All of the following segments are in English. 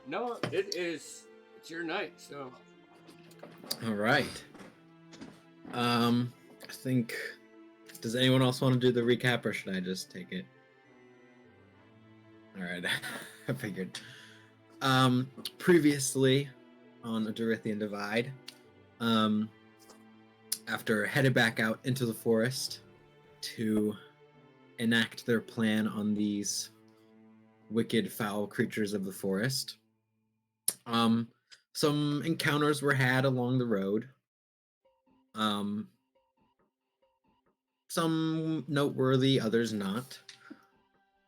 No, it is. It's your night, so. All right. I think. Does anyone else want to do the recap, or should I just take it? All right, I figured. Previously on the Dorithian Divide, after headed back out into the forest to enact their plan on these wicked, foul creatures of the forest, some encounters were had along the road. Some noteworthy, others not.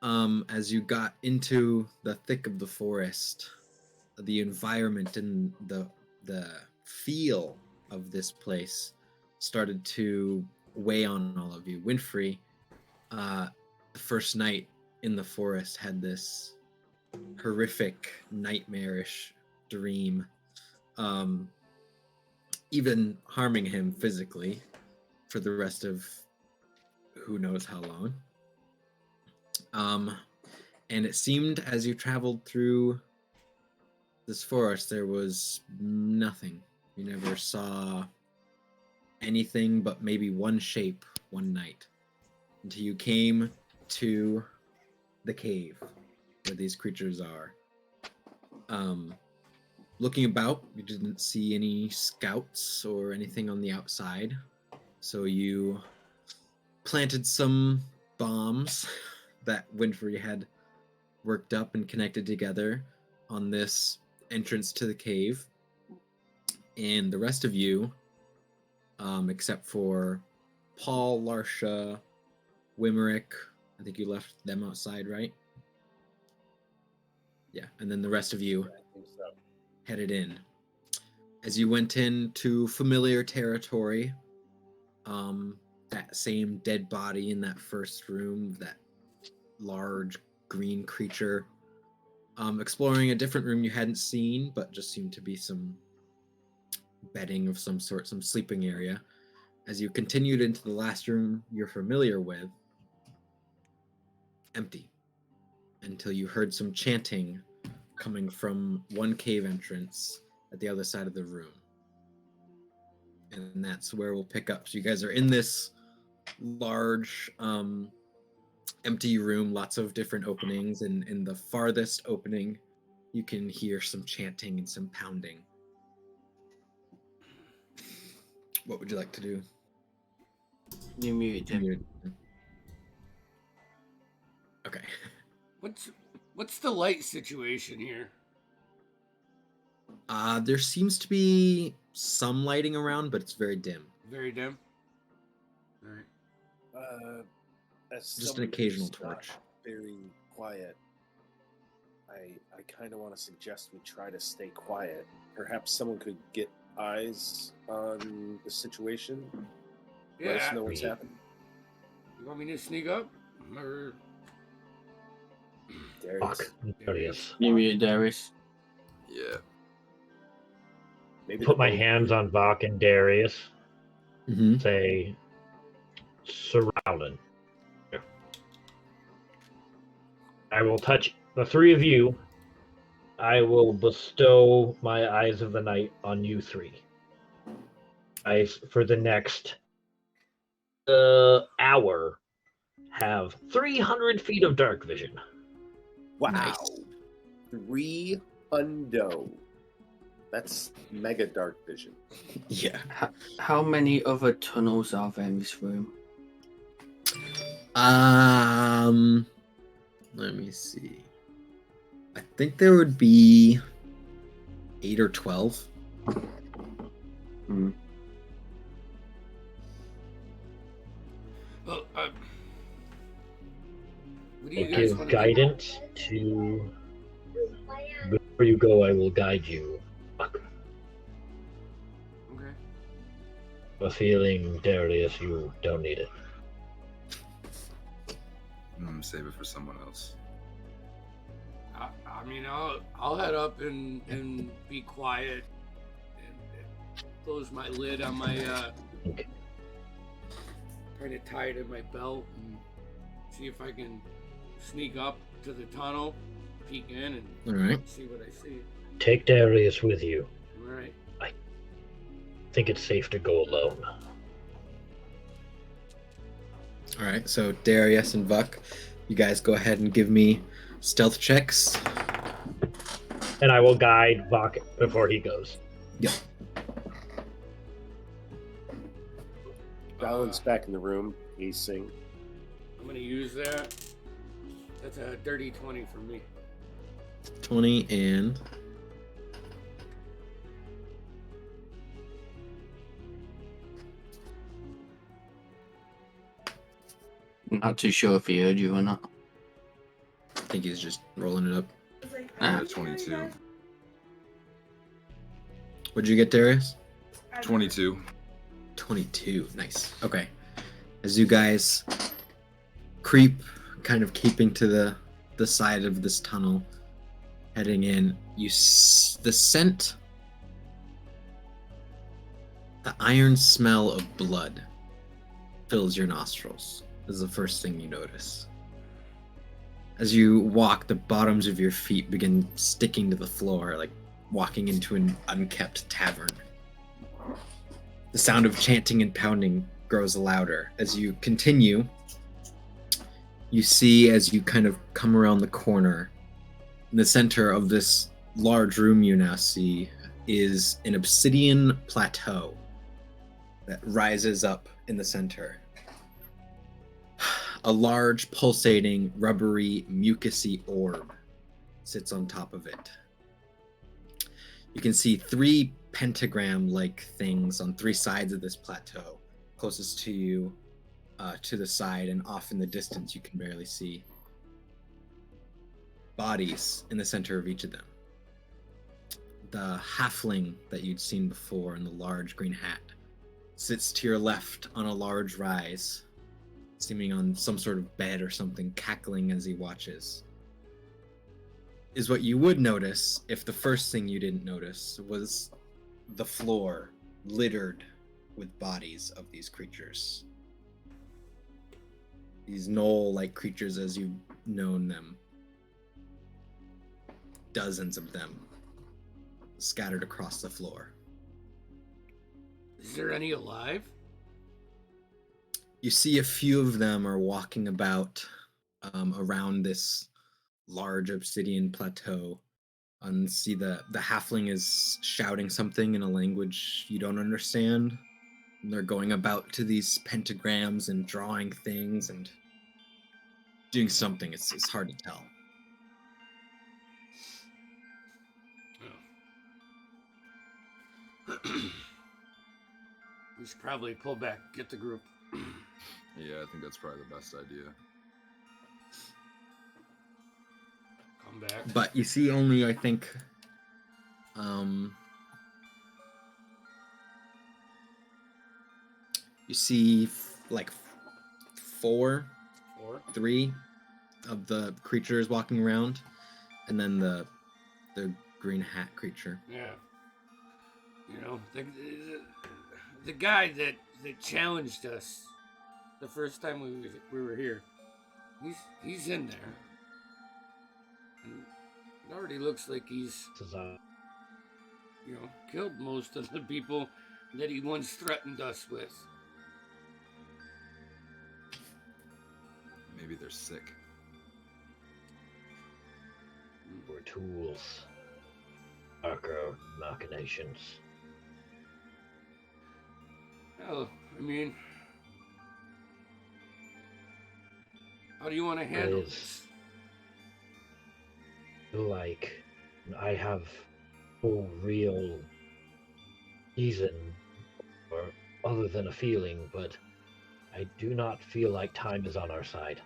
As you got into the thick of the forest, the environment and the feel of this place started to weigh on all of you. Winfrey, the first night in the forest, had this horrific, nightmarish dream, even harming him physically for the rest of who knows how long. And it seemed as you traveled through this forest, there was nothing. You never saw anything but maybe one shape one night until you came to the cave where these creatures are. Looking about, you didn't see any scouts or anything on the outside, so you planted some bombs that Winfrey had worked up and connected together on this entrance to the cave. And the rest of you, except for Paul, Larsha, Wimerick, I think you left them outside, right? Yeah, and then the rest of you headed in. As you went into familiar territory, that same dead body in that first room, that large green creature, exploring a different room you hadn't seen, but just seemed to be some bedding of some sort, some sleeping area. As you continued into the last room you're familiar with, empty, until you heard some chanting coming from one cave entrance at the other side of the room. And that's where we'll pick up. So you guys are in this large, empty room, lots of different openings, and in the farthest opening, you can hear some chanting and some pounding. What would you like to do? You muted him. Okay. What's the light situation here? There seems to be some lighting around, but it's very dim. Very dim. All right. Just an occasional torch. Very quiet. I kind of want to suggest we try to stay quiet. Perhaps someone could get eyes on the situation. Let us know what's happening. You want me to sneak up? Or... Darius. You muted Darius. Yeah. Maybe Put my hands on Vok and Darius. Mm-hmm. Say, surrounded. I will touch the three of you. I will bestow my eyes of the night on you three. For the next hour, have 300 feet of dark vision. Wow. Nice. 300. That's mega dark vision. Yeah. How many other tunnels are there in this room? Let me see. I think there would be 8 or 12. Hmm. Well, what do you I'll guys give want guidance to. Before you go, I will guide you. Okay. A feeling, Darius, you don't need it. I'm gonna save it for someone else. I mean, I'll head up and be quiet and close my lid on my Okay. kind of tie it in my belt and see if I can sneak up to the tunnel, peek in and All right. see what I see. Take Darius with you. All right. I think it's safe to go alone. All right. So Darius and Vuk, you guys go ahead and give me stealth checks. And I will guide Vok before he goes. Yep. Balance back in the room, pacing. I'm gonna use that. That's a dirty 20 for me. 20 and Not too sure if he heard you or not. I think he's just rolling it up. I got 22. What'd you get, Darius? 22. 22. Nice. Okay. As you guys creep, kind of keeping to the side of this tunnel, heading in, the scent, the iron smell of blood fills your nostrils. This is the first thing you notice. As you walk, the bottoms of your feet begin sticking to the floor, like walking into an unkept tavern. The sound of chanting and pounding grows louder. As you continue, you see, as you kind of come around the corner, in the center of this large room you now see is an obsidian plateau that rises up in the center. A large, pulsating, rubbery, mucousy orb sits on top of it. You can see 3 pentagram-like things on 3 sides of this plateau. Closest to you, to the side, and off in the distance you can barely see bodies in the center of each of them. The halfling that you'd seen before in the large green hat sits to your left on a large rise, seeming on some sort of bed or something, cackling as he watches. Is what you would notice if the first thing you didn't notice was the floor littered with bodies of these creatures. These gnoll-like creatures as you've known them. Dozens of them scattered across the floor. Is there any alive? You see a few of them are walking about around this large obsidian plateau. And see the halfling is shouting something in a language you don't understand. And they're going about to these pentagrams and drawing things and doing something. It's hard to tell. We should probably pull back, get the group. Yeah, I think that's probably the best idea. Come back. But you see only, I think, you see like 3 of the creatures walking around, and then the green hat creature. Yeah. You know, the guy that challenged us the first time we were here, he's in there. And it already looks like he's, you know, killed most of the people that he once threatened us with. Maybe they're sick. We're tools. Darker machinations. Well, I mean, how do you want to handle this? Feel like I have no real reason, or other than a feeling, but I do not feel like time is on our side.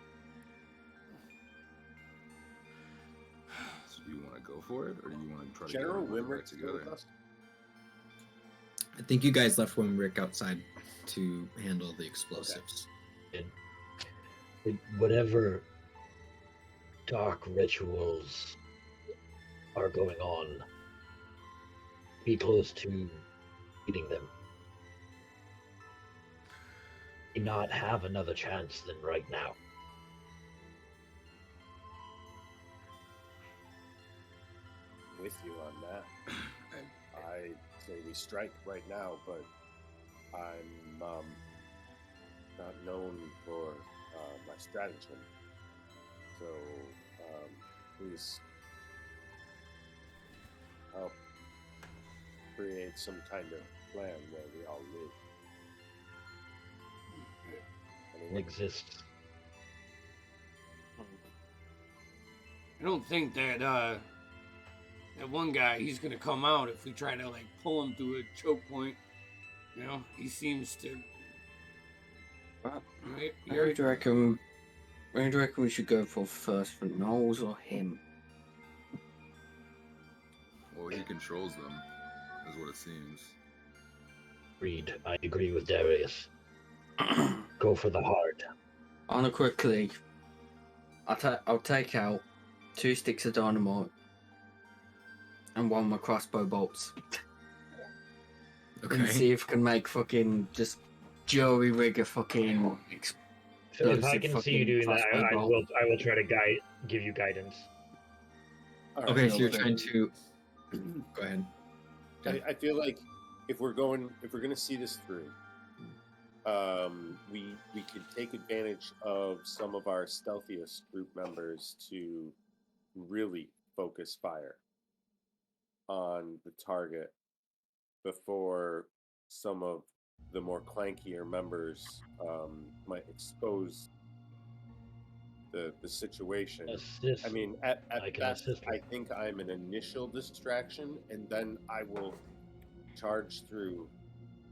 So do you want to go for it, or do you want to try General to get everyone Wimrick back together? with us? I think you guys left Wimrick outside to handle the explosives. Whatever dark rituals are going on, be close to eating them. Do not have another chance than right now. with you on that. I say we strike right now, but I'm not known for my stratagem. So please help create some kind of plan where we all live. It exists. I don't think that that one guy, he's gonna come out if we try to like pull him through a choke point. You know, he seems to. Well, Right, who do you reckon we should go for first, for Knowles or him? Well, he controls them, is what it seems. Agreed. I agree with Darius. Go for the heart. On a quickly, I'll take out 2 sticks of dynamite and 1 of my crossbow bolts. Okay. And see if I can make fucking just Joey rig a fucking If I can see you doing that, crossbow I bolt. will try to give you guidance. All Okay, so you're okay. trying to. Go ahead. I feel like if we're gonna see this through, we could take advantage of some of our stealthiest group members to really focus fire on the target before some of the more clankier members might expose the situation. Assist. I mean, at I can best, assist I with- think I'm an initial distraction, and then I will charge through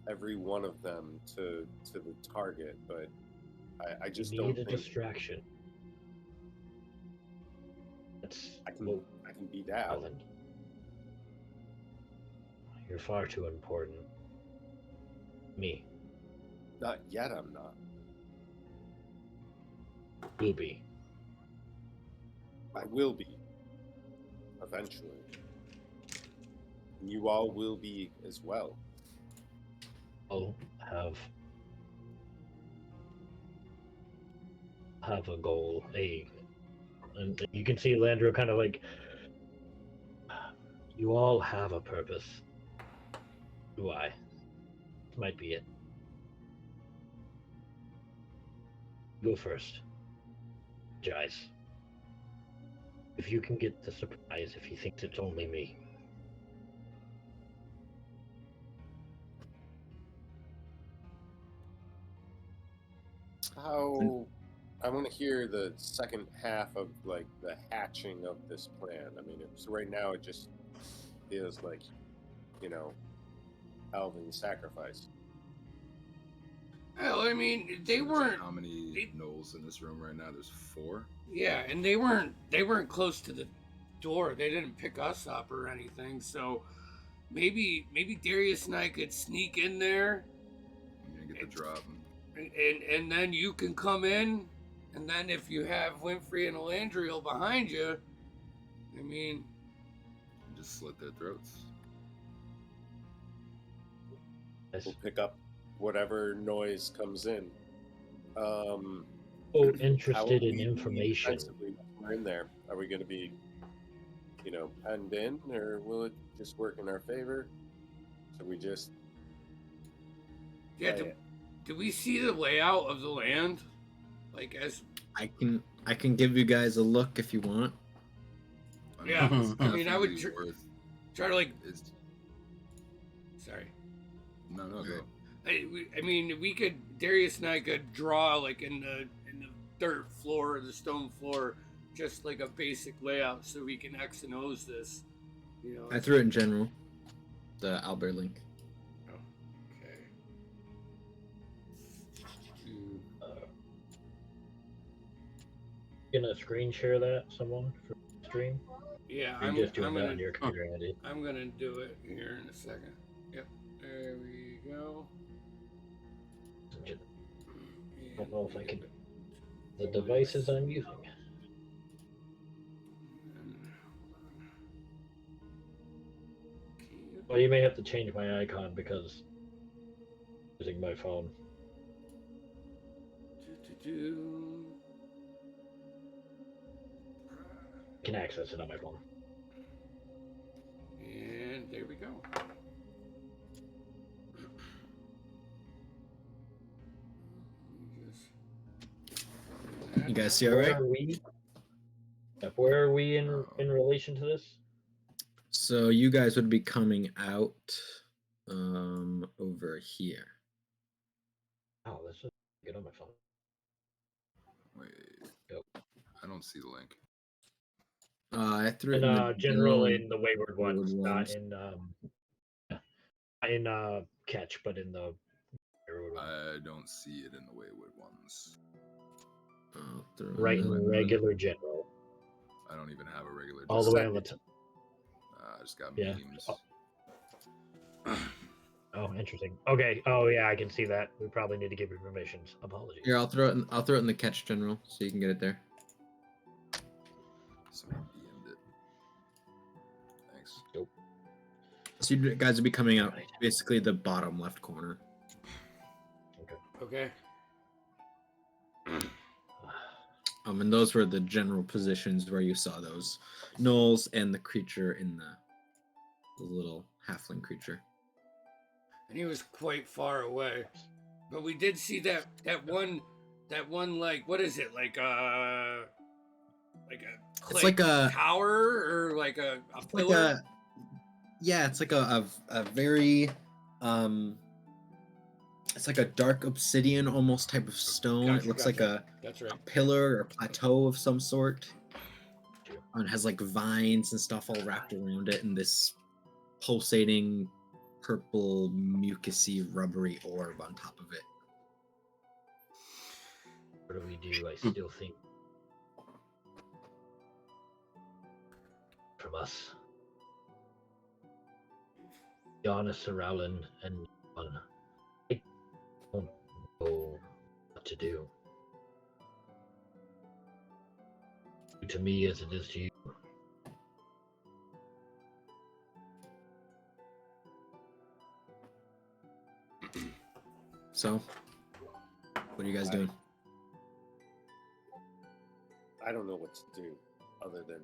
every one of them to the target. But I You just need don't a think distraction. That's I can beat out. Alan. You're far too important. Me. Not yet. I'm not. Will be. I will be eventually. And you all will be as well. I'll have a goal. And you can see Landro kind of like, you all have a purpose. Do I? Might be it. Go first. Jize. If you can get the surprise if he thinks it's only me. How I want to hear the second half of like the hatching of this plan. I mean, so right now it just feels like, Alvin sacrifice. Well, I mean, they So weren't. How many gnolls in this room right now? There's 4. Yeah, and they weren't close to the door. They didn't pick us up or anything. So maybe Darius and I could sneak in there, I'm gonna get the drop. and then you can come in, and then if you have Winfrey and Elandriel behind you, I mean, And just slit their throats. Yes. We'll pick up whatever noise comes in. Oh, How will interested in we be information. defensively when we're in there? Are we going to be, penned in, or will it just work in our favor? So we just yeah. play it? Do we see the layout of the land? Like as I can give you guys a look if you want. Yeah, it's I mean, I would definitely worth. try to like. It's, Sorry. no, go. I mean, we could Darius and I could draw like in the dirt floor, the stone floor, just like a basic layout, so we can X and O's this. I threw it in general. The Albert link. Okay. Gonna screen share that someone for stream? Yeah, Or I'm you just doing I'm that gonna on your computer, Andy? I'm gonna do it here in a second. Yep. There we go. I don't know if I can. The devices I'm using. Well, you may have to change my icon because I'm using my phone. Do. I can access it on my phone. You guys see all Where right? are we? Where are we in relation to this? So you guys would be coming out over here. Oh, let's just get on my phone. Wait, Go. I don't see the link. I threw it In in the general in the wayward ones, Wayward not in catch, but in the wayward ones. I don't see it in the Wayward ones. I'll throw it Right in in the- regular general. I don't even have a regular. All the way on the Second. top. I just got Yeah. memes. Oh, interesting. Okay. Oh, yeah, I can see that. We probably need to give you permissions. Apologies. Here, I'll throw it in the catch general so you can get it there. Someone DM'd it. Thanks. So you guys will be coming out basically the bottom left corner. Okay. And those were the general positions where you saw those gnolls and the creature in the little halfling creature. And he was quite far away. But we did see that one like, what is it? Like a It's like a tower or like a it's pillar? it's like a very it's like a dark obsidian almost type of stone. Gotcha, It looks gotcha. like a That's right. pillar or plateau of some sort. And it has like vines and stuff all wrapped around it, and this pulsating purple mucusy rubbery orb on top of it. What do we do? I still think from us, Giannis, Saralin, and John, I don't know what to do. To me as it is to you. So, what are you guys doing? I don't know what to do other than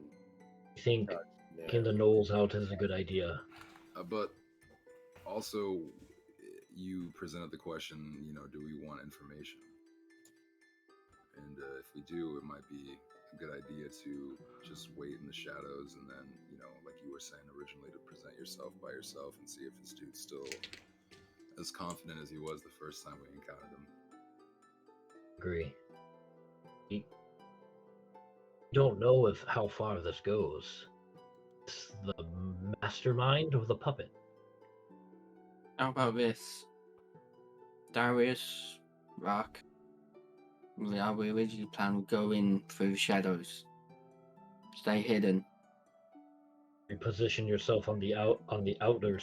I think taking the Knolls out is a good idea. But also, you presented the question, do we want information? And if we do, it might be a good idea to just wait in the shadows and then, like you were saying originally, to present yourself by yourself and see if this dude's still as confident as he was the first time we encountered him. Agree. We don't know if how far this goes. It's the mastermind of the puppet. How about this? Darius, Rock. We originally planned on going through the shadows. Stay hidden. You position yourself on the outer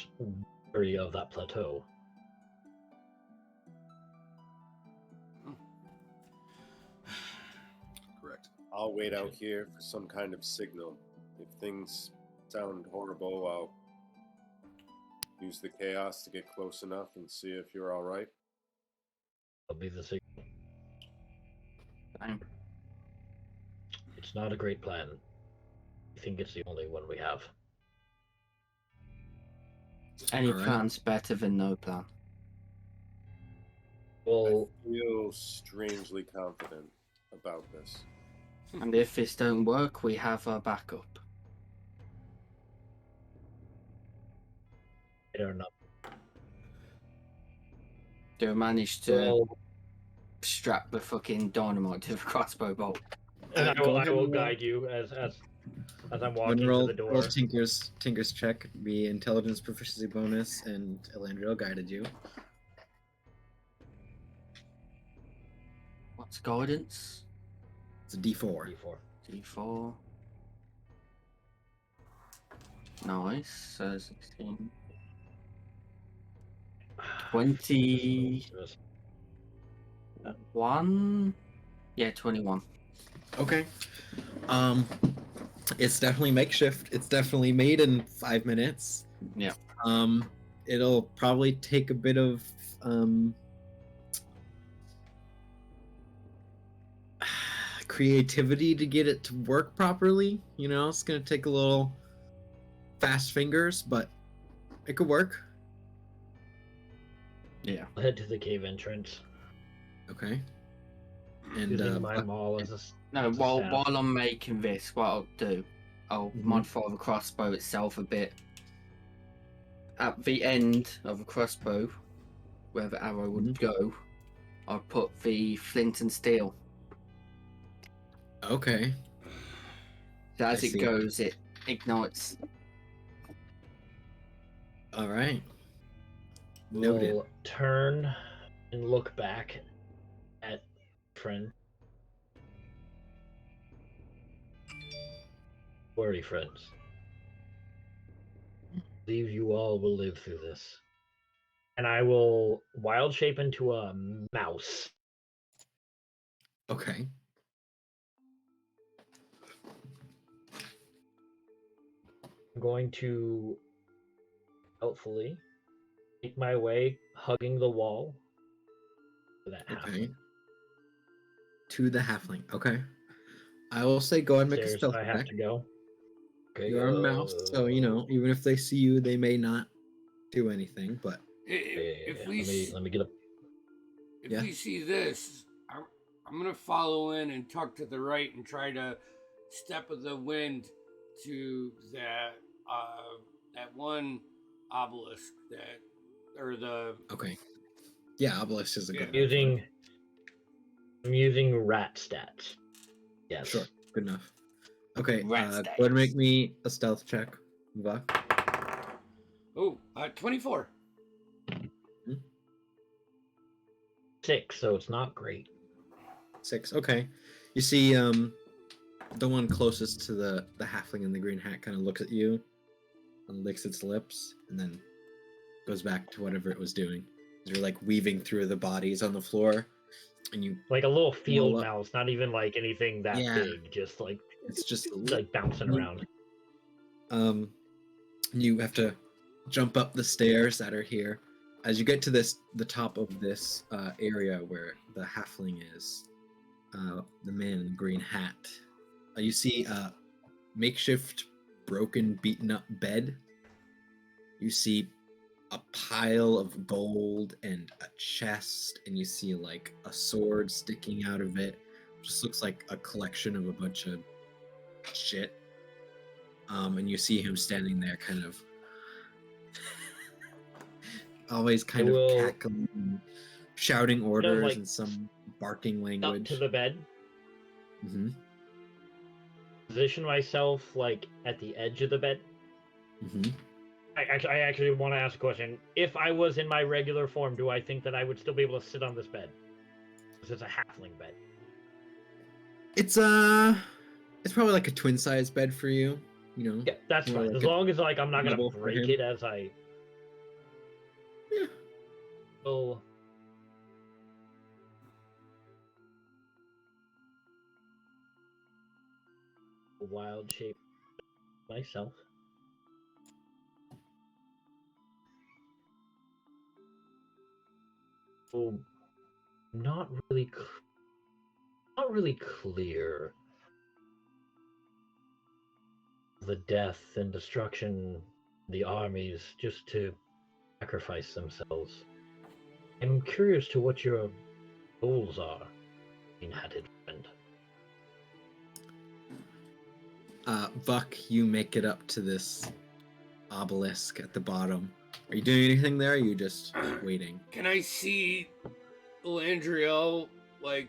area of that plateau. Correct. I'll wait out here for some kind of signal. If things sound horrible, I'll use the chaos to get close enough and see if you're all right. That'll be the signal. Fine. It's not a great plan. I think it's the only one we have. Any All right. plan's better than no plan. Well, I feel strangely confident about this. And if this don't work, we have our backup. I don't know. Do we manage to Well, strap the fucking dynamite to the crossbow bolt? and Go I ahead will and guide you as I'm When walking roll, to the door. roll Tinker's check, be intelligence proficiency bonus, and Elandriel guided you. What's guidance? It's a D4. D4. D4. Nice. So 16. 21. Yeah, 21. Okay. It's definitely makeshift. It's definitely made in 5 minutes. Yeah. It'll probably take a bit of creativity to get it to work properly. It's gonna take a little fast fingers, but it could work. Yeah. I'll head to the cave entrance. Okay. And Using my Buck- maul as a No, as a while staff. I'm making this, what I'll do, I'll Mhm. modify the crossbow itself a bit. At the end of the crossbow, where the arrow would Mhm. go, I'll put the flint and steel. okay. So as I it see. goes, it ignites. All right. Noted. We'll turn and look back at friend. Worry, friends. Believe you all will live through this. And I will wild shape into a mouse. Okay. I'm going to helpfully make my way, hugging the wall to that Okay. halfling. To the halfling. Okay. I will say go ahead and make a Stairs stealth I have check. to go. Okay. You're a mouse, so even if they see you, they may not do anything. But If we Let me get up. if Yeah. we see this, I'm gonna follow in and tuck to the right and try to step of the wind to that one obelisk or the okay. Yeah, obelisk is a good Yeah. one. for it. I'm using rat stats. Yes. Sure. Good enough. Okay. Rat Go ahead and make stats. me a stealth check, Buck. 24. 6, so it's not great. 6. Okay. You see, the one closest to the halfling in the green hat kind of looks at you and licks its lips, and then goes back to whatever it was doing. You're like weaving through the bodies on the floor, and you Like a little field Roll up. mouse, not even like anything that Yeah. big, just like it's just bouncing around. You have to jump up the stairs that are here. As you get to the top of this area where the halfling is, the man in the green hat, you see a makeshift, broken, beaten up bed. You see a pile of gold and a chest, and you see like a sword sticking out of it. Just looks like a collection of a bunch of shit. And you see him standing there, kind of always kind of will- cackling, and shouting orders like, in some barking Up language. to the bed, Mm-hmm. position myself like at the edge of the bed. Mm-hmm. I actually want to ask a question. If I was in my regular form, do I think that I would still be able to sit on this bed? Because it's a halfling bed. It's probably like a twin size bed for you. You know. Yeah, that's More fine. like As a long as like I'm not gonna double for break him. it as I Yeah. will. Wild shape myself. So not really clear the death and destruction, the armies just to sacrifice themselves. I'm curious to what your goals are, green-hatted friend. Buck, you make it up to this obelisk at the bottom. Are you doing anything there? Or are you just waiting? Can I see Landriel like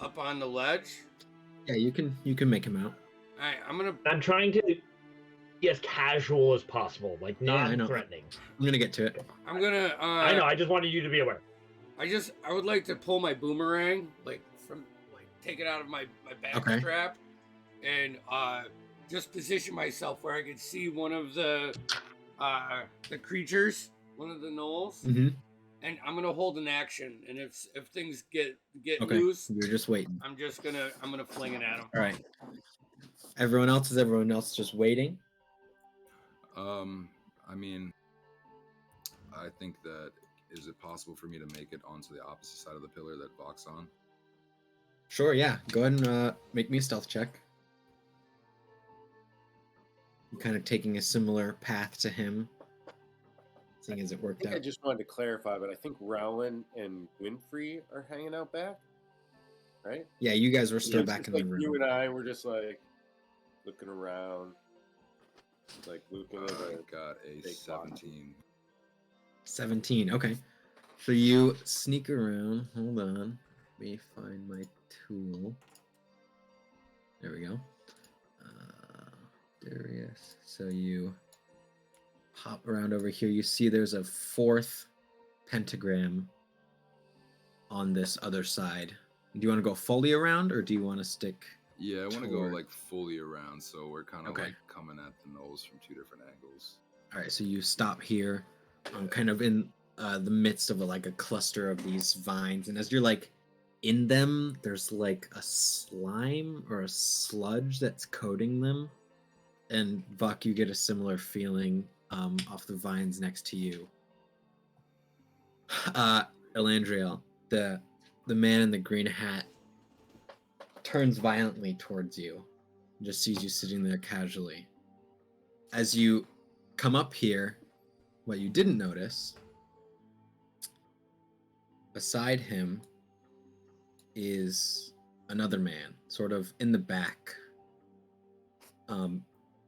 up on the ledge? Yeah, you can make him out. Alright, I'm gonna I'm trying to be as casual as possible, like Yeah, I know. non-threatening. I'm gonna get to it. I know. I just wanted you to be aware. I would like to pull my boomerang, take it out of my back Okay. strap, and just position myself where I could see one of the creatures, one of the gnolls, Mm-hmm. and I'm gonna hold an action. And if things get Okay. loose, You're just waiting. I'm gonna fling it at them. All right. Everyone else just waiting? I mean, I think that is it possible for me to make it onto the opposite side of the pillar that Vox on? Sure, yeah. Go ahead and make me a stealth check. I'm kind of taking a similar path to him, seeing as it I worked think I out. just wanted to clarify, but I think Rowland and Winfrey are hanging out back. right? Yeah, you guys were still It's back just in like the room. you and I were just like looking around, like looking at I it. got a Big box. 17. 17. Okay. So you sneak around. Hold on. Let me find my tool. There we go. Darius. So you hop around over here. You see there's a 4th pentagram on this other side. Do you want to go fully around or do you want to stick? Yeah, I want to go toward- like fully around, so we're kind of Okay. like coming at the nose from 2 different angles. All right, so you stop here, kind of in the midst of a cluster of these vines, and as you're like in them, there's like a slime or a sludge that's coating them. And Buck, you get a similar feeling off the vines next to you. Elandriel, the man in the green hat, turns violently towards you, and just sees you sitting there casually. As you come up here, what you didn't notice, beside him is another man, sort of in the back,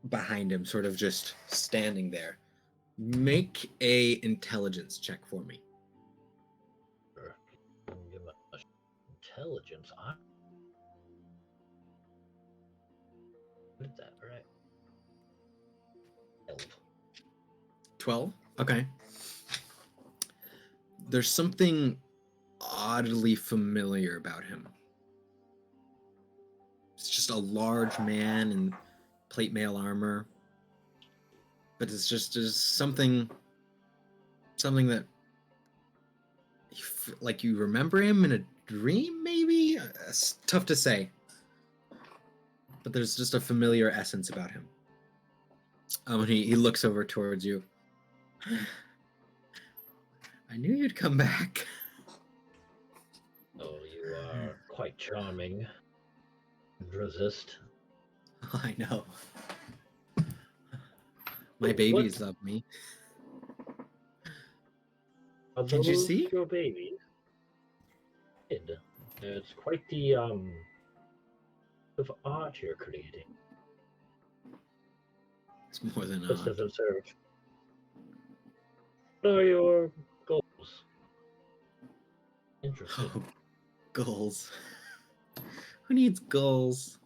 behind him, sort of just standing there. Make a intelligence check for me. Sure. Give him a intelligence. What is that? All right. 12? Okay. There's something oddly familiar about him. It's just a large man in plate mail armor. But it's just something that like you remember him in a dream, maybe? It's tough to say. But there's just a familiar essence about him. When he looks over towards you. I knew you'd come back. Oh, you are quite charming. Resist. I know. My What- babies love me. Are Did you those see? your babies? Did. It's quite the of art you're creating. It's more than This odd. doesn't serve. What are your goals? Interesting. Oh, goals. Who needs goals?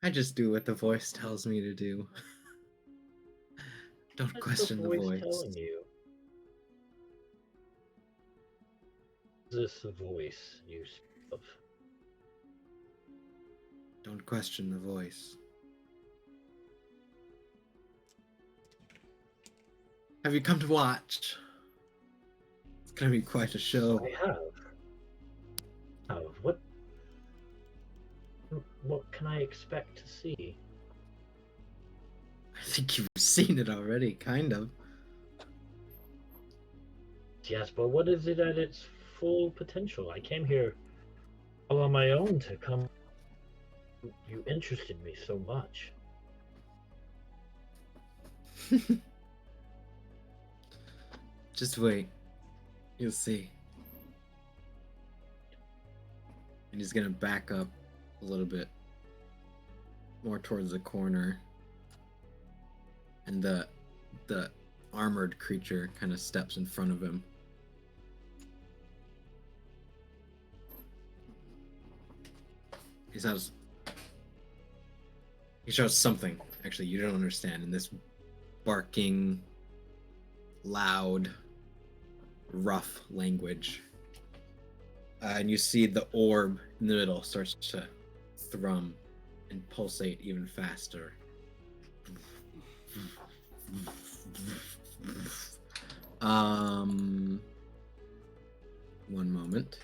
I just do what the voice tells me to do. Don't What's question the voice. telling you? This voice you speak of. Don't question the voice. Have you come to watch? It's gonna be quite a show. I have. What? What can I expect to see? I think you've seen it already, kind of. Yes, but what is it at its full potential? I came here all on my own to come. You interested me so much. Just wait. You'll see. And he's gonna back up a little bit more towards the corner. And the armored creature kind of steps in front of him. He shouts something, actually, you don't understand, in this barking, loud, rough language. And you see the orb in the middle starts to thrum and pulsate even faster. One moment.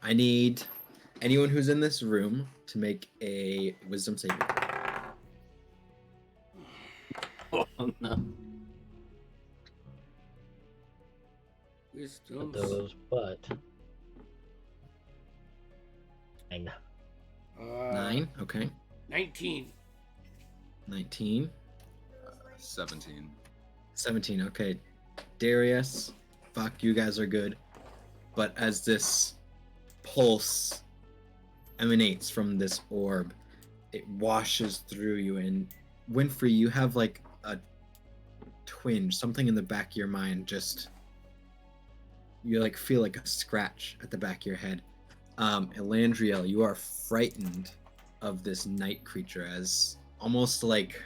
I need anyone who's in this room to make a wisdom saving throw. Oh no. Wisdom. Those, but 9. 9, okay. 19. 19. 17. 17. Okay, Darius, fuck, you guys are good. But as this pulse emanates from this orb, it washes through you, and Winfrey, you have like a twinge, something in the back of your mind. Just you like feel like a scratch at the back of your head. Elandriel, you are frightened of this night creature, as almost like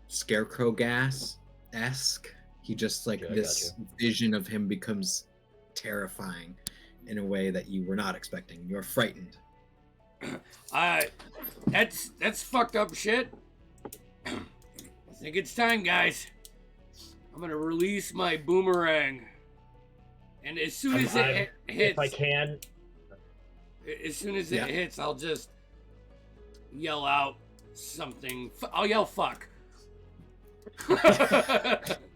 scarecrow gas esque. He just like Yeah, I this vision of him becomes terrifying in a way that you were not expecting. You're frightened. That's fucked up shit. I think it's time, guys. I'm gonna release my boomerang, and as soon as it hits, If I can, as soon as it Yeah. hits, I'll just yell out something. I'll yell "fuck."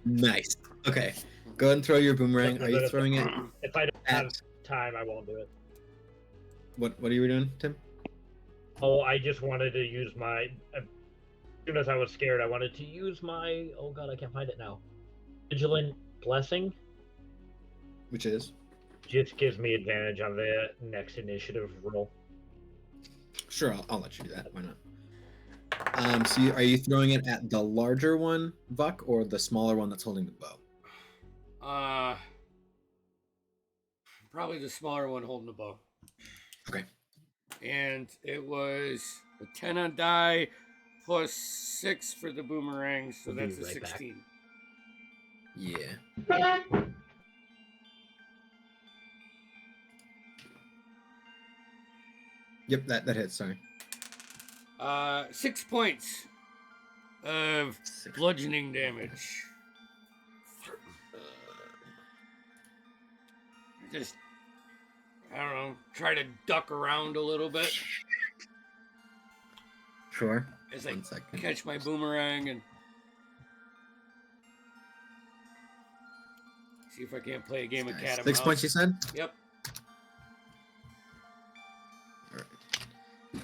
Nice. Okay. Go ahead and throw your boomerang. Are you throwing it if I don't at have time, I won't do it. what are you doing, Tim? Oh, I just wanted to use my. As soon as I was scared, I wanted to use my. Oh god, I can't find it now. Vigilant Blessing Which is? just gives me advantage on the next initiative roll. Sure, I'll let you do that. Why not? So are you throwing it at the larger one, Vuck, or the smaller one that's holding the bow? Probably the smaller one holding the bow. Okay. And it was a 10 on die plus 6 for the boomerang, so We'll be that's a right back. 16. Yeah. Yep, that hits. Sorry. 6 points of bludgeoning damage. Just, I don't know, try to duck around a little bit Sure. as I 1 second. catch my boomerang and see if I can't play a game of cat and 6 mouse. points, you said? Yep.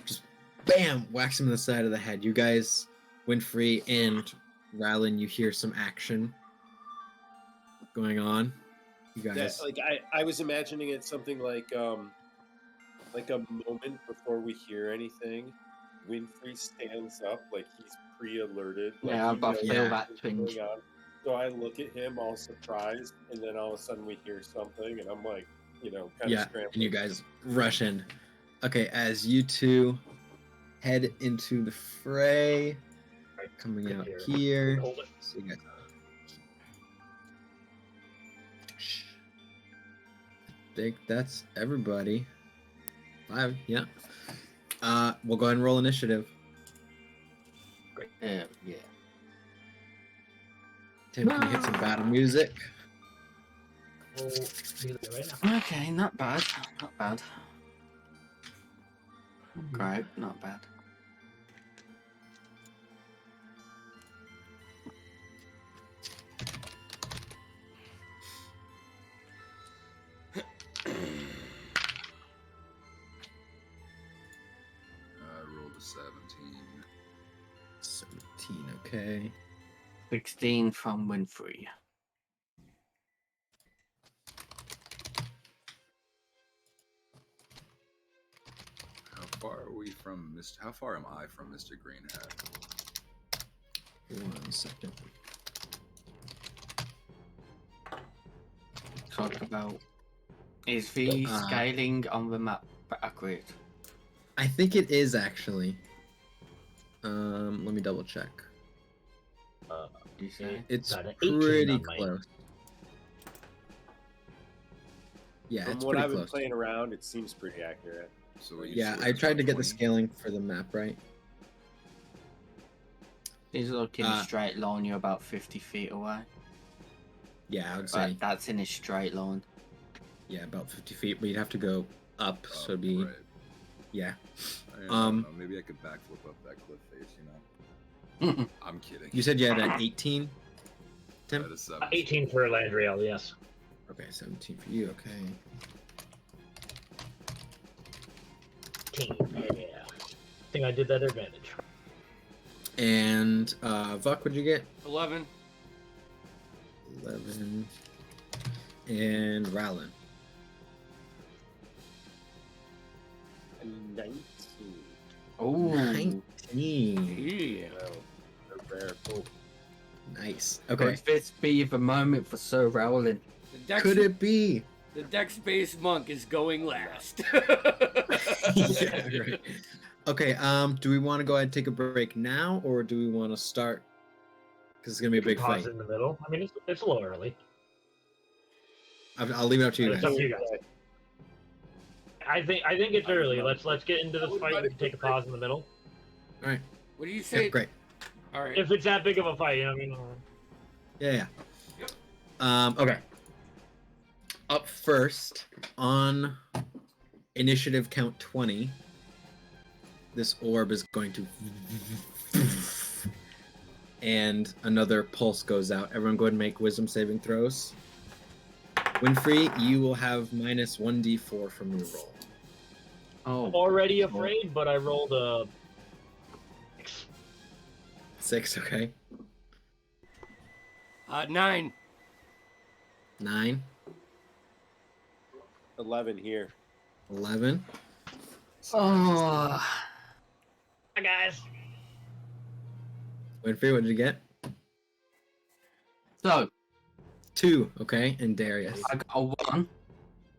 Just bam, whacks him in the side of the head. You guys, Winfrey and Rylan, you hear some action going on. You Yeah, guys, like I was imagining it something like a moment before we hear anything. Winfrey stands up like he's pre-alerted. Like Yeah, he but I knows feel Yeah. that what's twinge. going on. So I look at him all surprised, and then all of a sudden we hear something, and I'm like, kind of yeah, scrambling. and you guys rush in. Okay, as you two head into the fray, coming Right out here. here. Hold it. So you guys. I think that's everybody. 5, yeah. We'll go ahead and roll initiative. Yeah. Tim, can you hit some battle music? We'll do that right now. Okay, not bad. Not bad. Great, not bad. I rolled a 17. 17, okay. 16 from Winfrey. How far are we from Mr. How far am I from Mr. Greenhat? 1 second. Talk about. Is the scaling on the map accurate? I think it is actually. Let me double check. You say? It's Got an 18 pretty on mine. close. Yeah, From it's what pretty I've been close. playing around, it seems pretty accurate. So you Yeah, said I it's tried to get the 20? scaling for the map right. He's looking Uh, straight line, you're about 50 feet away. Yeah, I would say. But that's in a straight line. Yeah, about 50 feet, but you'd have to go up, so it'd be. Right. Yeah. I don't Um, know. Maybe I could backflip up that cliff face, you know? I'm kidding. You said you had an 18, Tim? That is 17. 18 for Landriel, yes. Okay, 17 for you, okay. 18, yeah. I think I did that advantage. And Vuk, what'd you get? 11. 11. And Rowlin. 19. Oh, 19. Yeah. Wow, so rare. Oh, Nice. could Okay. this be the moment for Sir Rowling? The Dex, Could it be? The Dex-based monk is going last. Yeah, right. Okay, do we want to go ahead and take a break now, or do we want to start? Because it's going to be a big Pause fight. in the middle. I mean, it's a little early. I'll leave it up to you It's guys. up to you guys. I think it's early. Let's get into this fight. We can take a pause in the middle. All right. What do you Yeah, say? great. All right. If it's that big of a fight, you know what I mean. Yeah. Yep. Okay. Up first on initiative count 20, this orb is going to, and another pulse goes out. Everyone, go ahead and make wisdom saving throws. Winfrey, you will have minus 1d4 from your roll. Oh, Already afraid, but I rolled a 6, okay. 9. 9, 11 here. 11. oh, Hi guys. Winfrey, what did you get? so 2, okay. And Darius. I got a 1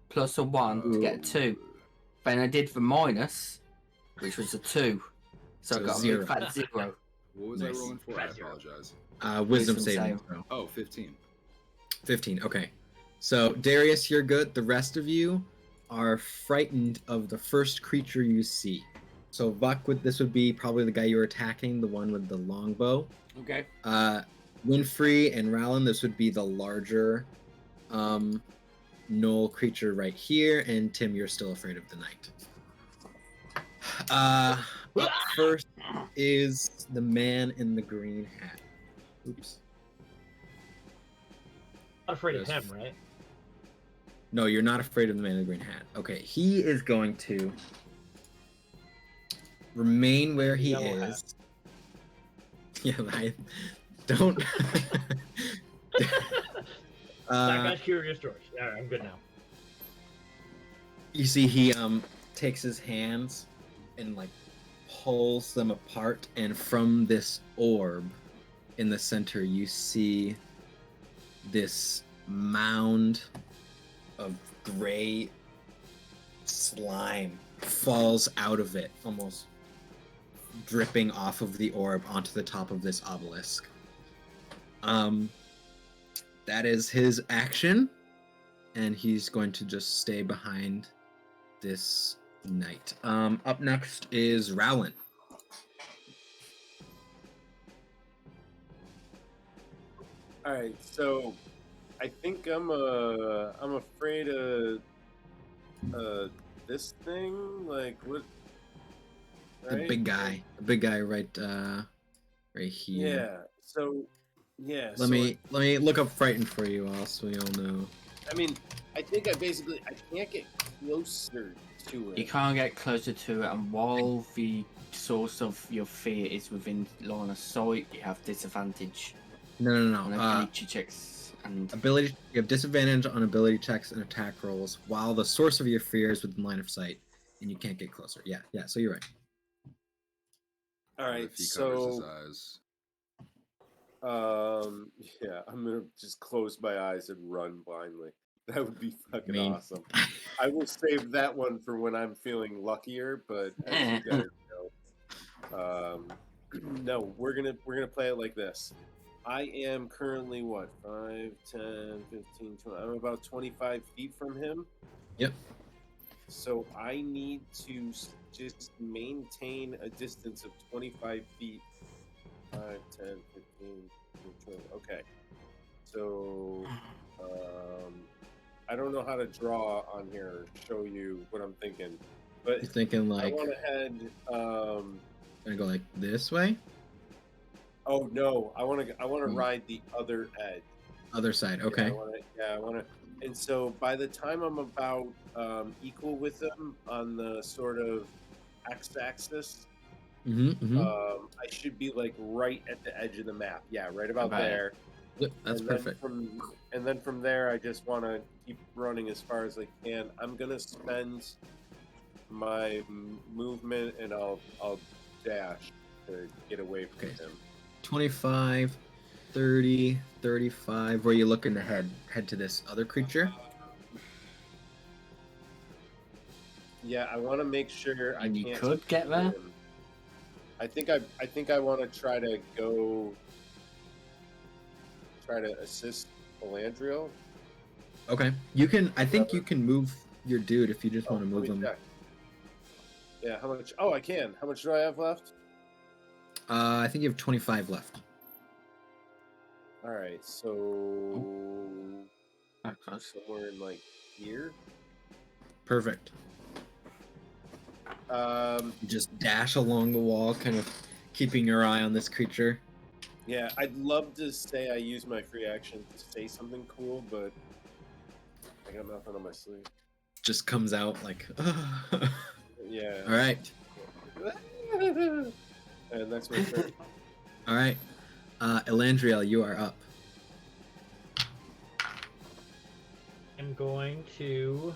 plus a 1 to get a 2. Then I did the minus, which was a 2. So I So got a 0. big fat 0. What was I Nice. rolling for? I apologize. Wisdom Wisdom saving save. throw. Oh, 15. 15, okay. So, Darius, you're good. The rest of you are frightened of the first creature you see. So, Vuk, this would be probably the guy you were attacking, the one with the longbow. Okay. Winfrey and Rowland, this would be the larger gnoll creature right here. And Tim, you're still afraid of the knight. Up first is the man in the green hat. Oops. Not afraid of Yes. him, right? No, you're not afraid of the man in the green hat. Okay, he is going to remain where he Yellow hat. is. Yeah, I don't. That guy's curious George. Yeah, I'm good now. You see, he takes his hands and like pulls them apart, and from this orb in the center, you see this mound of gray slime falls out of it, almost dripping off of the orb onto the top of this obelisk. That is his action, and he's going to just stay behind this knight. Up next is Rowland. All right, so I think I'm afraid of this thing. Like what? The Right? big guy. The big guy right here. Yeah. So yeah. Let me look up frightened for you all so we all know. I mean, I think I can't get closer to it. You can't get closer to it, and while the source of your fear is within line of sight, you have disadvantage No. on ability checks and Ability, you have disadvantage on ability checks and attack rolls while the source of your fear is within line of sight and you can't get closer. Yeah, so you're right. All right. If he covers his So eyes. yeah, I'm gonna just close my eyes and run blindly. That would be fucking mean- awesome. I will save that one for when I'm feeling luckier, but as you guys know, no, we're gonna play it like this. I am currently what, 5, 10, 15, 20. I'm about 25 feet from him. Yep. So I need to just maintain a distance of 25 feet. 5, 10, 15, 20. Okay. So I don't know how to draw on here or show you what I'm thinking. But You're thinking I like want to head gonna go like this way? oh no, I want to ride the other edge. Other side, Yeah, okay. I want to. And so by the time I'm about equal with them on the sort of x-axis, I should be like right at the edge of the map. Yeah, right about Right. there. Yep, that's And then perfect. from there, I just want to keep running as far as I can. I'm gonna spend my movement, and I'll dash to get away from Okay. him. 25, 30, 35. Where are you looking to head? Head to this other creature? Yeah, I want to make sure I And you can't could get there? him. I think I want to try to assist Elandriel. Okay. You can. I think you can move your dude if you just want to move let me him. check. Yeah, how much? Oh, I can. How much do I have left? I think you have 25 left. All right, so somewhere in like here. Perfect. You just dash along the wall, kind of keeping your eye on this creature. Yeah, I'd love to say I use my free action to say something cool, but I got nothing on my sleeve. Just comes out like. Yeah. All right. And that's my turn. All right. Elandriel, you are up. I'm going to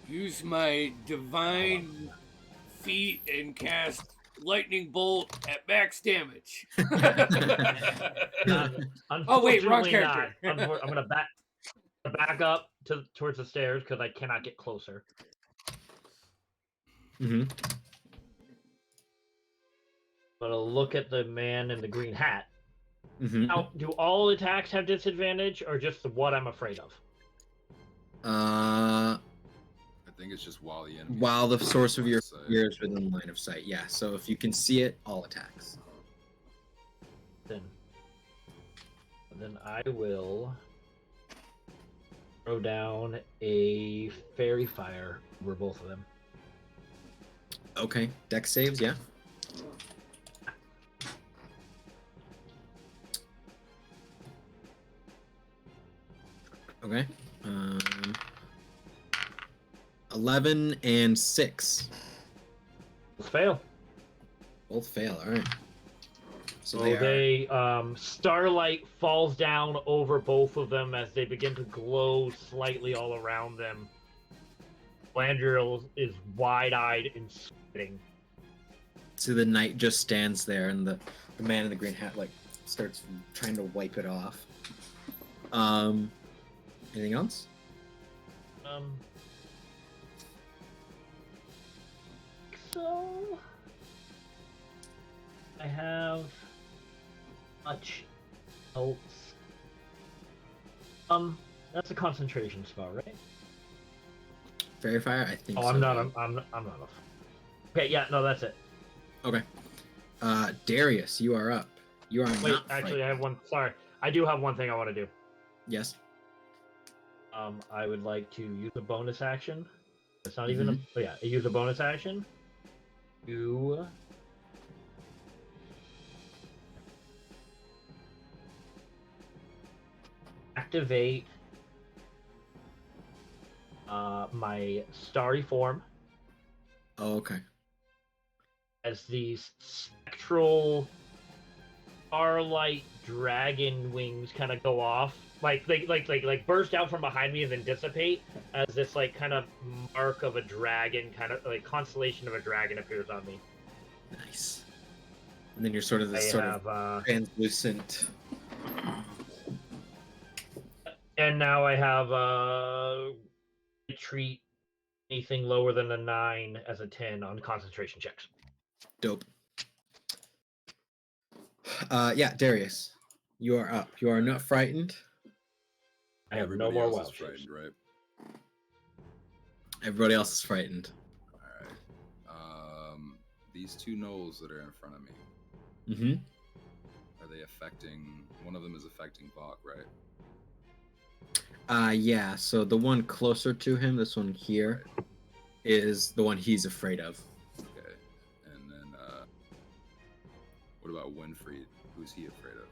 use my divine feat and cast lightning bolt at max damage. Oh, wait, wrong unfortunately character. not. I'm gonna back up towards the stairs because I cannot get closer. Mm-hmm. I'm gonna look at the man in the green hat. Mm-hmm. Now, do all attacks have disadvantage, or just what I'm afraid of? I think it's just while the enemy. While the source of your sight. fear is within line of sight, yeah. So if you can see it, all attacks. Then I will throw down a fairy fire over both of them. Okay, dex saves, yeah. Okay. 11 and 6. Fail. Both fail. All right. So So they are. they starlight falls down over both of them as they begin to glow slightly all around them. Landriel is wide-eyed and sweating. So the knight just stands there, and the man in the green hat like starts trying to wipe it off. Anything else? So I have much else. That's a concentration spell, right? Fairy fire? I think. Oh, so. I'm not. I'm not. Okay, yeah, no, that's it. Okay. Darius, you are up. You are Wait, not. actually, I have one. Sorry, I do have one thing I want to do. Yes. I would like to use a bonus action. It's not even a. Oh, yeah, use a bonus action to activate my starry form Oh, okay. as these spectral starlight dragon wings kind of go off, like burst out from behind me and then dissipate as this like kind of mark of a dragon, kind of like constellation of a dragon appears on me. Nice. And then you're sort of this sort of translucent. And now I have treat anything lower than a 9 as a 10 on concentration checks. Dope. Yeah, Darius, you are up. You are not frightened. I have Everybody no more else wild is frightened, shapes. right? Everybody else is frightened. All right. These two gnolls that are in front of me, Mm-hmm. are they affecting? One of them is affecting Vok, right? Yeah, so the one closer to him, this one here, is the one he's afraid of. Okay. And then, what about Winfried? Who's he afraid of?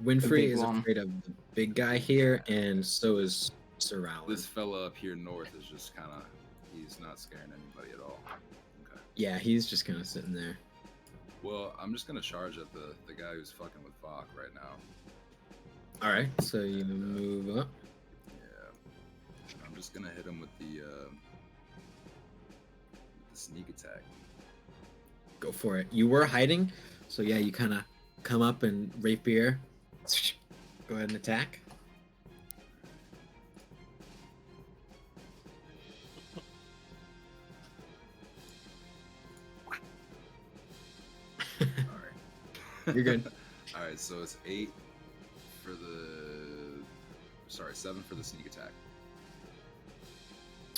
Winfrey big is one. afraid of the big guy here, and so is Sir Rowland. This fella up here north is just kind of, he's not scaring anybody at all. Okay. Yeah, he's just kind of sitting there. Well, I'm just gonna charge at the guy who's fucking with Vok right now. All right, so you move up. Yeah. I'm just gonna hit him with the sneak attack. Go for it. You were hiding, so yeah, you kind of come up and rapier. Go ahead and attack. All right. You're good. All right, so it's 8 for the. Sorry, 7 for the sneak attack.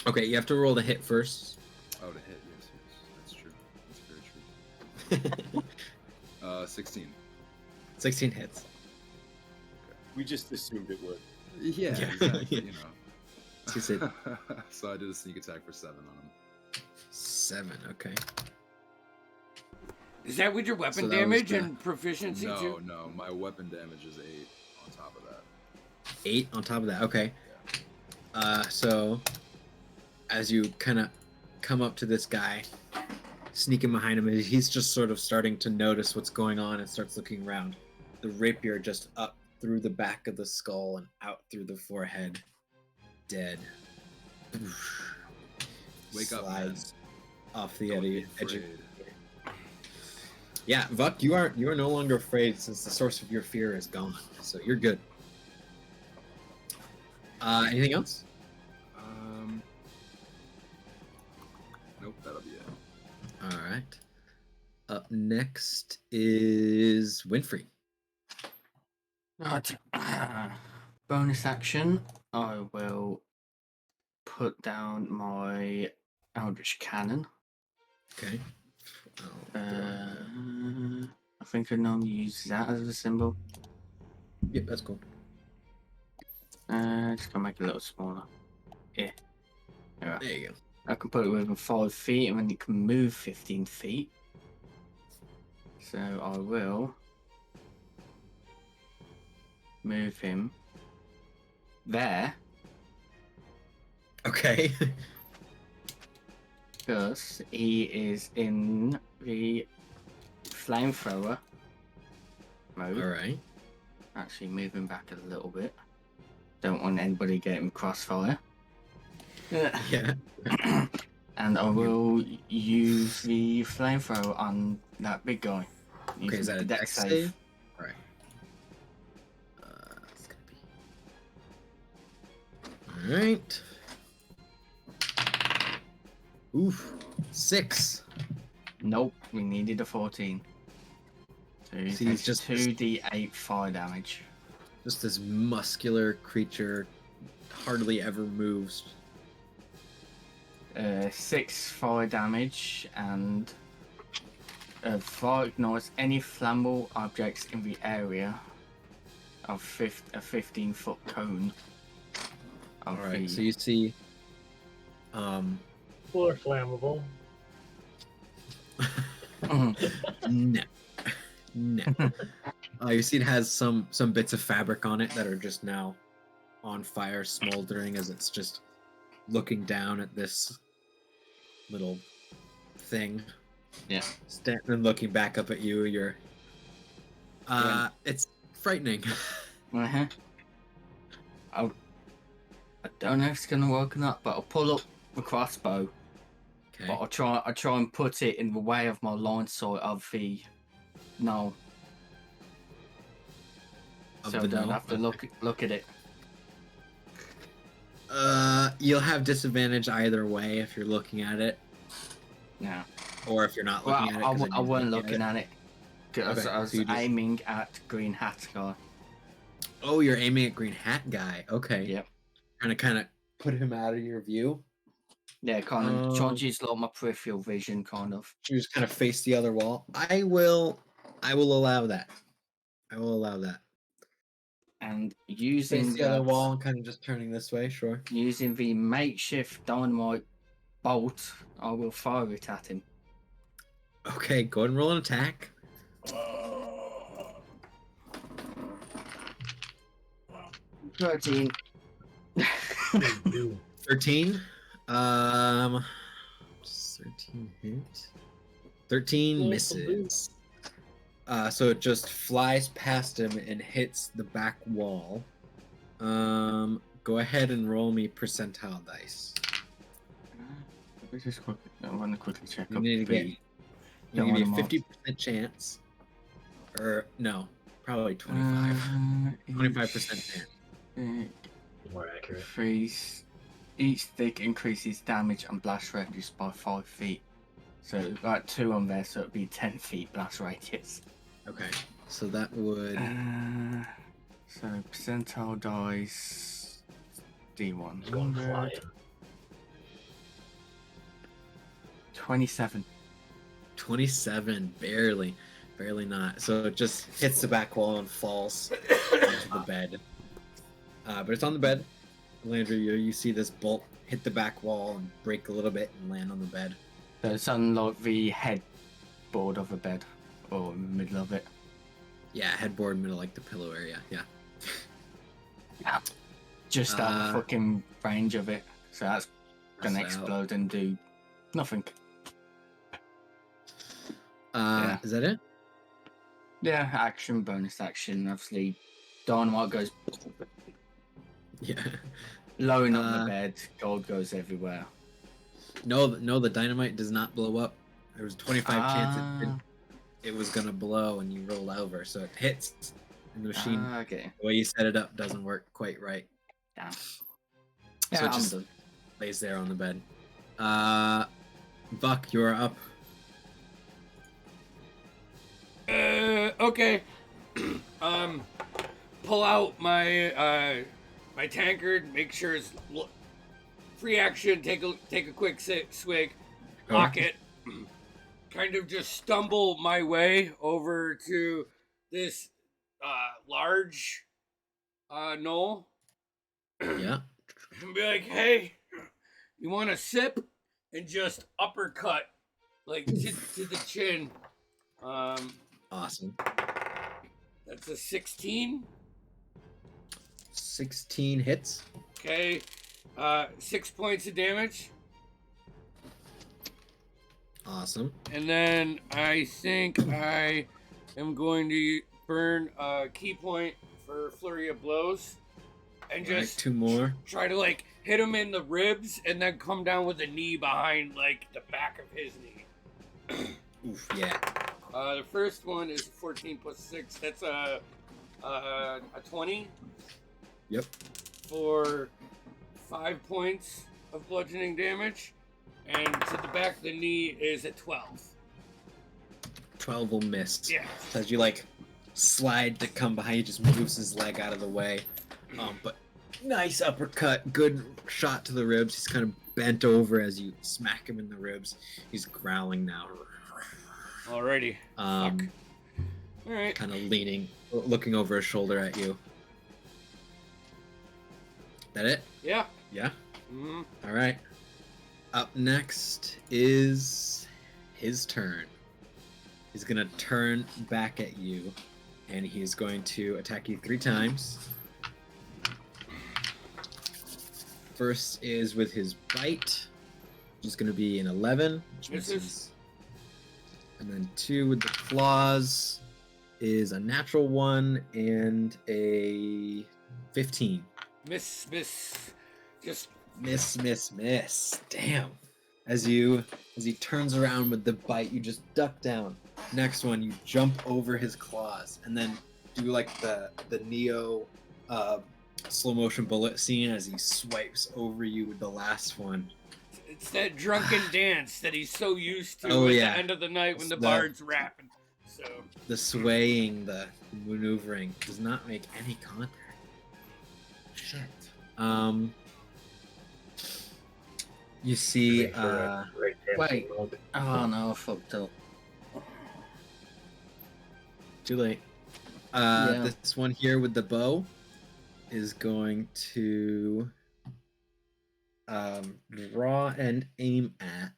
Okay, you have to roll the hit first. Oh, to hit, yes, that's true. That's very true. 16. 16 hits. We just assumed it would. Yeah, Yeah. exactly. You know. So you said So I did a sneak attack for 7 on him. 7. Okay. Is that with your weapon So that was damage the- and proficiency No, too? no, my weapon damage is 8 on top of that. 8 on top of that. Okay. So as you kind of come up to this guy, sneaking behind him, he's just sort of starting to notice what's going on and starts looking around. The rapier just up through the back of the skull and out through the forehead. Dead. Wake up, man. Slides off the Don't be edge. afraid. Yeah, Vuk, you are no longer afraid since the source of your fear is gone. So you're good. Anything else? Nope, that'll be it. All right. Up next is Winfrey. Right. Bonus action. I will put down my Eldritch Cannon. Okay. I think I normally use that as a symbol. Yep, that's cool. Just gonna make it a little smaller. Yeah. Alright. There you go. I can put it within 5 feet and then it can move 15 feet. So I will move him there Okay. because he is in the flamethrower mode. All right. Actually, move him back a little bit. Don't want anybody getting crossfire. Yeah. And I will use the flamethrower on that big guy. Okay, is that a Dex dex save? All right. It's gonna be. All right. Oof. 6. Nope, we needed a 14. So he See, takes he's just- 2d8 fire damage. Just this muscular creature, hardly ever moves. 6 fire damage, and fire ignites any flammable objects in the area of a 15-foot cone. All Of right. the- So you see. Or flammable. No. No. You see it has some bits of fabric on it that are just now on fire, smoldering as it's just looking down at this little thing. Yeah. Standing and looking back up at you. You're. It's frightening. Uh-huh. I don't know if it's gonna work or not, but I'll pull up the crossbow. Okay. But I'll try and put it in the way of my line sight of the no. Of So I the don't no? have to look at it. You'll have disadvantage either way if you're looking at it, No. or if you're not Well, looking at it. I 'cause then you're wasn't looking looking at it. Because Okay, I was so you just- aiming at Green Hat guy. Oh, you're aiming at Green Hat guy. Okay. Yep. Trying to kind of put him out of your view. Yeah, kind of trying Um, to use like my peripheral vision, kind of. You just kind of face the other wall. I will allow that. I will allow that. And using Face the other that- wall and kind of just turning this way. Sure. using the makeshift dynamite bolt, I will fire it at him. Okay, go ahead and roll an attack. 13. You 13. 13 hit. 13 misses. So it just flies past him and hits the back wall. Go ahead and roll me percentile dice. Let me just I want to quickly check You up need to the. get. You need a 50% chance. Or no, probably 25. 25% chance. More accurate. Each stick increases damage and blast radius by 5 feet. So like 2 on there, so it'd be 10 feet blast radius. Okay, so that would. So percentile dice D1. It's going flying. 27. 27, barely not. So it just hits the back wall and falls onto the bed. But it's on the bed. Landry, you see this bolt hit the back wall and break a little bit and land on the bed. So it's on like the headboard of the bed, or in the middle of it. Yeah, headboard, middle, like the pillow area. Yeah. Yeah. Just out of the fucking range of it. So that's gonna So- explode and do nothing. Is that it? Yeah, action, bonus action. Obviously, dynamite goes Yeah. blowing up the bed. Gold goes everywhere. No, the dynamite does not blow up. There was a 25 chance it was gonna blow, and you rolled over, so it hits. And the machine, Okay. the way you set it up, doesn't work quite right. Damn. So Yeah, it I'm just done. lays there on the bed. Buck, you're up. Okay. Pull out my my tankard. Make sure it's free action. Take a quick swig. Lock it. Kind of just stumble my way over to this large knoll. Yeah. And be like, hey, you want a sip? And just uppercut, like to the chin. Awesome. That's a 16. 16 hits. Okay. 6 points of damage. Awesome. And then I think I am going to burn a key point for Flurry of Blows. And Right, just 2 more. try to like hit him in the ribs and then come down with a knee behind like the back of his knee. Oof, yeah. The first one is 14 plus 6. That's a 20. Yep. For 5 points of bludgeoning damage. And to the back of the knee is a 12. 12 will miss. Yeah. So as you like slide to come behind, he just moves his leg out of the way. But nice uppercut, good shot to the ribs. He's kind of bent over as you smack him in the ribs. He's growling now. Alrighty. Fuck. Alright. Kind of leaning, looking over his shoulder at you. That it? Yeah. Yeah? Mm-hmm. All right. Up next is his turn. He's going to turn back at you, and he's going to attack you 3 times. First is with his bite, which is going to be an 11, which misses. And then 2 with the claws is a natural 1 and a 15. Miss. Just Miss. Damn. As he turns around with the bite, you just duck down. Next one, you jump over his claws and then do like the Neo slow motion bullet scene as he swipes over you with the last one. it's that drunken dance that he's so used to Oh, at yeah. the end of the night when It's the the- bard's rapping. So The swaying, the maneuvering does not make any contact. Shit. You see, Wait for a great chance wait. to load. Oh no, I fucked up. too late. Yeah. This one here with the bow is going to draw and aim at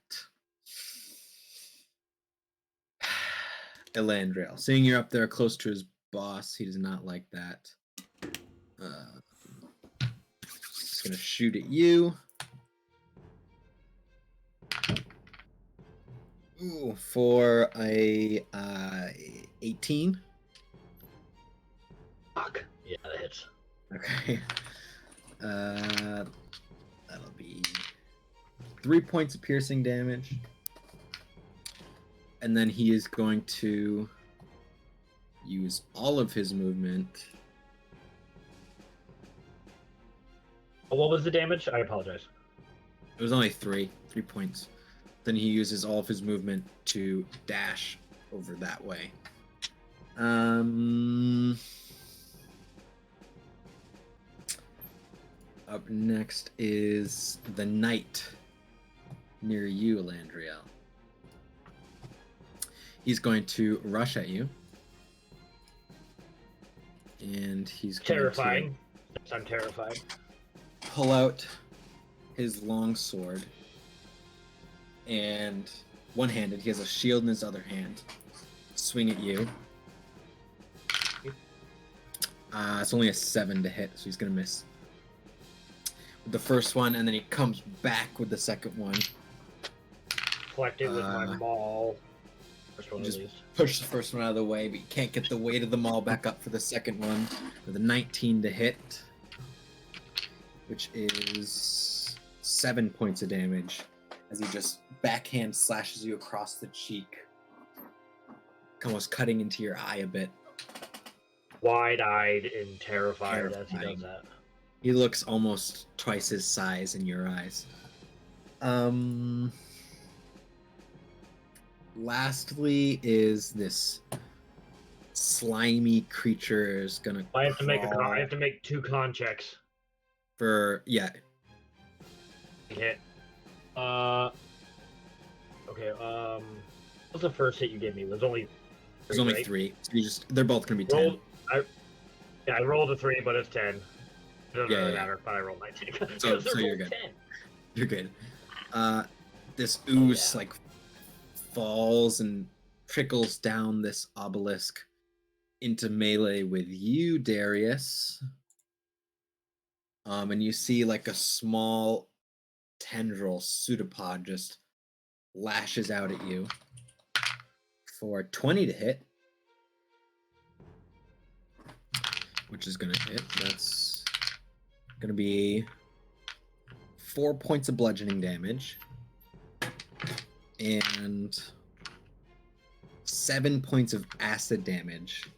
Elandriel. Seeing you're up there close to his boss, he does not like that. He's gonna shoot at you. Ooh, for a 18. Fuck. Yeah, that hits. Okay. That'll be 3 points of piercing damage. And then he is going to use all of his movement. Oh, what was the damage? I apologize. It was only 3 points. Then he uses all of his movement to dash over that way. Up next is the knight near you, Landriel. He's going to rush at you. And he's going Terrifying. I'm terrified. to pull out his long sword. And one-handed, he has a shield in his other hand. Swing at you. It's only a 7 to hit, so he's going to miss. With the first one, and then he comes back with the second one. Collected with my maul. First one at Just least. push the first one out of the way, but you can't get the weight of the maul back up for the second one. With a 19 to hit, which is 7 points of damage, as he just backhand slashes you across the cheek, almost cutting into your eye a bit. Wide-eyed and terrified as he Terrifying. does that. He looks almost twice his size in your eyes. Lastly is this slimy creature is gonna I have to make crawl I have to make 2 con checks. for Hit. Okay. What's the first hit you gave me? It was only. there's only right? 3. So they're both gonna be 10. Rolled. I rolled a 3, but it's 10. It doesn't Yeah, really yeah. matter. But I rolled 19. So Because they're you're both good. 10. You're good. This ooze yeah. like falls and trickles down this obelisk into melee with you, Darius. And you see like a small tendril pseudopod just lashes out at you for 20 to hit, which is gonna hit. That's gonna be 4 points of bludgeoning damage and 7 points of acid damage.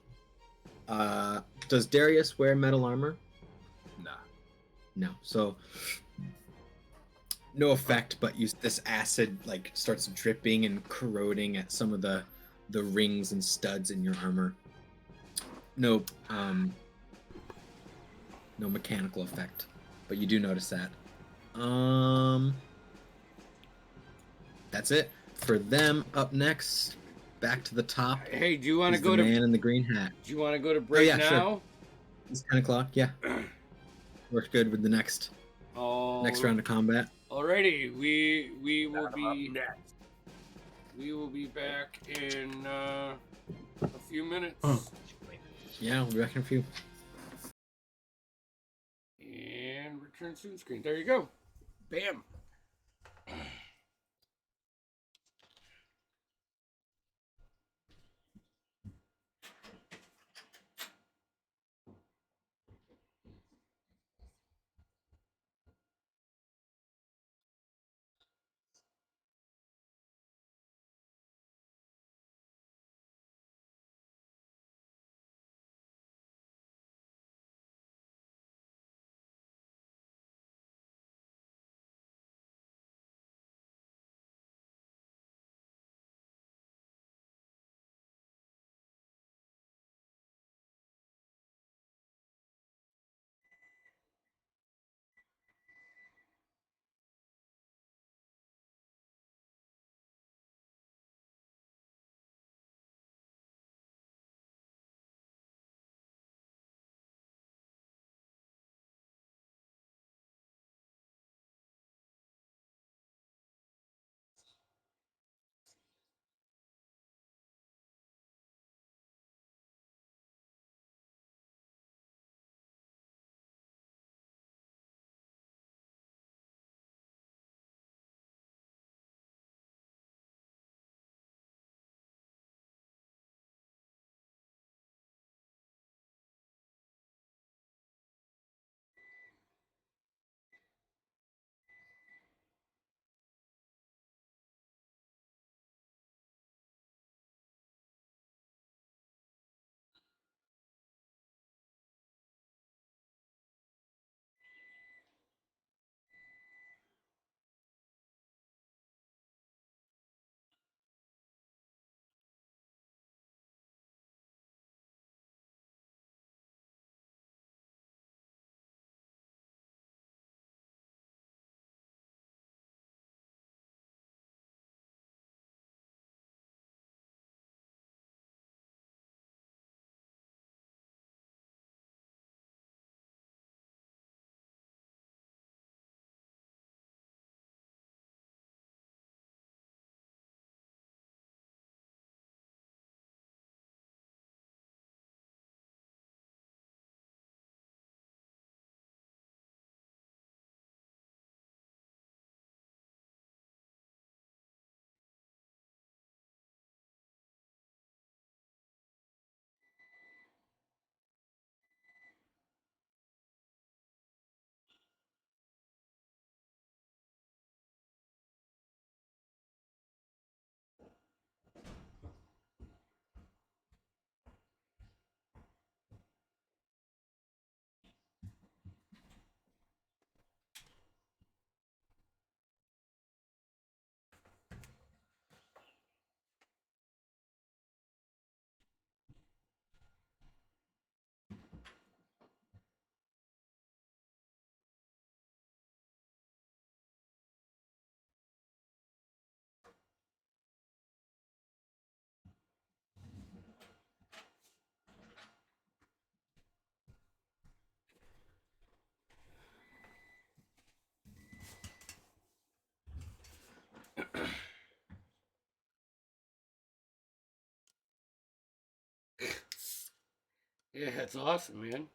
Does Darius wear metal armor? Nah. No. So no effect, but this acid like starts dripping and corroding at some of the rings and studs in your armor. No mechanical effect, but you do notice that. That's it for them. Up next, back to the top. Hey, do you want to is go the to? man in the green hat. Do you want to go to break yeah, sure. now? It's 10 o'clock. Yeah, works good with the next Oh, next round of combat. Alrighty, we will Up be next. back in a few minutes. Yeah, we'll be back in a few. And return soon screen. There you go. Bam. Yeah, that's awesome, man.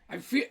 I feel.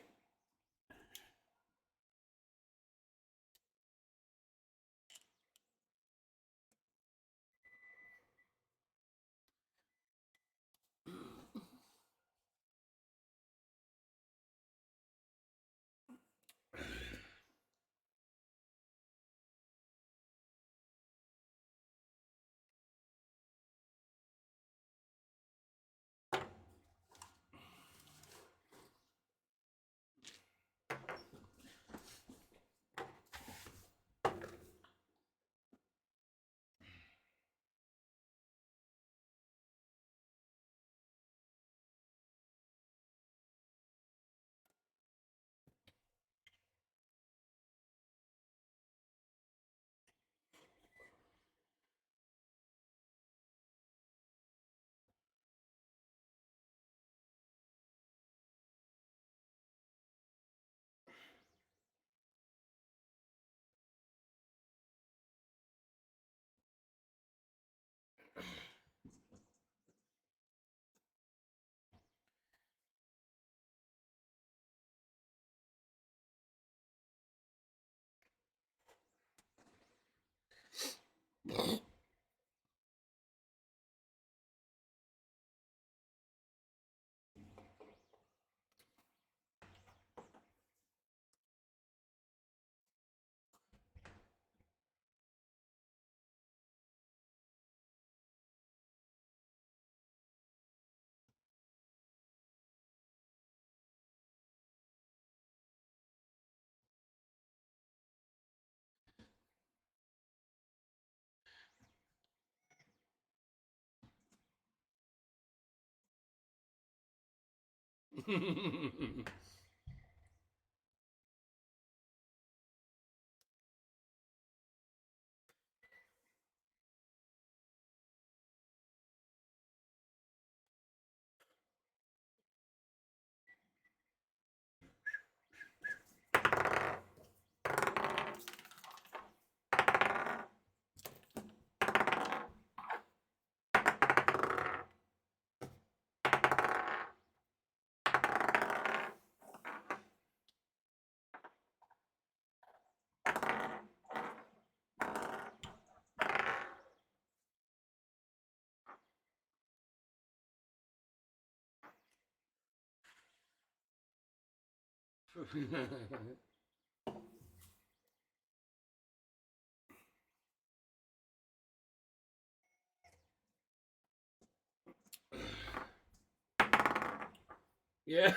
Yeah.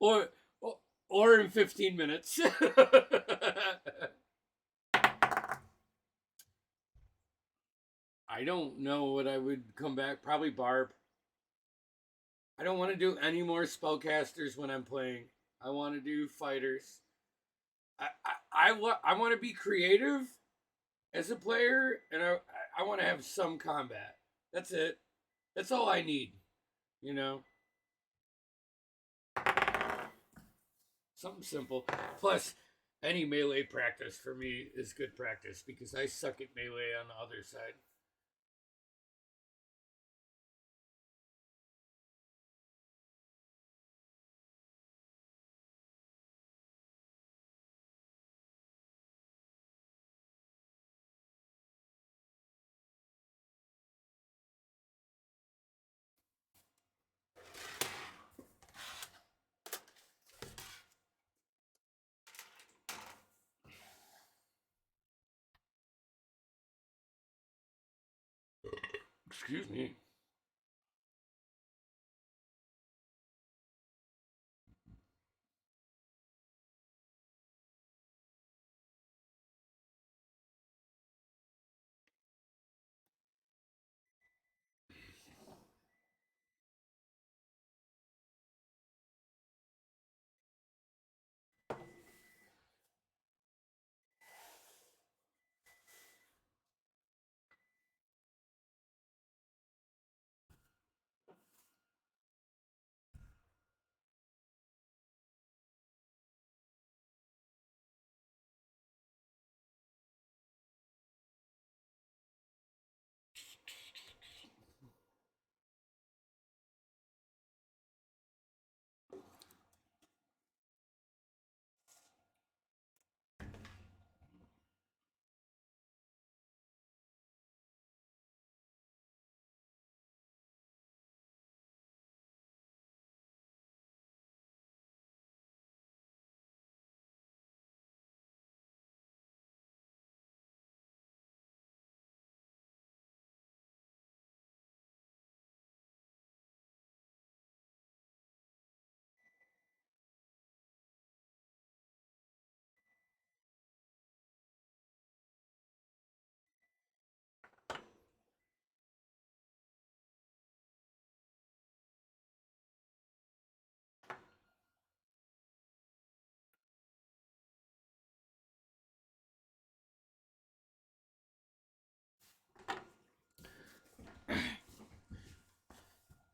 or, or or in 15 minutes. I don't know what I would come back. Probably Barb. I don't want to do any more spellcasters when I'm playing. I want to do fighters. I want to be creative as a player, and I want to have some combat. That's it. That's all I need. You know? Something simple. Plus, any melee practice for me is good practice because I suck at melee on the other side. Excuse me.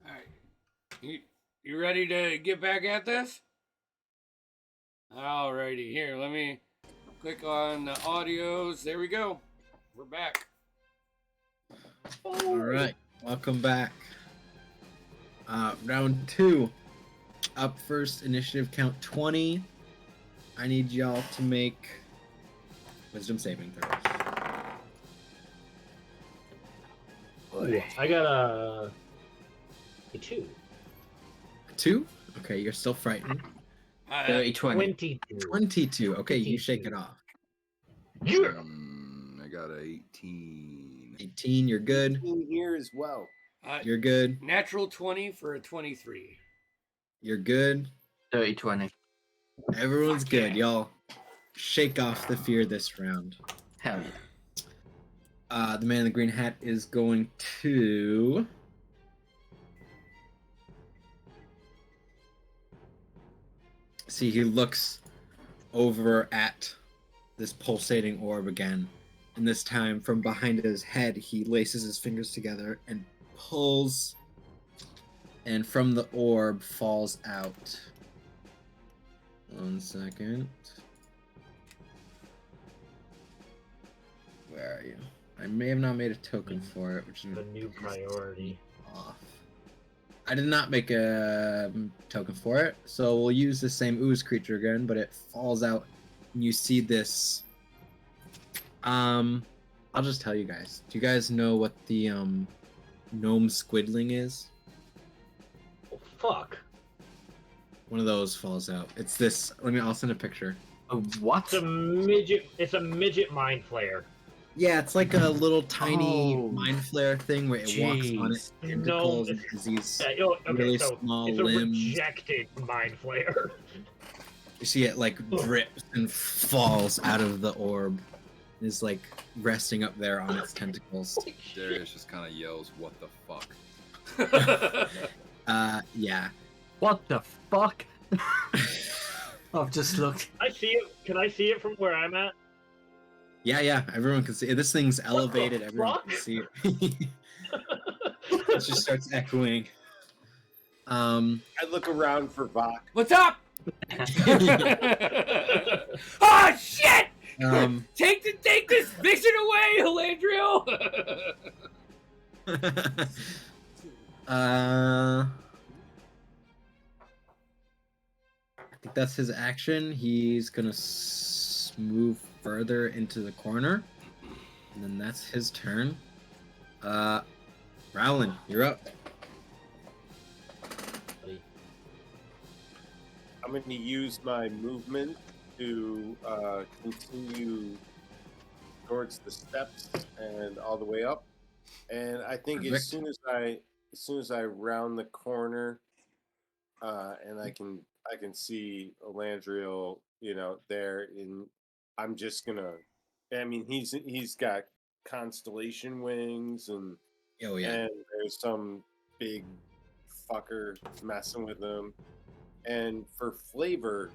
Alright. You ready to get back at this? Alrighty, here, let me click on the audios. There we go. We're back. All right, welcome back. Round 2. Up first, initiative count 20. I need y'all to make wisdom saving throws. Ooh, I got a 2. 2? Okay, you're still frightened. 30, 20. 22. 22. Okay, you shake it off. Yeah. I got a 18. 18, you're good. 18 here as well. You're good. Natural 20 for a 23. You're good. 30, 20. Everyone's Fuck good. yeah. Y'all shake off the fear this round. Hell yeah. The man in the green hat is going to... See, he looks over at this pulsating orb again. And this time, from behind his head, he laces his fingers together and pulls. And from the orb falls out. 1 second. Where are you? I may have not made a token for it, which is The new priority. off. I did not make a token for it, so we'll use the same ooze creature again, but it falls out, and you see this. I'll just tell you guys. Do you guys know what the gnome squidling is? Oh, fuck. One of those falls out. It's this. I'll send a picture. What? It's a midget. It's a midget mind flayer. Yeah, it's like a little tiny Oh. mind flare thing where it walks on its Jeez. tentacles No, and has these Yeah, okay, really so small it's a limbs. rejected mind flayer. You see it like drips and falls out of the orb. Is like resting up there on its tentacles. Darius just kind of yells, "What the fuck?" Yeah. What the fuck? I've just looked. I see it. Can I see it from where I'm at? Yeah, everyone can see it. This thing's elevated, everyone can fuck? see it. It just starts echoing. I look around for Vok. What's up? Oh shit! Take this vision away, Halandrio. I think that's his action. He's gonna move further into the corner, and then that's his turn. Rowland, you're up. I'm going to use my movement to continue towards the steps and all the way up. And I think as soon as I round the corner, and I can see Elandriel, there. I'm just gonna. I mean, he's got constellation wings, and and there's some big fucker messing with him. And for flavor,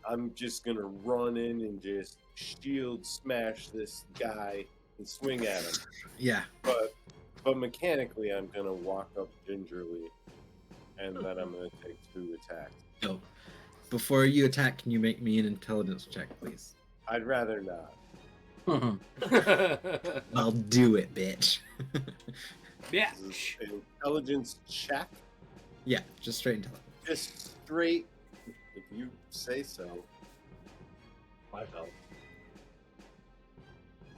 I'm just gonna run in and just shield smash this guy and swing at him. Yeah. But mechanically, I'm gonna walk up gingerly, and then I'm gonna take 2 attacks. So, before you attack, can you make me an intelligence check, please? I'd rather not. I'll do it, bitch. Yeah. An intelligence check. Yeah, just straight intelligence. Just straight, if you say so. I felt.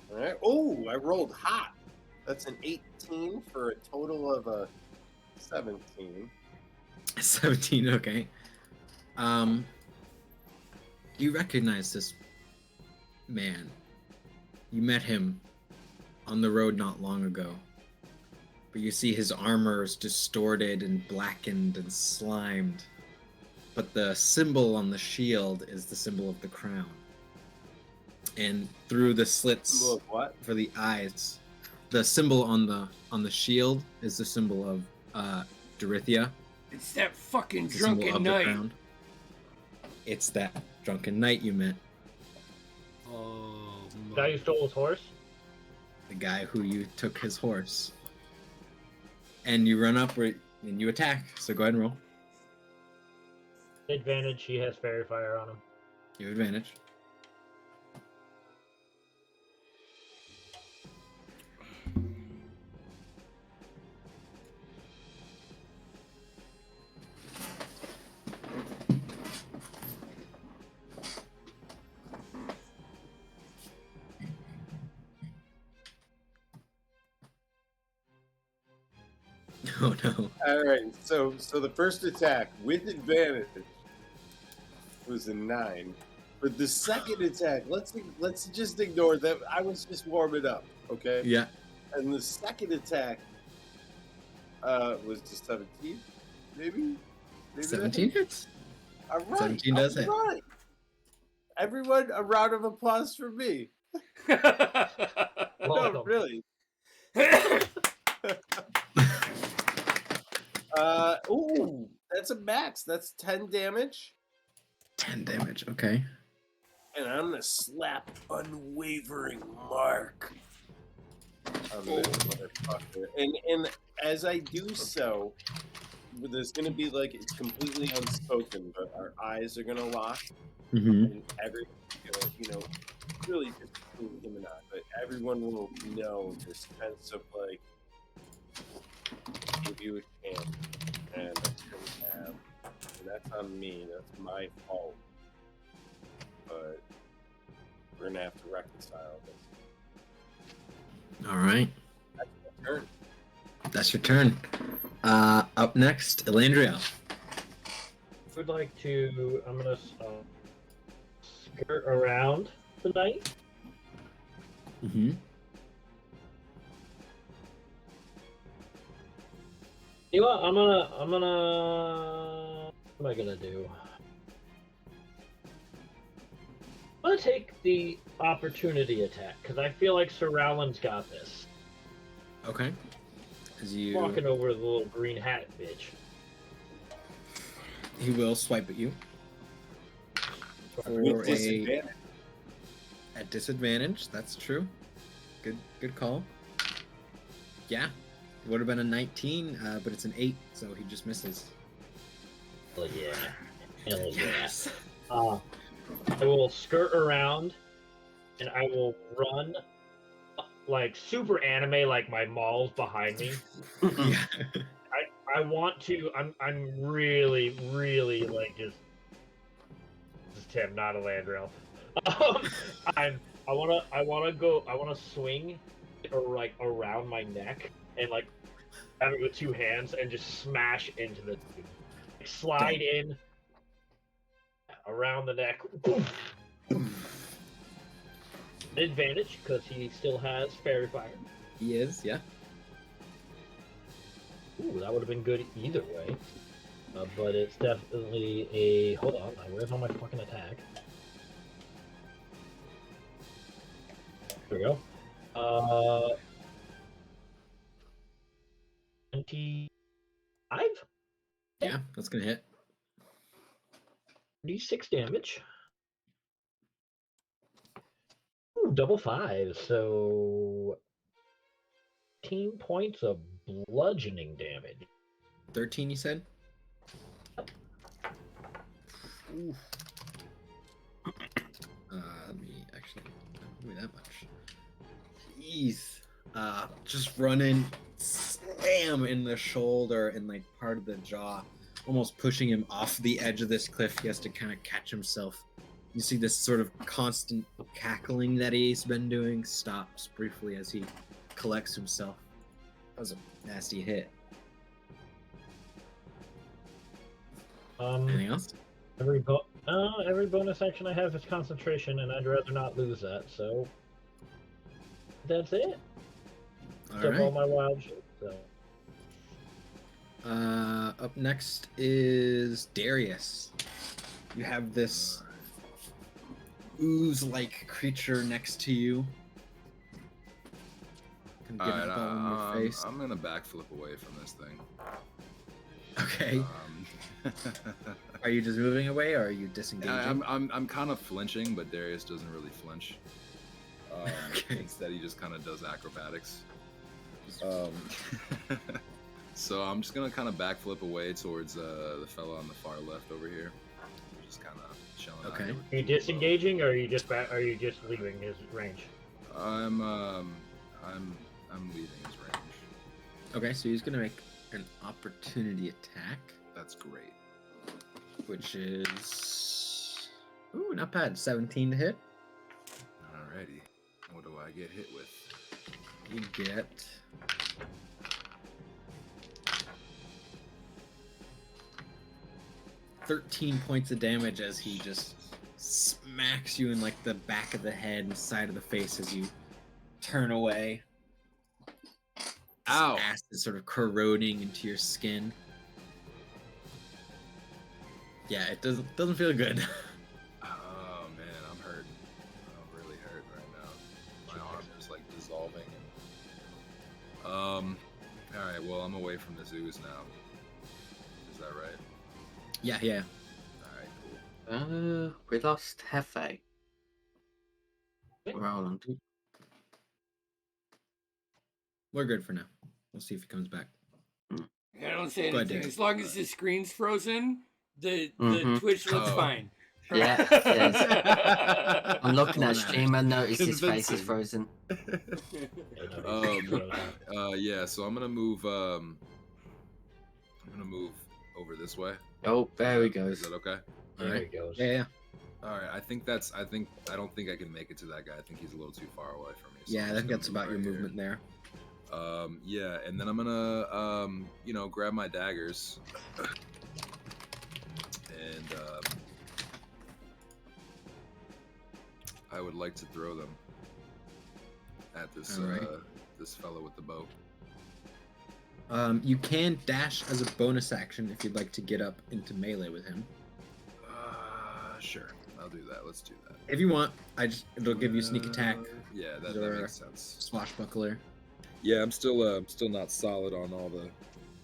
All right. Oh, I rolled hot. That's an 18 for a total of a 17. 17, okay. You recognize this man. You met him on the road not long ago. But you see his armor is distorted and blackened and slimed. But the symbol on the shield is the symbol of the crown. And through the slits Symbol of what? for the eyes, the symbol on the shield is the symbol of Dorithian. It's that fucking It's the symbol drunken of the knight. crown. It's that drunken knight you met. Oh, The guy who stole his horse? The guy who you took his horse. And you run up and you attack. So go ahead and roll. Advantage, he has fairy fire on him. You have advantage. Oh no. All right. So the first attack with advantage was a 9. But the second attack, let's just ignore that. I was just warming up, okay? Yeah. And the second attack was just 17, maybe 17 hits? All right. 17 does hit. All right. Everyone, a round of applause for me. No, Welcome. really. Ooh, that's a max. That's 10 damage. 10 damage, okay. And I'm gonna slap unwavering mark on this motherfucker. And as I do so, there's gonna be like, it's completely unspoken, but our eyes are gonna lock, Mm-hmm. and everyone's gonna, really just between him and I, but everyone will know this sense of like, give you a chance, and that's what we have. And that's on me. That's my fault. But we're gonna have to reconcile this. All right. That's my turn. That's your turn. Up next, Elandria. Would like to. I'm gonna skirt around the knight. Mm-hmm. You know what? I'm gonna. What am I gonna do? I'm gonna take the opportunity attack because I feel like Sir Rowland's got this. Okay. As you, Walking over the little green hat bitch. he will swipe at you for With disadvantage. at disadvantage. That's true. Good call. Yeah, it would have been a 19, but it's an 8, so he just misses. Hell yeah. Hell yeah. Yes. I will skirt around and I will run like super anime, like my mall's behind me. Yeah. I want to. I'm really like just. This is Tim, not a landrail. I wanna swing or like around my neck and like have it with two hands and just smash into the dude. Like, slide in around the neck. Advantage because he still has fairy fire. He is, yeah. Ooh, that would have been good either way. But it's definitely a. Hold on, where's all my fucking attack? There we go. 25? Yeah, that's gonna hit. D6 damage. Ooh, double 5, so 18 points of bludgeoning damage. 13, you said? Ooh. Let me actually not give me that much. Jeez. Just running, slam in the shoulder and like part of the jaw, almost pushing him off the edge of this cliff. He has to kind of catch himself. You see this sort of constant cackling that he's been doing stops briefly as he collects himself. That was a nasty hit. Anything else? Every bonus action I have is concentration, and I'd rather not lose that. So that's it. Except all my wild shit. So. Up next is Darius. You have this ooze-like creature next to you. Can get Alright, it all in your face. I'm gonna backflip away from this thing. Okay. Are you just moving away, or are you disengaging? I'm kind of flinching, but Darius doesn't really flinch. Okay. Instead, he just kind of does acrobatics. So I'm just gonna kind of backflip away towards the fella on the far left over here. Just kind of chilling. out Okay. here Are with you people. disengaging, or are you just leaving his range? I'm leaving his range. Okay, so he's gonna make an opportunity attack, That's great. which is not bad. 17 to hit. Alrighty. What do I get hit with? You get 13 points of damage as he just smacks you in like the back of the head and side of the face as you turn away. Ow! Acid is sort of corroding into your skin. Yeah, it doesn't feel good. Oh man, I'm hurting. I'm really hurt right now. My arm is like dissolving. Alright, well I'm away from this ooze now. Is that right? Yeah. Alright, cool. We lost Hefe. Roland. We're good for now. We'll see if he comes back. I don't say Go ahead, anything. Dave. As long as the screen's frozen, the Mhm. Twitch looks Oh. fine. Yeah, yes. I'm looking at stream and notice his face is Convincing. frozen. Yeah, so I'm gonna move over this way. Oh, there he Is goes. that okay? There Alright. he goes. Yeah. Alright, I don't think I can make it to that guy. I think he's a little too far away from me. So Yeah, I'm I just think gonna that's move about your right here. movement there. Yeah, and then I'm gonna grab my daggers. And I would like to throw them at this Alright. this fellow with the bow. You can dash as a bonus action if you'd like to get up into melee with him. Sure, I'll do that. Let's do that. If you want, it'll give you sneak attack, Yeah, that Sure. makes sense. swashbuckler. Yeah, I'm still not solid on all the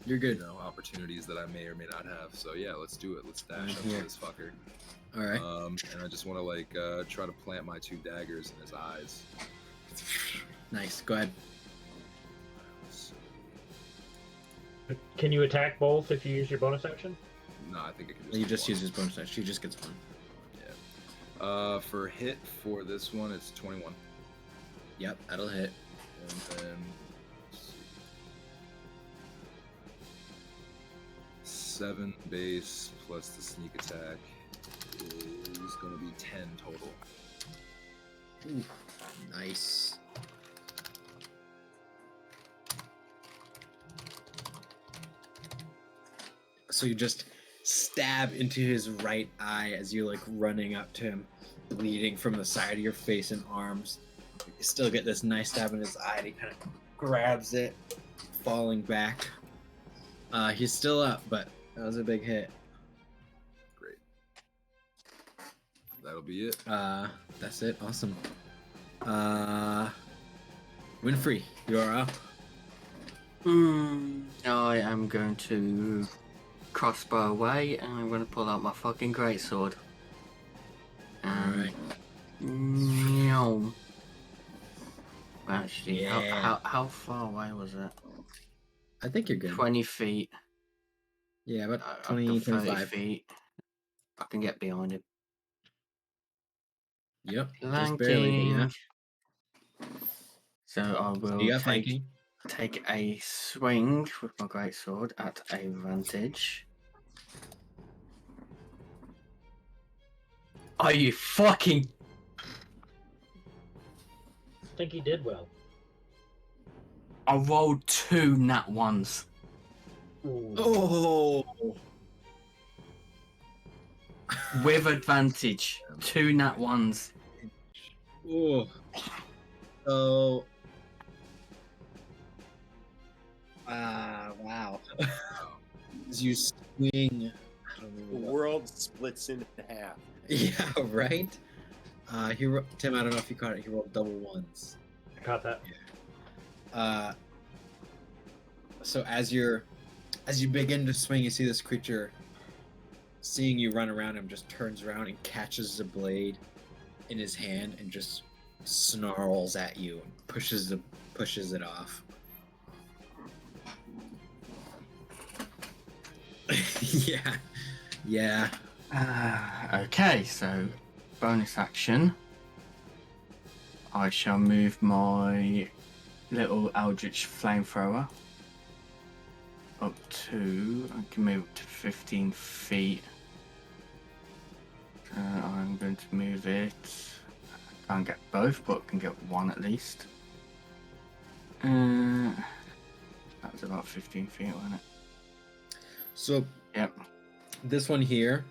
You're good. opportunities that I may or may not have. So yeah, let's do it. Let's dash up Yeah. to this fucker. All right. And I just want to try to plant my two daggers in his eyes. Nice. Go ahead. So- Can you attack both if you use your bonus action? No, I think it can just. You be just one. use his bonus action. She just gets one. For hit for this one, it's 21. Yep, that'll hit. And then let's see. 7 base plus the sneak attack is going to be 10 total. Ooh, nice. So you just stab into his right eye as you're like running up to him, bleeding from the side of your face and arms. You still get this nice stab in his eye, and he kind of grabs it, falling back. He's still up, but that was a big hit. Great. That'll be it. That's it. Awesome. Winfrey, you're up. I am going to crossbow away, and I'm going to pull out my fucking greatsword. Alright. Meow. Actually, Yeah. how far away was it? I think you're good. 20 feet. Yeah, about Up to 20, 30 25. feet. I can get behind it. Yep, just barely, but yeah. So I will You got flanking. take a swing with my greatsword at advantage. Are you fucking... I think he did well. I rolled 2 nat ones. Ooh. Oh! With advantage. 2 nat ones. Oh. So. Wow. As you swing. I don't The know. world splits in half. Yeah, right? Tim, I don't know if you caught it. He rolled double ones. I caught that. So as you begin to swing, you see this creature, seeing you run around him, just turns around and catches the blade in his hand and just snarls at you and pushes it off. Yeah. Okay, so bonus action. I shall move my little Eldritch Flamethrower up to... I can move up to 15 feet. I'm going to move it... I can't get both, but I can get one at least. That was about 15 feet, wasn't it? So Yep. this one here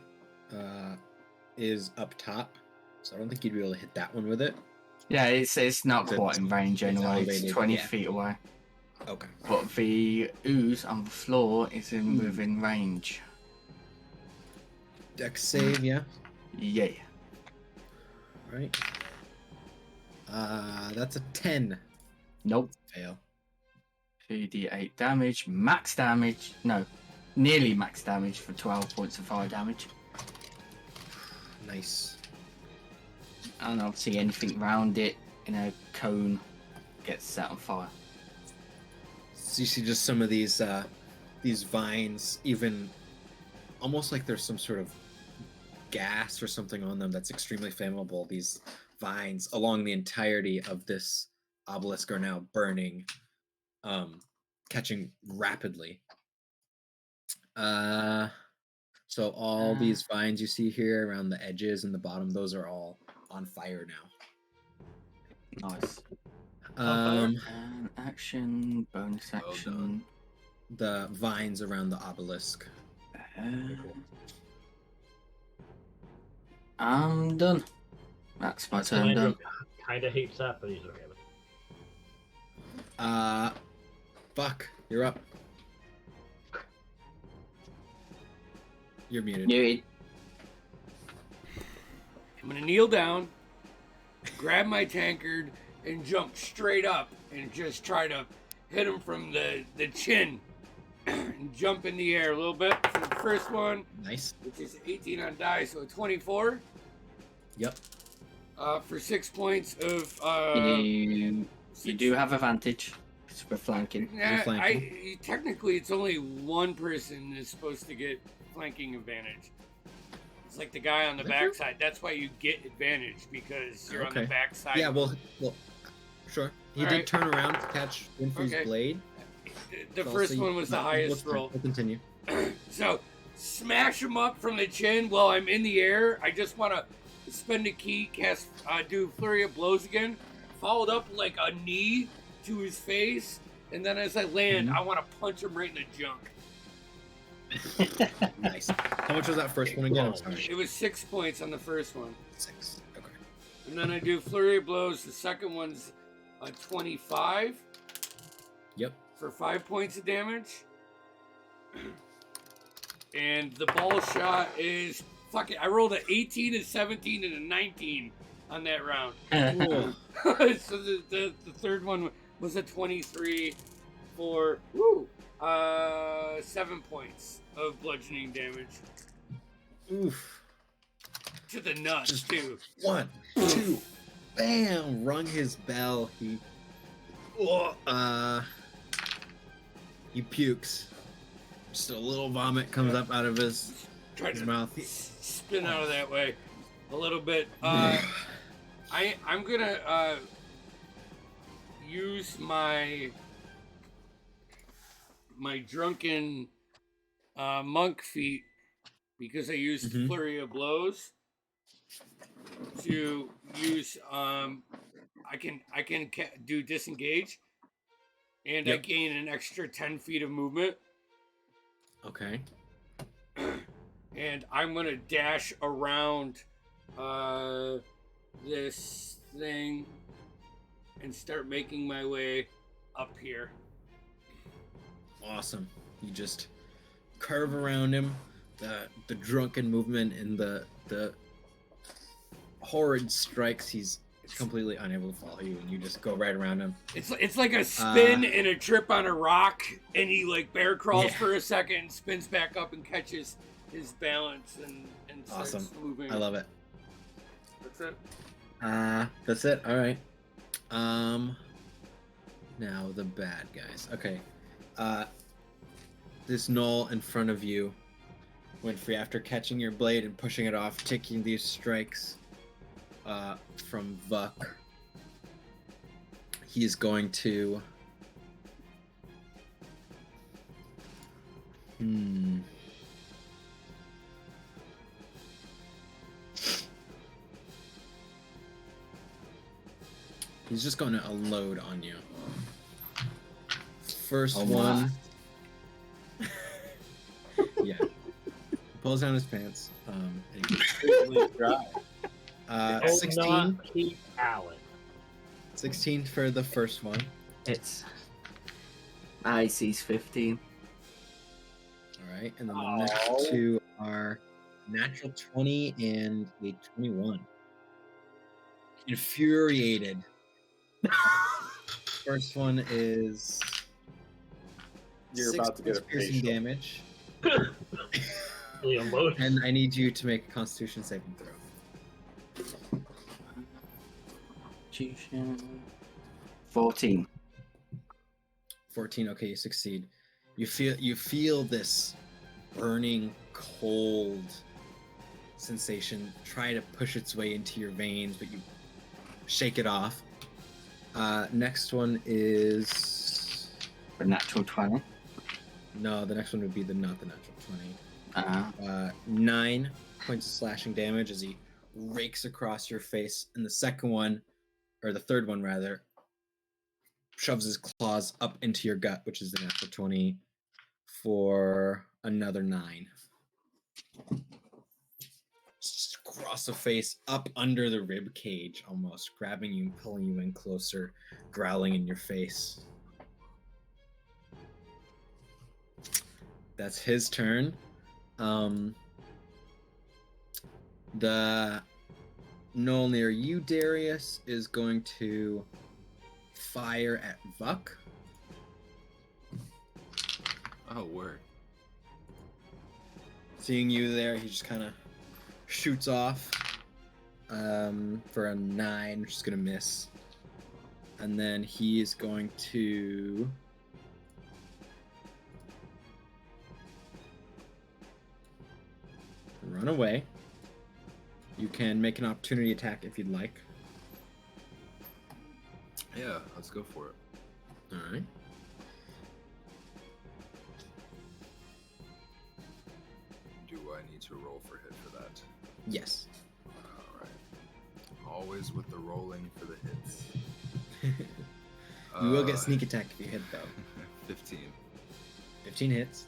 is up top, so I don't think you'd be able to hit that one with it. Yeah, it's not So quite in range it's anyway. It's elevated, 20 yeah. feet away. Okay. But the ooze on the floor is in Hmm. within range. Dex save, yeah. Yeah. Right. That's a 10. Nope. Fail. 2d8 damage. Max damage. No. Nearly max damage for 12 points of fire damage. Nice. And obviously anything around it in a cone gets set on fire. So you see just some of these vines, even almost like there's some sort of gas or something on them that's extremely flammable. These vines along the entirety of this obelisk are now burning, catching rapidly. So all these vines you see here around the edges and the bottom, those are all on fire now. Nice. Um, And action, bonus Well action. done. the vines around the obelisk. I'm done. That's my turn done. Kind of hates that, but he's okay with it. Fuck, you're up. You're muted. Muted. I'm gonna kneel down, grab my tankard, and jump straight up and just try to hit him from the chin and jump in the air a little bit for the first one, Nice. which is 18 on die, so 24. Yep. For 6 points of You do have advantage. It's for flanking. Nah, flanking. technically it's only one person is supposed to get flanking advantage. It's like the guy on the Is that true? backside. That's why you get advantage because you're on the Okay. backside. Yeah, well, sure. He All did right. turn around to catch Winfrey's Okay. blade. The so first also one was the highest roll. We'll continue. So, smash him up from the chin while I'm in the air. I just want to spend a key, cast, do Flurry of Blows again, followed up like a knee to his face, and then as I land, Mhm. I want to punch him right in the junk. Nice. How much was that first one again? I'm sorry. It was 6 points on the first one. 6. Okay. And then I do Flurry of Blows. The second one's a 25 Yep. for 5 points of damage. And the ball shot is, fuck it, I rolled an 18, a 17, and a 19 on that round. Cool. So the third one was a 23 for 7 points of bludgeoning damage. Oof. To the nuts, Just- too. 1, 2, bam! Rung his bell. He pukes. Just a little vomit comes up out of his Try to mouth. spin out of that way a little bit. I'm gonna use my drunken monk feat because I used Mhm. Flurry of Blows to use I can do disengage, and I Yep. gain an extra 10 feet of movement, Okay. and I'm gonna dash around this thing and start making my way up here. Awesome. You just curve around him. The drunken movement and the horrid strikes. He's completely unable to follow you, and you just go right around him. It's like a spin and a trip on a rock, and he like bear crawls Yeah. for a second, spins back up, and catches his balance and starts Awesome. moving. I love it. That's it. That's it. All right. Now the bad guys. Okay. This knoll in front of you, Winfrey, after catching your blade and pushing it off, taking these strikes from Vuck, he is going to he's just going to unload on you. First Oh, one. Yeah. Pulls down his pants. And he Do 16. not keep Alan. 16 for the first one. It's IC's 15. All right, and then the next two are natural 20 and a 21. Infuriated. First one is You're 6 about to get a points piercing facial. damage, The emotion. and I need you to make a Constitution saving throw. Constitution. 14. 14. Okay, you succeed. You feel this burning cold sensation try to push its way into your veins, but you shake it off. Next one is A natural 20. no. The next one would be not the natural 20. 9 points of slashing damage as he rakes across your face, and the second one, or the third one rather, shoves his claws up into your gut, which is the natural 20 for another 9. Just across the face, up under the rib cage, almost grabbing you and pulling you in closer, growling in your face. That's his turn. The knoll near you, Darius, is going to fire at Vuck. Oh, word. Seeing you there, he just kind of shoots off for a 9, which is going to miss. And then he is going to... run away. You can make an opportunity attack if you'd like. Yeah, let's go for it. All right. Do I need to roll for hit for that? Yes. All right. Always with the rolling for the hits. You will get sneak attack if you hit, though. 15. 15 hits.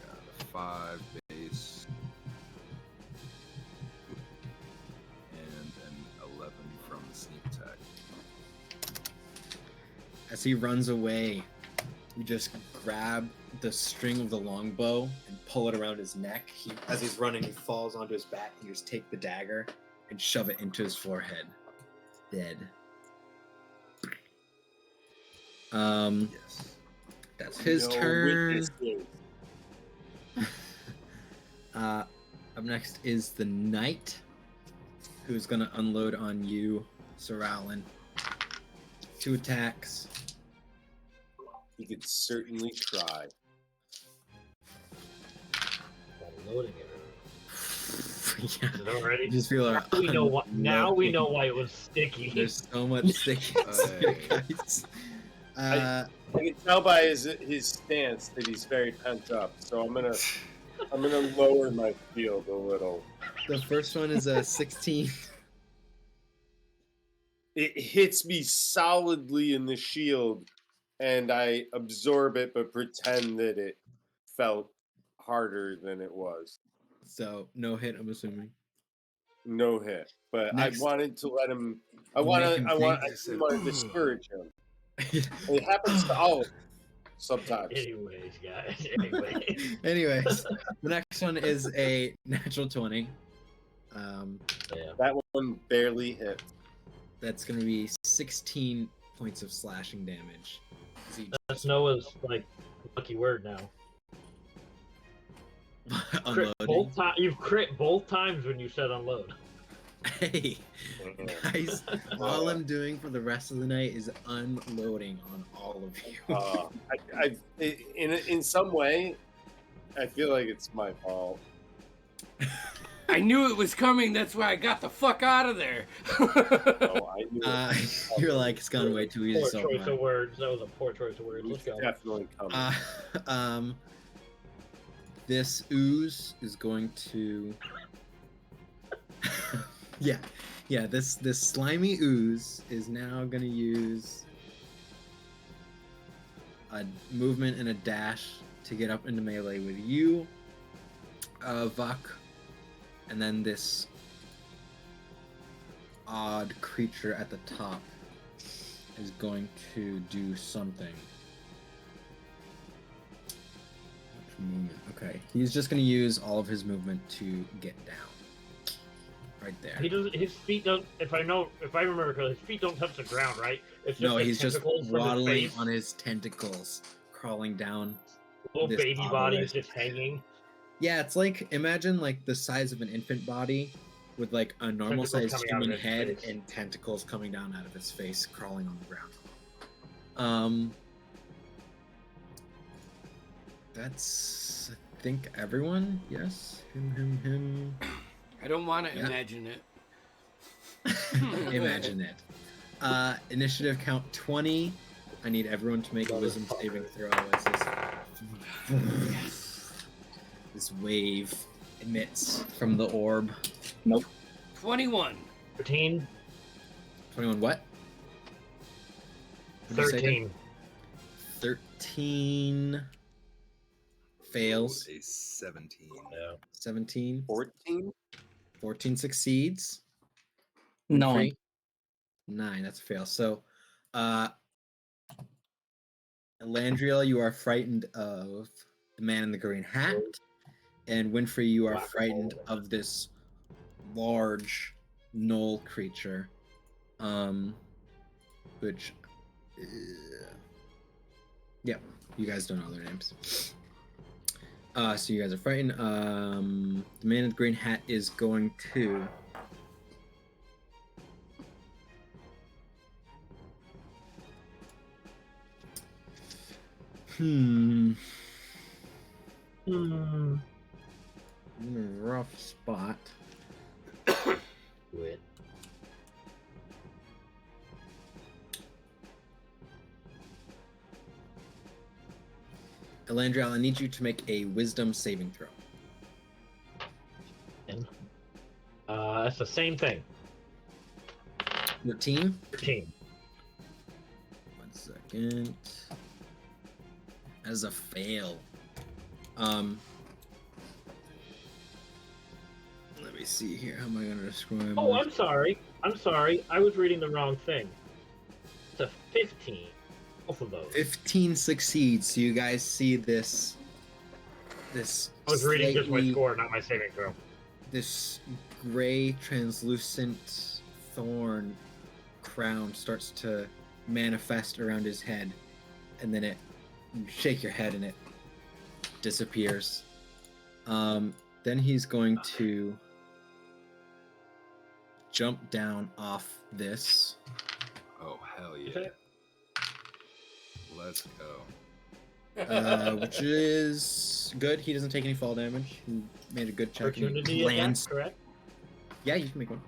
Got a 5 base. And an 11 from the sneak attack. As he runs away, you just grab the string of the longbow and pull it around his neck. As he's running, he falls onto his back. You just take the dagger and shove it into his forehead. Dead. Yes. That's his No turn. witnesses. Up next is the knight, who's gonna unload on you, Sir Alan. 2 attacks. He could certainly try. Unloading it. Yeah, Is it already? you just feel like We know what. Now we know why it was sticky. There's so much stickiness here, guys. I can tell by his stance that he's very pent up. So I'm gonna lower my field a little. The first one is a 16. It hits me solidly in the shield, and I absorb it, but pretend that it felt harder than it was. So no hit, I'm assuming. No hit, but Next. I wanted to let him. I Make want him to. I want think. to discourage him. It happens to all of us sometimes. Anyways, guys. Anyway. Anyways, the next one is a natural 20. Yeah. That one barely hit. That's going to be 16 points of slashing damage. As he That's Noah's like lucky word now. Crit unloading. you've crit both times when you said unload. Hey, guys, all I'm doing for the rest of the night is unloading on all of you. In some way, I feel like it's my fault. I knew it was coming. That's why I got the fuck out of there. Oh, I knew it. You're like, it's gone way too easy Poor so choice far. of words. That was a poor choice of words. Let's It's go. definitely coming. This ooze is going to this slimy ooze is now gonna use a movement and a dash to get up into melee with you, Vuk, and then this odd creature at the top is going to do something. Movement. Okay, he's just gonna use all of his movement to get down. Right there. He doesn't. His feet don't. If I remember correctly, his feet don't touch the ground, right? It's No, the he's just tentacles from his waddling face. on his tentacles, crawling down. Little this baby body obelisk. just hanging. Yeah, it's like, imagine like the size of an infant body with like a normal Tentacles sized coming out of human his head face. and tentacles coming down out of his face, crawling on the ground. That's, I think, everyone. Yes, him. I don't want to Yeah. imagine it. Imagine it. Initiative count 20. I need everyone to make a wisdom saving throw as this wave emits from the orb. 21. 13. 21 what? What'd you say again? 13. 13 fails. A 17. Yeah. 17. 14? 14 succeeds. 9. 9, that's a fail. So, Landriel, you are frightened of the man in the green hat. And Winfrey, you are frightened of this large gnoll creature. Which, yeah, you guys don't know their names. So you guys are frightened. The man in the green hat is going to Hmm. Hmm. In a rough spot. Do it. Elandria, I need you to make a wisdom saving throw. It's the same thing. Your team? 13. 1 second. As a fail. Let me see here. How am I going to describe Oh, this? I'm sorry. I'm sorry. I was reading the wrong thing. It's a 15. Both of those. 15 succeeds. So you guys see this. I was reading just my slightly- score, not my saving throw. This gray, translucent thorn crown starts to manifest around his head, and then you shake your head and it disappears. Then he's going to jump down off this. Oh, hell Is yeah. it? Let's go. Which is good. He doesn't take any fall damage. He made a good check. and he Opportunity attack, lands. correct? Yeah, you can make one.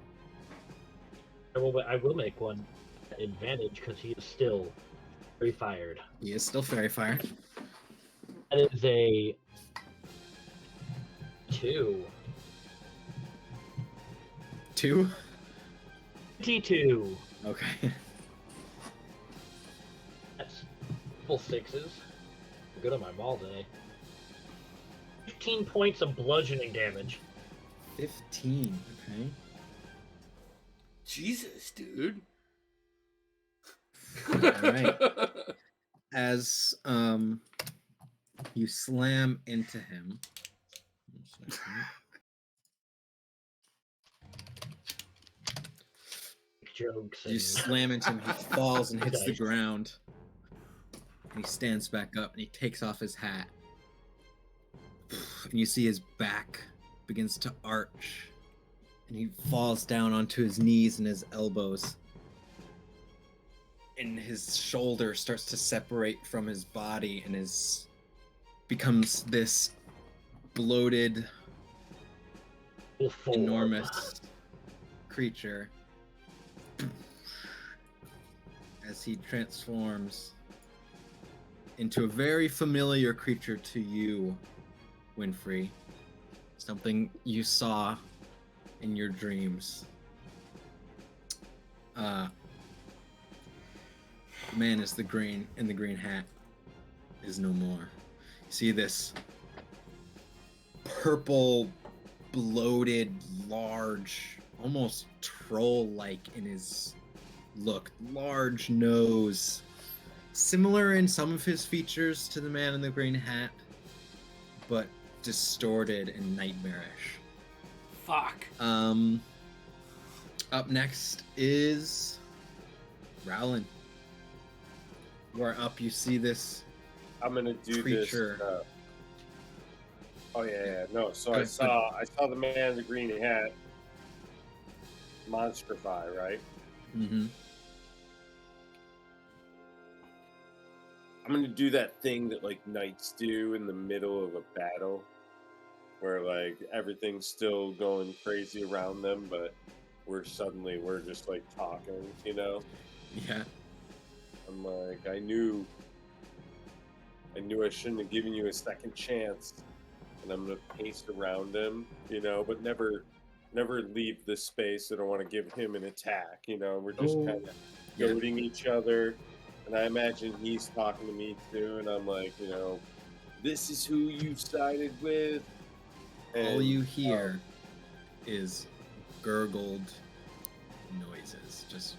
I will make one at advantage because he is still very fired. He is still fairy fire. That is a 2. 2. 22. Okay. That's full 6s. I'm good on my ball today. 15 points of bludgeoning damage. 15. Okay. Jesus, dude. All right. As you slam into him. 1 second. Jokes. You And slam into him, he falls and hits the Dice. ground. And he stands back up and he takes off his hat. And you see his back begins to arch. And he falls down onto his knees and his elbows. And his shoulder starts to separate from his body and becomes this bloated, full enormous creature as he transforms into a very familiar creature to you, Winfrey. Something you saw in your dreams. The man is the green hat is no more. You see this purple, bloated, large, almost troll-like in his look. Large nose. Similar in some of his features to the man in the green hat, but distorted and nightmarish. Fuck. Up next is Rowland. You are up. You see this I'm gonna do creature. this. Oh yeah. No, so Good, I saw the man in the green hat monstrify, right? Mm-hmm. I'm gonna do that thing that like knights do in the middle of a battle, where like everything's still going crazy around them, but we're just like talking, you know? Yeah. I'm like, I knew I shouldn't have given you a second chance, and I'm gonna pace around him, you know, but never leave the space. I don't want to give him an attack, you know. We're just Oh. kind of Yeah. goading each other, and I imagine he's talking to me too, and I'm like, you know, this is who you sided with. All And, you hear is gurgled noises. Just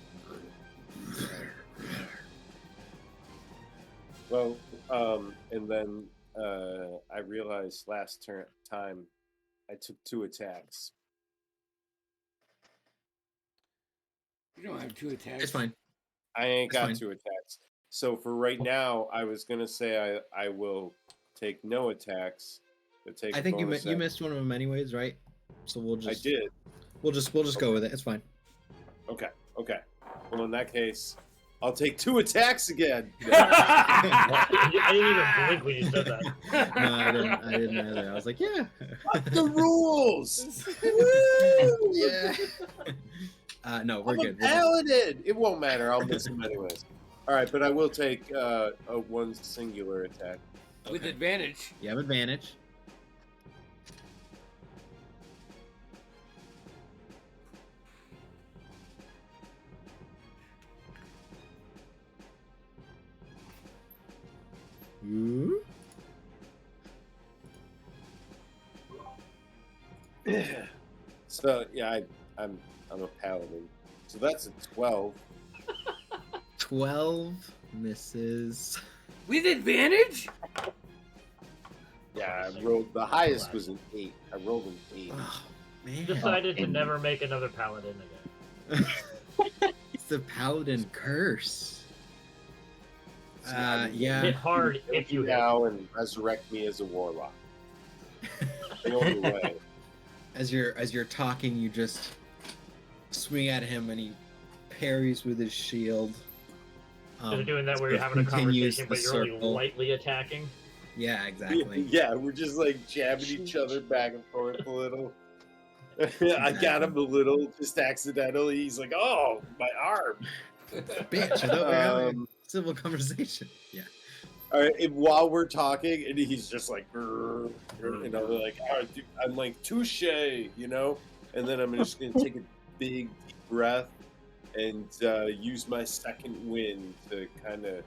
well, and then I realized last time I took 2 attacks. You don't have 2 attacks. it's fine. I ain't That's got fine. 2 attacks. So for right now, I was gonna say I will take no attacks. But take I think you bonus you action. missed one of them anyways, right? So we'll I just did. we'll just go with it. It's fine. Okay. Well, in that case, I'll take 2 attacks again. I didn't even blink when you said that. No, I didn't either. I was like, yeah. Fuck the rules. Woo! Yeah. No, we're I'm good. a paladin. It won't matter. I'll miss him anyways. All right, but I will take a 1 singular attack. With Okay. advantage. You have advantage. Ooh. So yeah, I'm a paladin. So that's a 12. 12 misses. With advantage? Yeah, I rolled the highest was an 8. I rolled an 8. Oh, man. Decided to never make another paladin again. It's the paladin curse. Yeah. Hit hard Kill if you me hit. now and resurrect me as a warlock. The only way. As you're talking, you just swing at him, and he parries with his shield. Instead of doing that where you're having a continues conversation, the but you're only circle. lightly attacking. Yeah, exactly. Yeah, we're just like jabbing each other back and forth a little. I got him a little, just accidentally. He's like, "Oh, my arm!" Bitch, I thought we were having a civil conversation. Yeah. All right, and while we're talking, and he's just like, "Grr," and I'm like, "All right, dude," I'm like, "Touche," you know. And then I'm just gonna take a big deep breath and use my second wind to kind of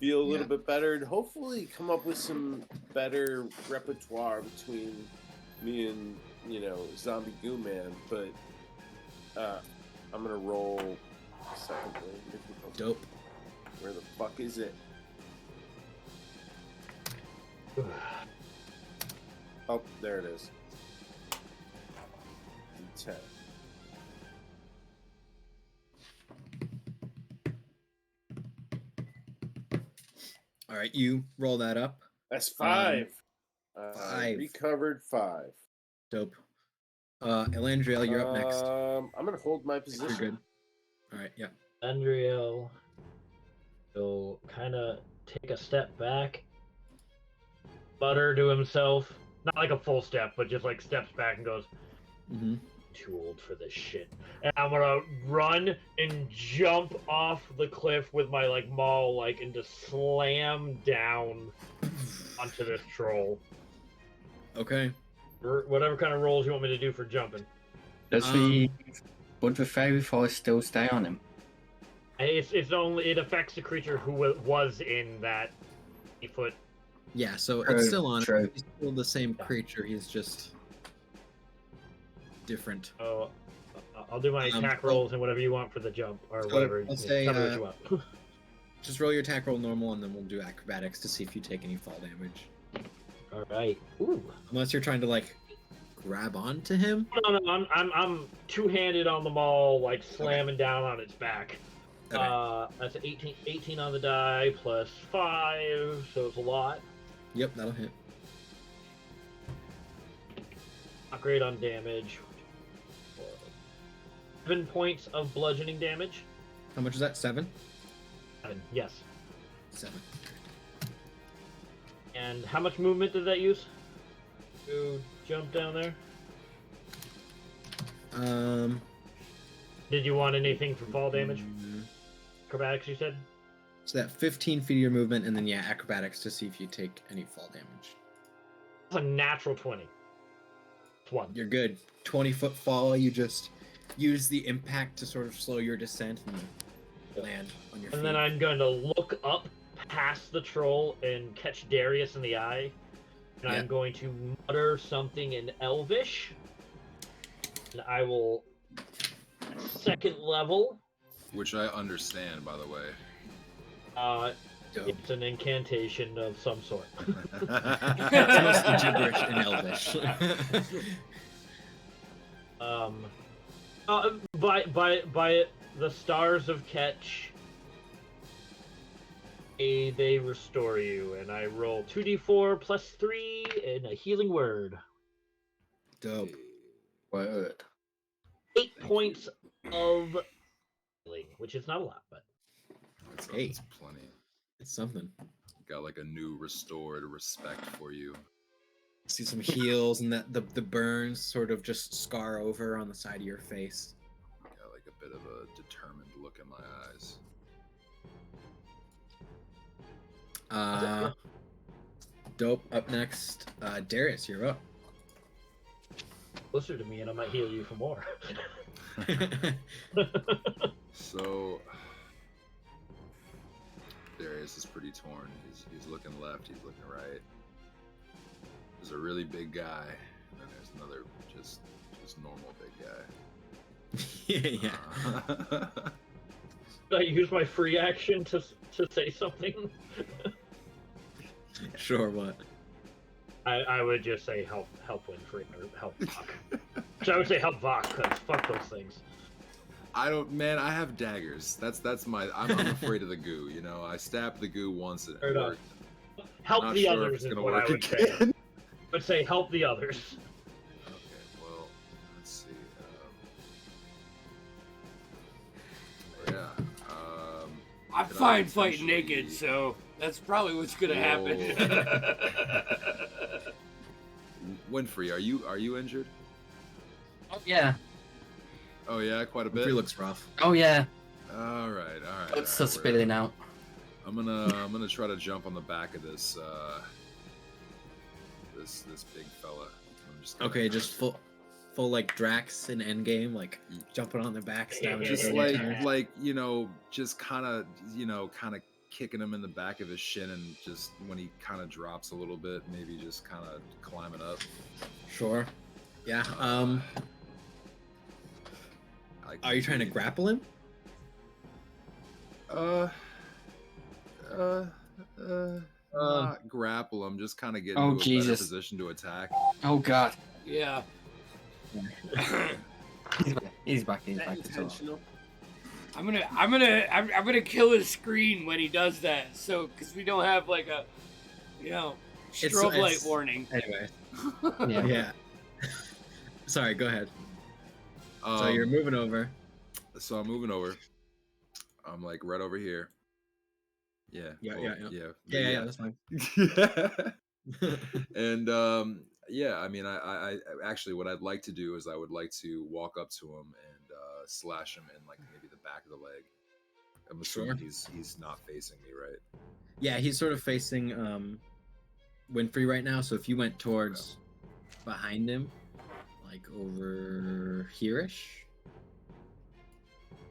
feel a little bit better and hopefully come up with some better repertoire between me and Zombie Goo Man. But I'm gonna roll second wind. Dope. Where the fuck is it? Oh, there it is. D10. All right, you roll that up. That's 5. 5. Recovered 5. Dope. Elandriel, you're up next. I'm gonna hold my You're position. good. All right, yeah. Andriel will kind of take a step back, mutter to himself, not like a full step, but just like steps back and goes, Mm-hmm. too old for this shit. And I'm gonna run and jump off the cliff with my like maul like and just slam down onto this troll. Okay. Or whatever kind of rolls you want me to do for jumping. Would the fairy forest still stay on him? It's only it affects the creature who was in that 8-foot. Yeah, so True, it's still on. true. He's still the same creature. He's just different. So I'll do my attack rolls and whatever you want for the jump or So whatever. I'll say, tell me what you want. Just roll your attack roll normal, and then we'll do acrobatics to see if you take any fall damage. All right. Ooh. Unless you're trying to like grab onto him. No, I'm two-handed on the maul, like slamming down on its back. Okay. That's 18 on the die plus 5, so it's a lot. Yep, that'll hit. Not great on damage. 7 points of bludgeoning damage. How much is that? 7? 7, yes. 7. And how much movement did that use? To jump down there? Did you want anything for fall damage? Acrobatics, you said? So that 15 feet of your movement, and then yeah, acrobatics to see if you take any fall damage. That's a natural 20. It's 1. You're good. 20-foot fall. You just use the impact to sort of slow your descent and land on your feet. And then I'm going to look up past the troll and catch Darius in the eye. And Yeah. I'm going to mutter something in Elvish. And I will second level. Which I understand, by the way. Dope. It's an incantation of some sort. It's mostly gibberish in Elvish. By the stars of Ketch, they restore you, and I roll 2d4 plus 3 and a healing word. Dope. Word. 8 points of healing, which is not a lot, but Hey. That's plenty. It's something. Got like a new restored respect for you. See some heels and the burns sort of just scar over on the side of your face. Got like a bit of a determined look in my eyes. Dope. Up next, Darius, you're up. Closer to me, and I might heal you for more. So Darius is pretty torn. He's looking left, he's looking right. There's a really big guy, and then there's another just normal big guy. Yeah. Did I use my free action to say something? Sure. What? I would just say help Winfrey or help Vok. So I would say help Vok because fuck those things. I don't, man. I have daggers. That's my. I'm afraid of the goo. You know, I stabbed the goo once and it Fair enough. worked. Help Not the sure if others it's is gonna what I work would say. again. I would say help the others. Okay, well, let's see. Yeah. I'm Could I fine fighting potentially- naked, so that's probably what's gonna happen. Winfrey, are you injured? Oh yeah. Oh yeah, quite a bit. Winfrey looks rough. Oh yeah. All right. It's all right, spilling out. I'm gonna try to jump on the back of this this big fella. I'm just gonna- Okay, just full like Drax in Endgame, like jumping on their backs down. just every like time. just kind of kicking him in the back of his shin, and just when he kind of drops a little bit, maybe just kind of climbing up. Sure. Yeah. Are you trying to grapple him? Not grapple him, just kind of get Oh, into a Jesus. better position to attack. Oh god. Yeah. He's back. Is that It's all. intentional? I'm gonna kill his screen when he does that. So, because we don't have like a, strobe light it's- warning. Anyway. Yeah. Yeah. Sorry. Go ahead. So Um, you're moving over. So I'm moving over. I'm like right over here. Yeah. Yeah, oh, yeah. yeah. Yeah. That's fine. And yeah, I mean, I actually what I'd like to do is I would like to walk up to him and slash him in like maybe the back of the leg. I'm assuming Sure. he's not facing me, right? Yeah, he's sort of facing Winfrey right now. So if you went towards behind him, like over here-ish,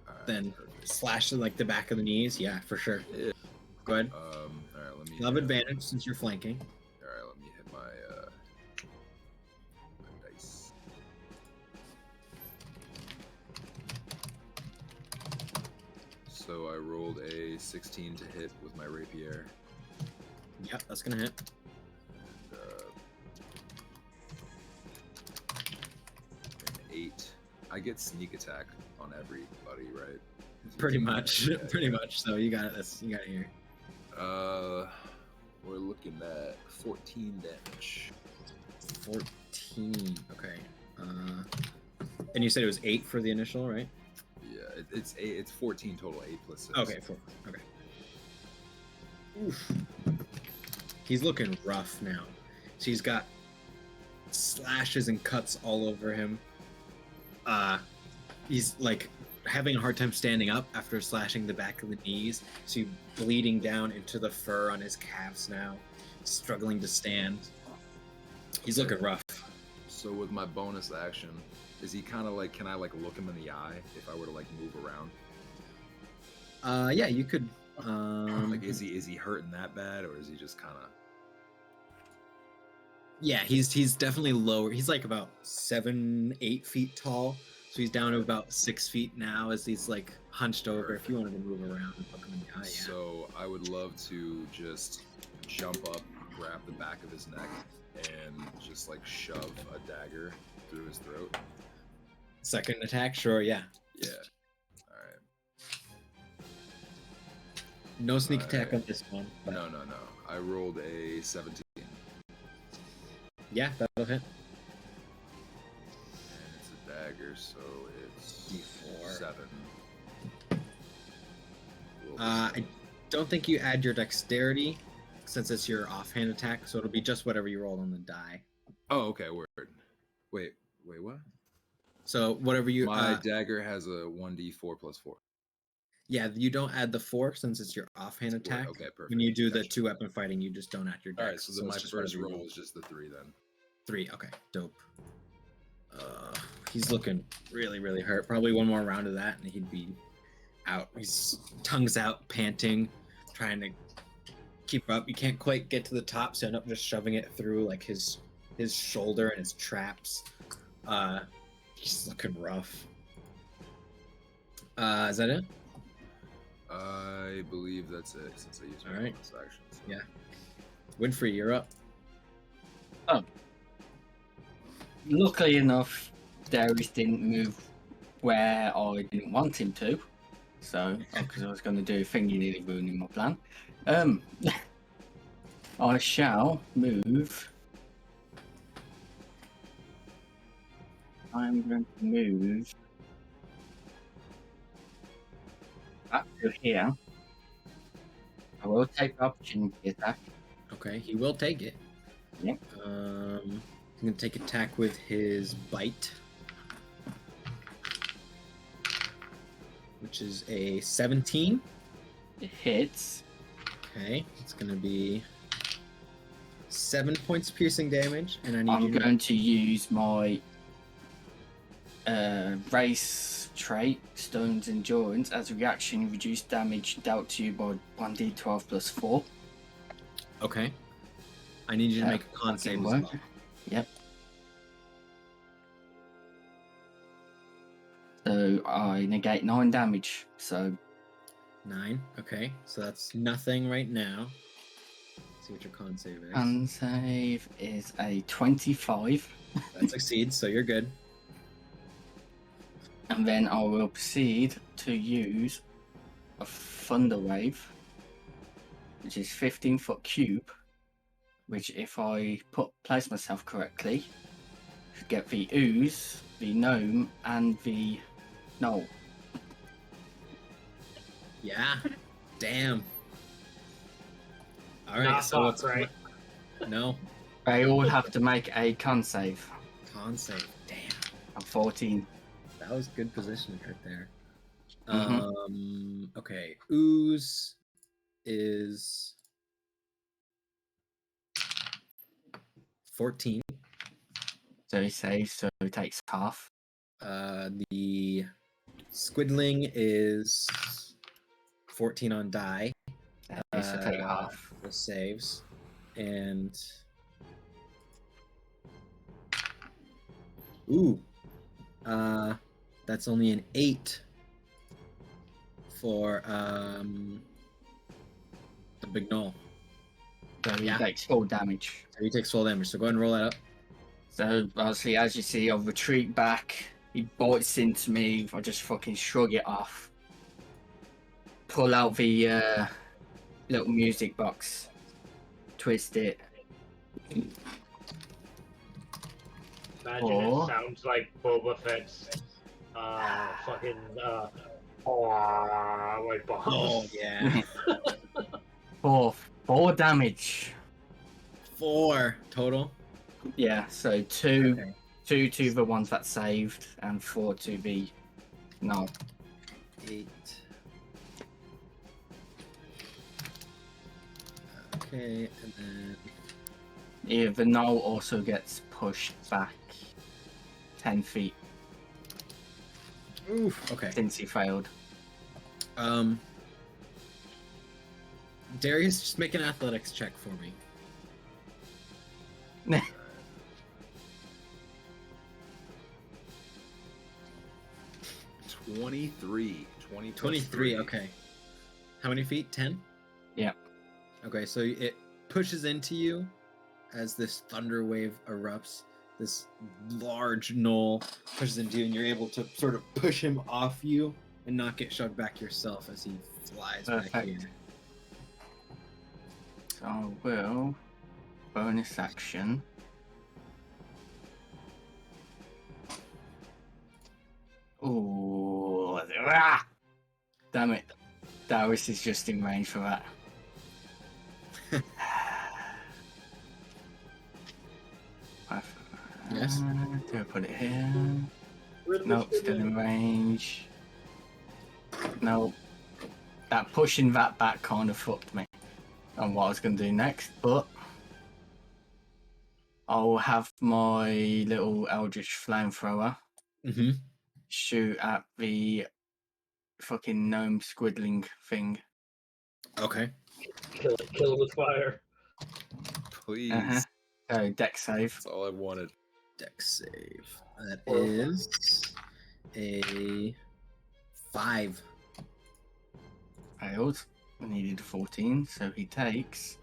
All right, then perfect. slash in like the back of the knees. Yeah, for sure. Yeah. Go ahead. All right, let me. You'll have advantage since you're flanking. All right, let me hit my dice. So I rolled a 16 to hit with my rapier. Yep, that's gonna hit. And, an 8. I get sneak attack on everybody, right? Pretty much. Yeah, Pretty yeah. much. So you got it. You got it here. We're looking at 14 damage. 14. Okay. And you said it was 8 for the initial, right? Yeah, it's 8. It's 14 total. 8 plus 6. Okay, 4. Okay. Oof. He's looking rough now. So he's got slashes and cuts all over him. He's like having a hard time standing up after slashing the back of the knees. So he's bleeding down into the fur on his calves now, struggling to stand. He's looking rough. So with my bonus action, is he kind of like? Can I like look him in the eye if I were to like move around? Yeah, you could. Like, is he hurting that bad, or is he just kind of? Yeah, he's definitely lower. He's like about 7-8 feet tall, so he's down to about 6 feet now as he's like hunched over. If you wanted to move around and look him in the eye, yeah. So I would love to just jump up, grab the back of his neck, and just like shove a dagger through his throat. Second attack, sure, yeah. Yeah. All right. No sneak attack on Alright. this one. But No. I rolled a 17, yeah, that'll hit. and it's a dagger, so it's D4. 7. We'll I don't think you add your dexterity since it's your offhand attack, so it'll be just whatever you roll on the die. Oh, okay. Word. Wait, what? So whatever you My dagger has a 1d4 plus 4. yeah, you don't add the 4 since it's your offhand It's four. attack. Okay, perfect. When you do the Gotcha. 2 weapon fighting, you just don't add your dex. All right, so then my it's just first whatever you roll is just the 3 then. 3. Okay, dope. He's looking really, really hurt. Probably one more round of that, and he'd be out. His tongue's out, panting, trying to keep up. You can't quite get to the top, so you end up just shoving it through like his shoulder and his traps. He's looking rough. Is that it? I believe that's it since I used my All right. bonus action. So. Yeah. Winfrey, you're up. Luckily enough, Darius didn't move where I didn't want him to. So, because I was going to do a thing, you nearly ruining my plan. I shall move. I'm going to move back to here. I will take the opportunity attack. Okay, he will take it. Yep. He's gonna take attack with his bite, which is a 17. It hits. Okay, it's gonna be 7 points piercing damage, and I need I'm you to going to use my race trait, Stone's Endurance, as a reaction, reduce damage dealt to you by 1d12 plus 4. Okay. I need you to Yeah, make a con that save can as work. well. Yep. So I negate 9 damage. So 9. Okay, so that's nothing right now. Let's see what your con save is. con save is a 25. That succeeds, so you're good. And then I will proceed to use a Thunder Wave, which is 15-foot cube, which if I place myself correctly, should get the ooze, the gnome, and the knoll. Yeah. Damn. All right. Not So fuck, it's right? No They all have to make a con save. con save. Damn. I'm 14. That was good positioning right there. Mhm. Okay. Ooze is 14. So he saves, so he takes half. The squidling is 14 on die. Okay, so take half. The saves. And ooh. That's only an 8 for the big knoll. So he Yeah. takes full damage. So he takes full damage. So go ahead and roll that up. So obviously, as you see, I'll retreat back. He bites into me. I just fucking shrug it off. Pull out the little music box. Twist it. Imagine Or- it sounds like Boba Fett's fucking like bombs. Oh yeah. 4 damage. 4 total. Yeah, so 2 Okay. 2 to the ones that saved, and 4 to the no. 8. Okay, and then Yeah, the null also gets pushed back 10 feet oof. Okay. since he failed. Darius, just make an athletics check for me. 23. 20 plus 23. three. Okay. How many feet? 10. Yeah. Okay, so it pushes into you as this thunder wave erupts. This large knoll pushes into you, and you're able to sort of push him off you and not get shoved back yourself as he flies back Perfect. here. So I will bonus action. Ooh, damn it. Darius is just in range for that. Yes. Do I put it here? Nope, still in range. Nope. That pushing that back kind of fucked me on what I was going to do next, but I'll have my little Eldritch flamethrower Mm-hmm. shoot at the fucking gnome squiddling thing. Okay. Kill it with fire. Please. Uh-huh. So, deck save. That's all I wanted. Dex save. That Or- is a 5. Failed. I needed 14, so he takes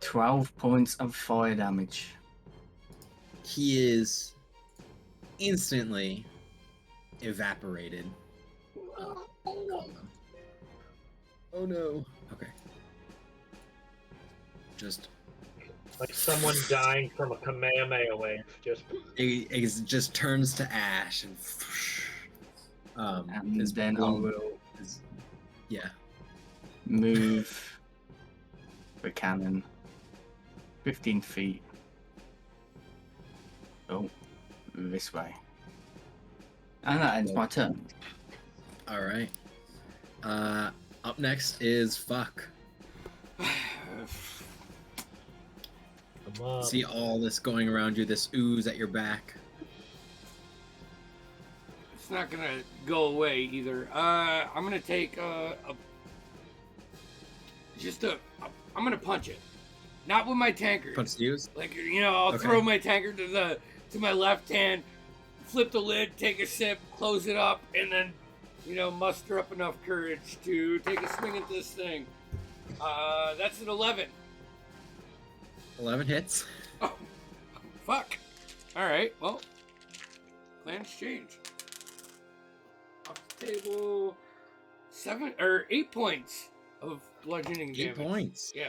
12 points of fire damage. He is instantly evaporated. Oh no. Okay. Just Like someone dying from a Kamehameha wave. it just turns to ash and And his then I blood will is- yeah. move the cannon 15 feet. Oh, this way. And that ends my turn. All right. Up next is Fuck. Come on. See all this going around you, this ooze at your back. It's not gonna go away either. I'm gonna take I'm gonna punch it, not with my tankard. Punch the ooze. Like I'll Okay. throw my tankard to my left hand, flip the lid, take a sip, close it up, and then muster up enough courage to take a swing at this thing. That's an 11. 11 hits. Oh, fuck. All right. Well, plans change. Off the table, 8 points of bludgeoning 8 damage. points. Yeah.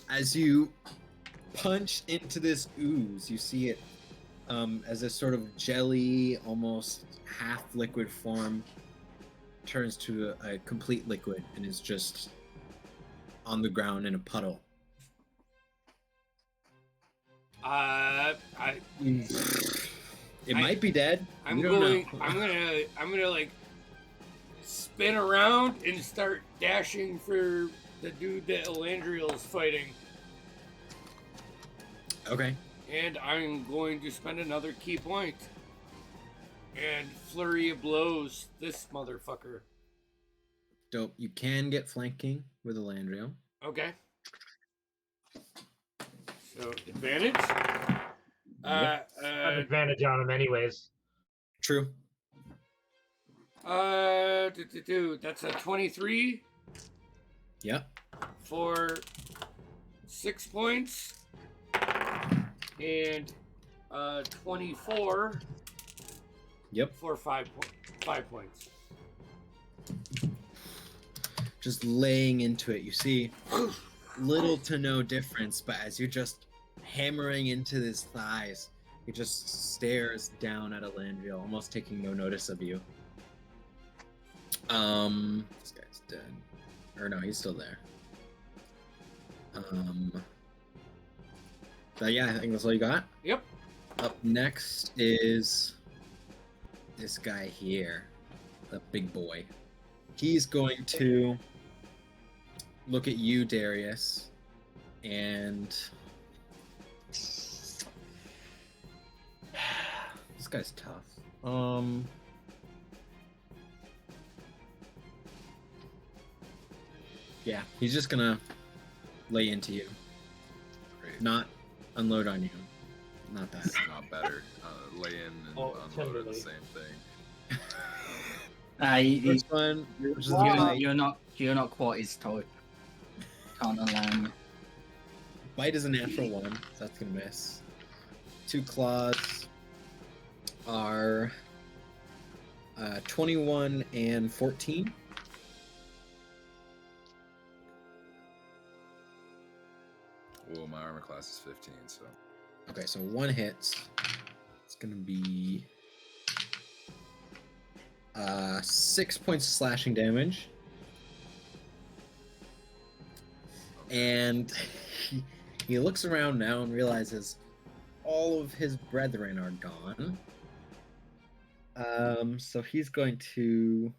As you punch into this ooze, you see it as a sort of jelly, almost half liquid form, turns to a complete liquid and is just on the ground in a puddle. It might be dead. I'm We don't going. know. I'm gonna like spin around and start dashing for the dude that Elandriel's fighting, Okay. and I'm going to spend another key point and flurry of blows this motherfucker. Dope. You can get flanking with Elandriel. Okay. So advantage. Have advantage on him anyways. True. That's a 23 Yep. for 6 points, and 24 Yep. for 5 points. Just laying into it. You see little to no difference, but as you're just hammering into his thighs, he just stares down at Elandriel, almost taking no notice of you. This guy's dead. Or no, he's still there. But yeah, I think that's all you got. Yep. Up next is this guy here, the big boy. He's going to look at you, Darius, and this guy's tough. Yeah, he's just gonna lay into you, Great. not unload on you. Not that. It's not better. Lay in and Oh, unload are the tenderly. same thing. First one, which is You're, bite. you're not quite his type. Can't allow me. Bite is a natural one, so that's gonna miss. 2 claws are 21 and 14. Well, my armor class is 15, so Okay, so 1 hits. It's gonna be 6 points of slashing damage, And he looks around now and realizes all of his brethren are gone. So he's going to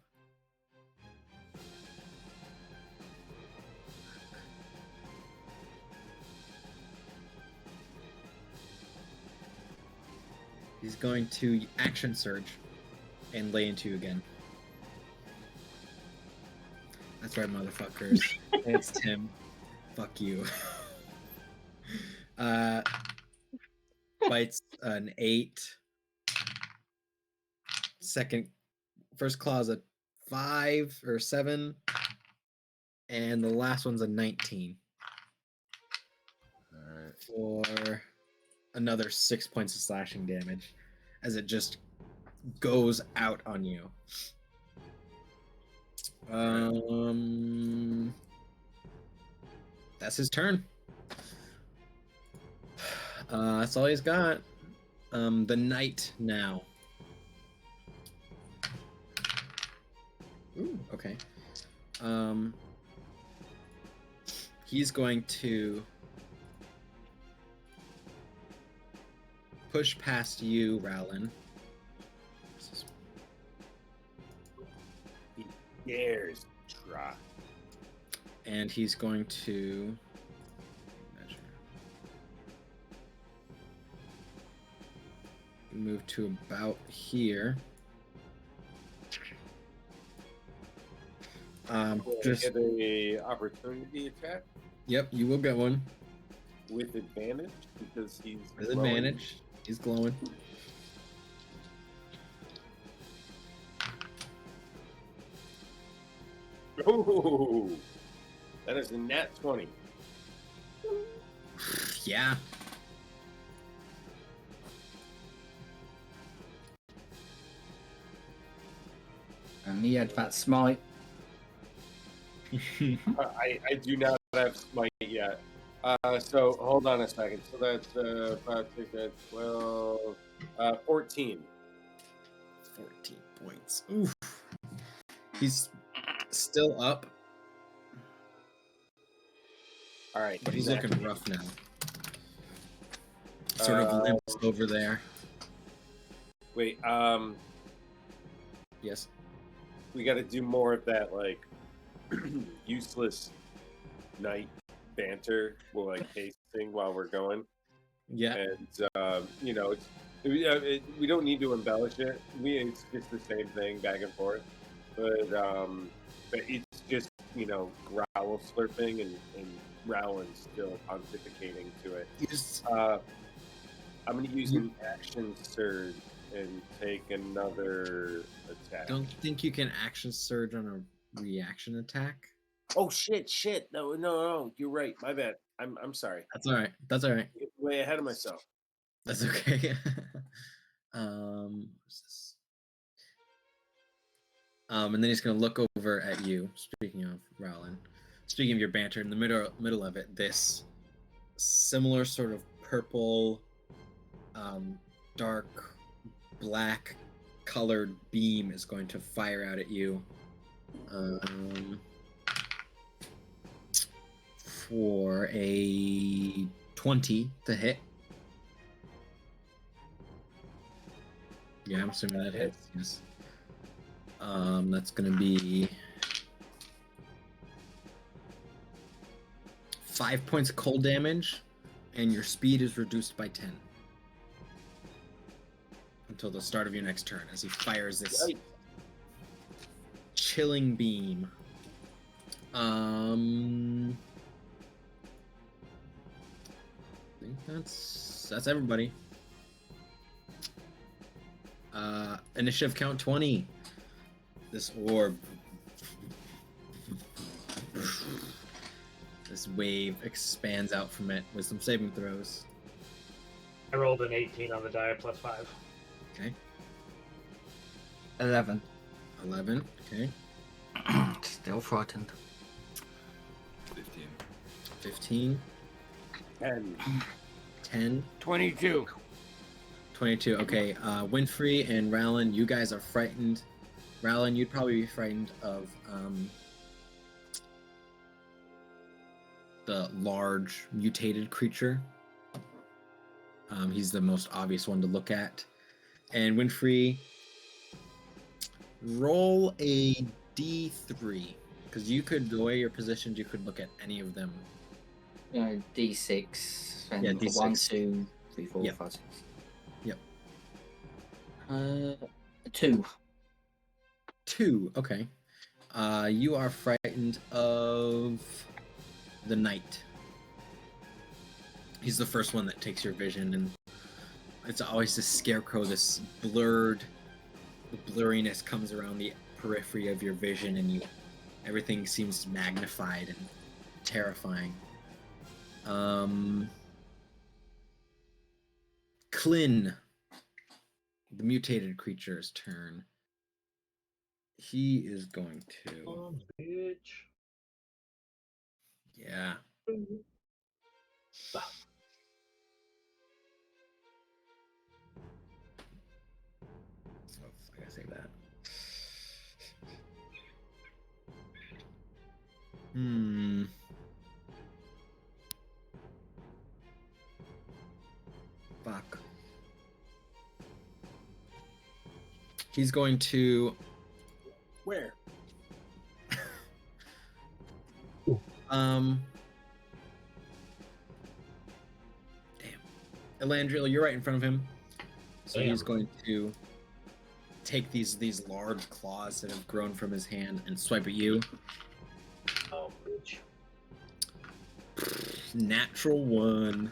action surge and lay into you again. That's right, motherfuckers. It's Tim. Fuck you. Bites an 8. First claw's a 5 or 7. And the last one's a 19. Alright. For another 6 points of slashing damage as it just goes out on you. That's his turn. That's all he's got. The knight now. Ooh, okay. He's going to push past you, Rowlin. He dares try. And he's going to measure. Move to about here. Just Get a opportunity attack yep, you will get one with advantage because he's with glowing. advantage. He's glowing. Oh, that is a nat 20. Yeah. And he had that smite. I do not have smite yet. So hold on a second. So that's 5, 6, 12, 14. 14 points. Oof. He's still up, All right, but he's looking rough now. Sort of limps over there. Wait, Yes. we got to do more of that like useless night banter. We'll like pacing while we're going, Yeah. and you know, we don't need to embellish it. It's just the same thing back and forth, but it's just growl slurping and Rowan still pontificating to it. I'm going to use an action surge and take another attack. Don't think you can action surge on a reaction attack. Oh shit! No! You're right. My bad. I'm sorry. That's all right. That's all right. Way ahead of myself. That's okay. What's this? And then he's gonna look over at you. Speaking of Rowlin, speaking of your banter, in the middle of it, this similar sort of purple, dark black colored beam is going to fire out at you. For a 20 to hit. Yeah, I'm assuming that hits. Yes. That's gonna be 5 points of cold damage, and your speed is reduced by 10 until the start of your next turn as he fires this chilling beam. I think that's everybody. Initiative count 20. This orb, this wave expands out from it with some saving throws. I rolled an 18 on the die plus 5. Okay. 11. 11. Okay. Still frightened. 15. 15. 10. 10. 22. 22. Okay. Winfrey and Rowlin, you guys are frightened. Rowlin, you'd probably be frightened of the large mutated creature. He's the most obvious one to look at. And Winfrey, roll a d3, because you could, the way you're positioned, you could look at any of them. D6 and Yeah, D6. 1, 2, 3, 4, Yep. 5, 6. Yep. 2. 2, okay. You are frightened of the knight. He's the first one that takes your vision, and it's always this scarecrow, this blurred, the blurriness comes around the periphery of your vision, and everything seems magnified and terrifying. Klin, the mutated creature's turn. He is going to. Oh, bitch. Yeah. So I gotta save that. Fuck. He's going to. Where? Damn. Elandriel, you're right in front of him. So Damn. he's going to take these large claws that have grown from his hand and swipe at you. Oh, bitch. Natural 1.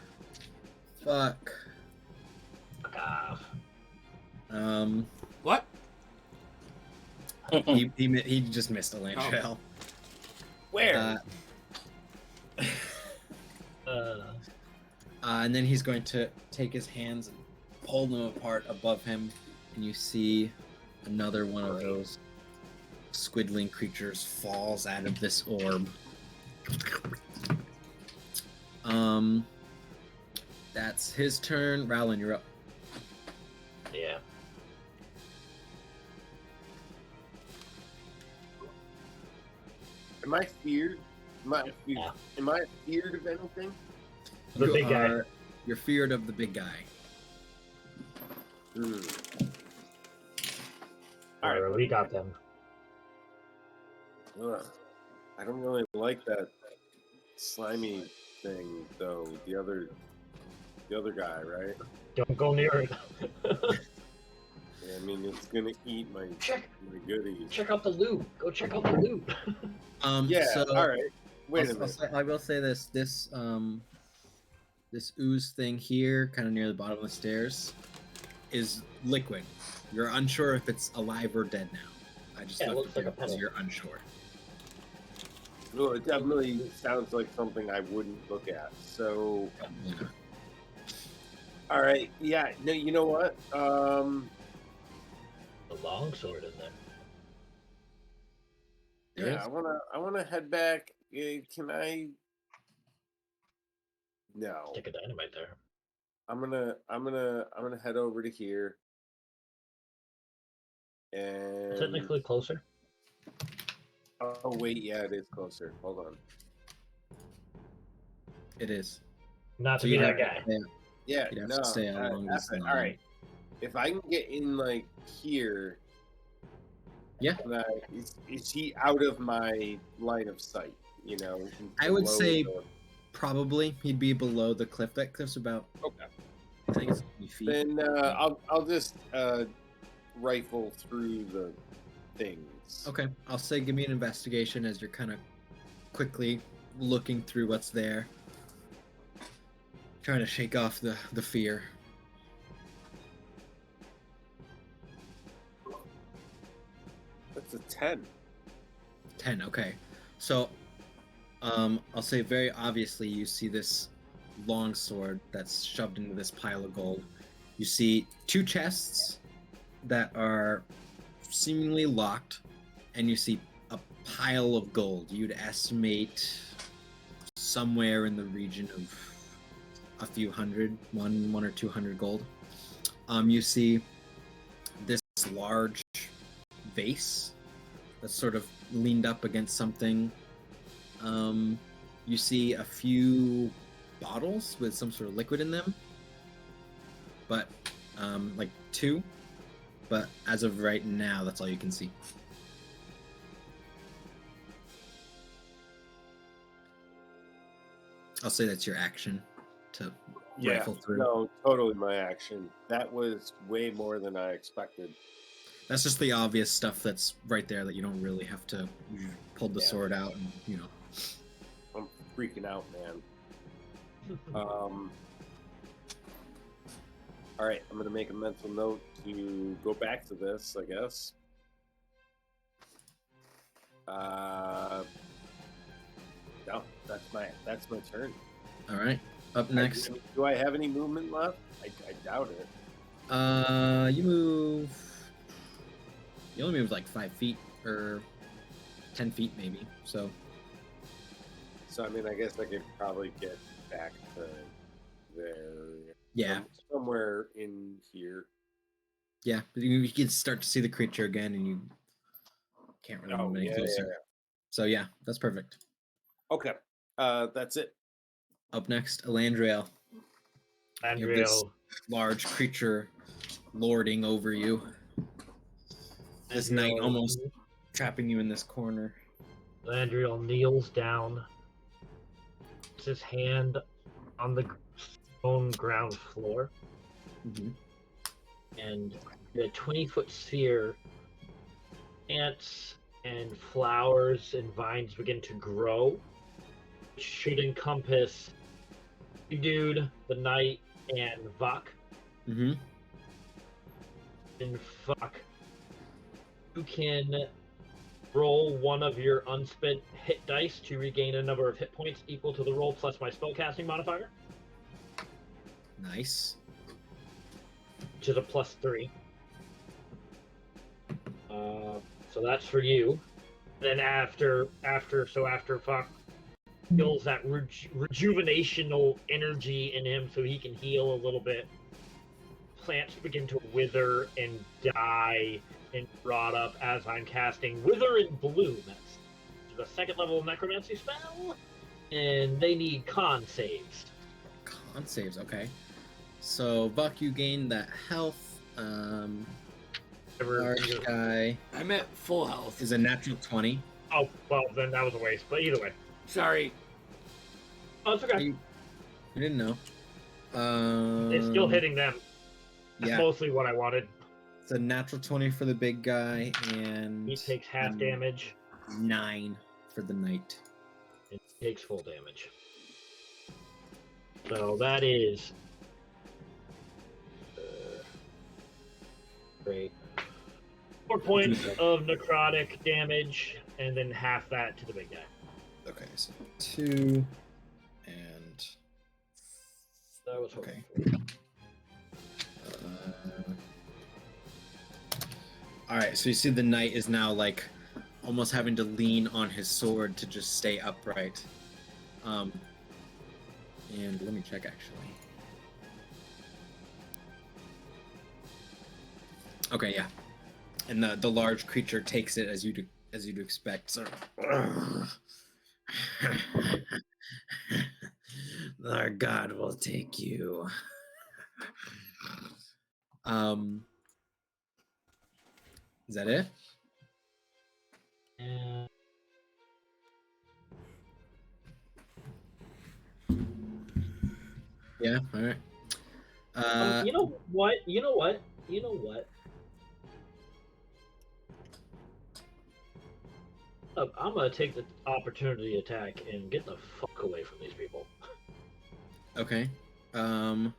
Fuck. Fuck off. What? He just missed Elandriel. Where? And then he's going to take his hands and pull them apart above him, and you see another one of those squidling creatures falls out of this orb. That's his turn. Rowland, you're up. Yeah. Am I feared? Am I feared of anything? The big guy. You're feared of the big guy. Alright, we got them. Ugh. I don't really like that slimy thing, though. The other guy, right? Don't go near it. Yeah, I mean, it's gonna eat my goodies. Check out the loot. Go check out the loot. Yeah. So all right. Wait a minute. I will say this. This ooze thing here, kind of near the bottom of the stairs, is liquid. You're unsure if it's alive or dead now. I just Yeah, it left looks it like a there because puddle. you're unsure. Well, it definitely sounds like something I wouldn't look at. So, all right. Yeah. No. You know what? The longsword in there. There Yeah. is? I wanna head back. Can I? No. Stick a dynamite there. I'm gonna head over to here. And Technically closer. oh wait, yeah, it is closer. Hold on. It is. Not to So be you'd that have guy. to stay- Yeah, You'd have no. to stay along this all line. right. If I can get in like here, Yeah. Is he out of my line of sight? You know, I would below say the- probably he'd be below the cliff. That cliff's about, okay. I think it's 20 feet. Then I'll just rifle through the things. Okay, I'll say give me an investigation as you're kind of quickly looking through what's there. Trying to shake off the fear. That's a 10. 10, okay. So, I'll say very obviously you see this long sword that's shoved into this pile of gold. You see 2 chests that are seemingly locked, and you see a pile of gold. You'd estimate somewhere in the region of a few hundred, one or 200 gold. You see this large vase that's sort of leaned up against something. You see a few bottles with some sort of liquid in them, but like 2. But as of right now, that's all you can see. I'll say that's your action to rifle through. No, totally my action. That was way more than I expected. That's just the obvious stuff that's right there that you don't really have to. You pulled the sword out and, you know. I'm freaking out, man. All right, I'm gonna make a mental note to go back to this, I guess. No, that's my turn. All right. Up next. Do I have any movement left? I doubt it. You move. You only move like 5 feet or 10 feet, maybe. So I mean, I guess I could probably get back to there. yeah, Somewhere in here. yeah. But you can start to see the creature again, and you can't really move any closer. So yeah, that's perfect. Okay, that's it. Up next, Elandriel. You have this large creature lording over you. This knight almost trapping you in this corner. Landriel kneels down, puts his hand on the stone ground floor, and the 20-foot sphere, ants and flowers and vines begin to grow, which should encompass you, dude, the knight, and Vuk. Mm-hmm. And fuck. You can roll one of your unspent hit dice to regain a number of hit points equal to the roll plus my spellcasting modifier. Nice. Which is a +3. So that's for you. Then after Fuck feels that rejuvenational energy in him so he can heal a little bit. Plants begin to wither and die and rot up as I'm casting Wither and Bloom. That's the 2nd level necromancy spell, and they need con saves. Con saves, okay. So Vuk, you gain that health. Large guy. I'm at full health. Is a natural 20. Oh, well, then that was a waste, but either way. Sorry. Oh, it's okay. You didn't know. It's still hitting them. That's Yeah. mostly what I wanted. It's a natural 20 for the big guy, and He takes half damage. 9 for the knight. It takes full damage. So that is... great. 4 points of necrotic damage, and then half that to the big guy. Okay, so 2 and... That was okay. Alright, so you see the knight is now like almost having to lean on his sword to just stay upright. And let me check actually. Okay, yeah. And the large creature takes it as you'd expect. So, our God will take you. Is that it? Yeah. All right. You know what? I'm gonna take the opportunity attack and get the fuck away from these people. Okay. Head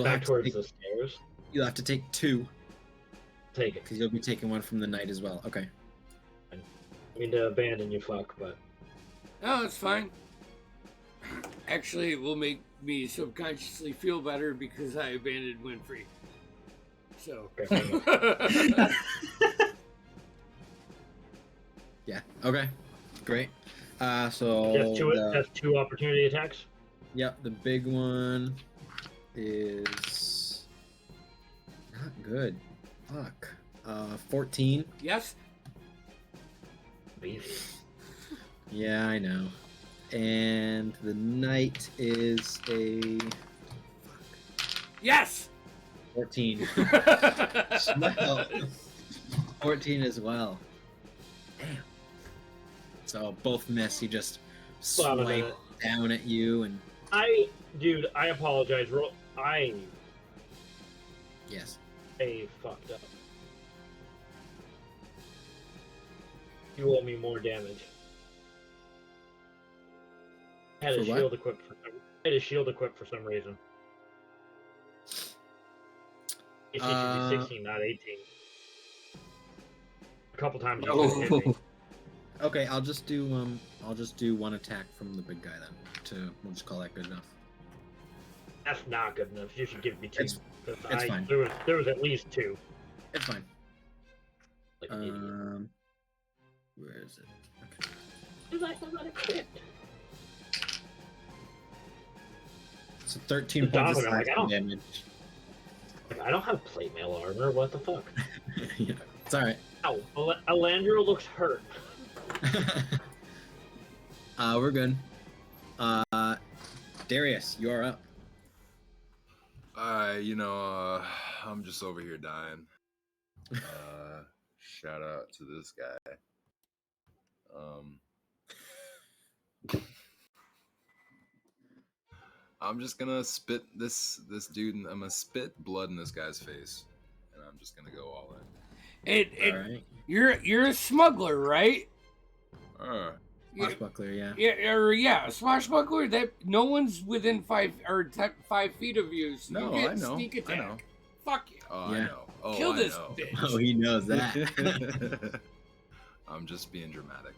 back towards the stairs. You'll have to take 2. Take it. Because you'll be taking one from the knight as well. Okay. I mean to abandon you, fuck, but... No, it's fine. Actually, it will make me subconsciously feel better because I abandoned Winfrey. So... Yeah. Okay. Great. So... That's 2 opportunity attacks? Yep, the big one is... not good. Fuck. 14. Yes? Beefy. Yeah, I know. And the knight is a Yes. 14. Well, 14 as well. Damn. So both miss. He just Hold on a swipes minute. down at you, and Dude, I apologize. yes. I fucked up. You owe me more damage. I had For a what? shield equipped for some reason. It should be 16, not 18. A couple times you should have hit me. Okay, I'll just do one attack from the big guy then. We'll just call that good enough. That's not good enough. You should give me 2. It's fine. There was at least 2. It's fine. Like an idiot. Where is it? Okay. Because I have not equipped. So 13 points of Donovan, like, I don't- damage. I don't have plate mail armor. What the fuck? Yeah, it's alright. Ow, Alandro looks hurt. We're good. Darius, you're up. I'm just over here dying. Shout out to this guy. I'm just gonna spit this dude, and I'm gonna spit blood in this guy's face, and I'm just gonna go all in. All right. You're a smuggler, right? Swashbuckler, yeah. Yeah, a swashbuckler. That no one's within 5 feet of you. So No, you get I know. Sneak attack. I know. Fuck you. Oh, Yeah. I know. Oh, Kill I this know. bitch. Oh, he knows that. I'm just being dramatic.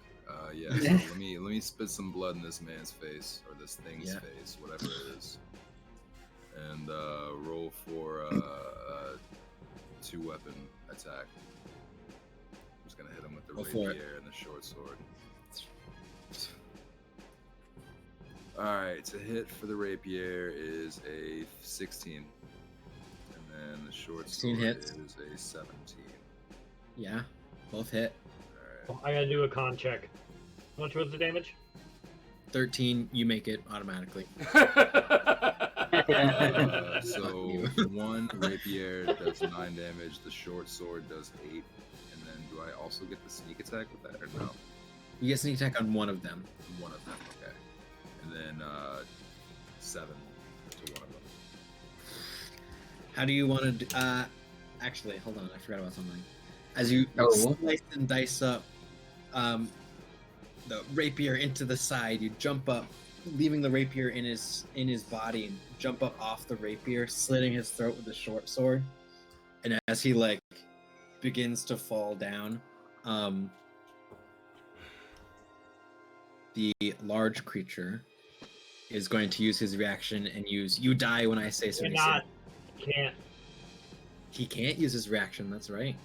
Yeah. So let me spit some blood in this man's face, or this thing's face, whatever it is, and roll for a 2-weapon attack. I'm just gonna hit him with the Go for it. rapier and the short sword. All right, to hit for the rapier is a 16, and then the short 16 sword hits. is a 17. Yeah, both hit. All right. I gotta do a con check. How much was the damage? 13, you make it automatically. So one rapier does 9 damage, the short sword does 8, and then do I also get the sneak attack with that, or no? You get sneak attack on one of them. One of them, okay. And then 7 to one of them. How do you want to do... actually, hold on, I forgot about something. As you Oh. slice and dice up the rapier into the side, you jump up, leaving the rapier in his body, and jump up off the rapier, slitting his throat with the short sword. And as he begins to fall down, the large creature is going to use his reaction and use "You die when I say so." Can't. He can't use his reaction. That's right.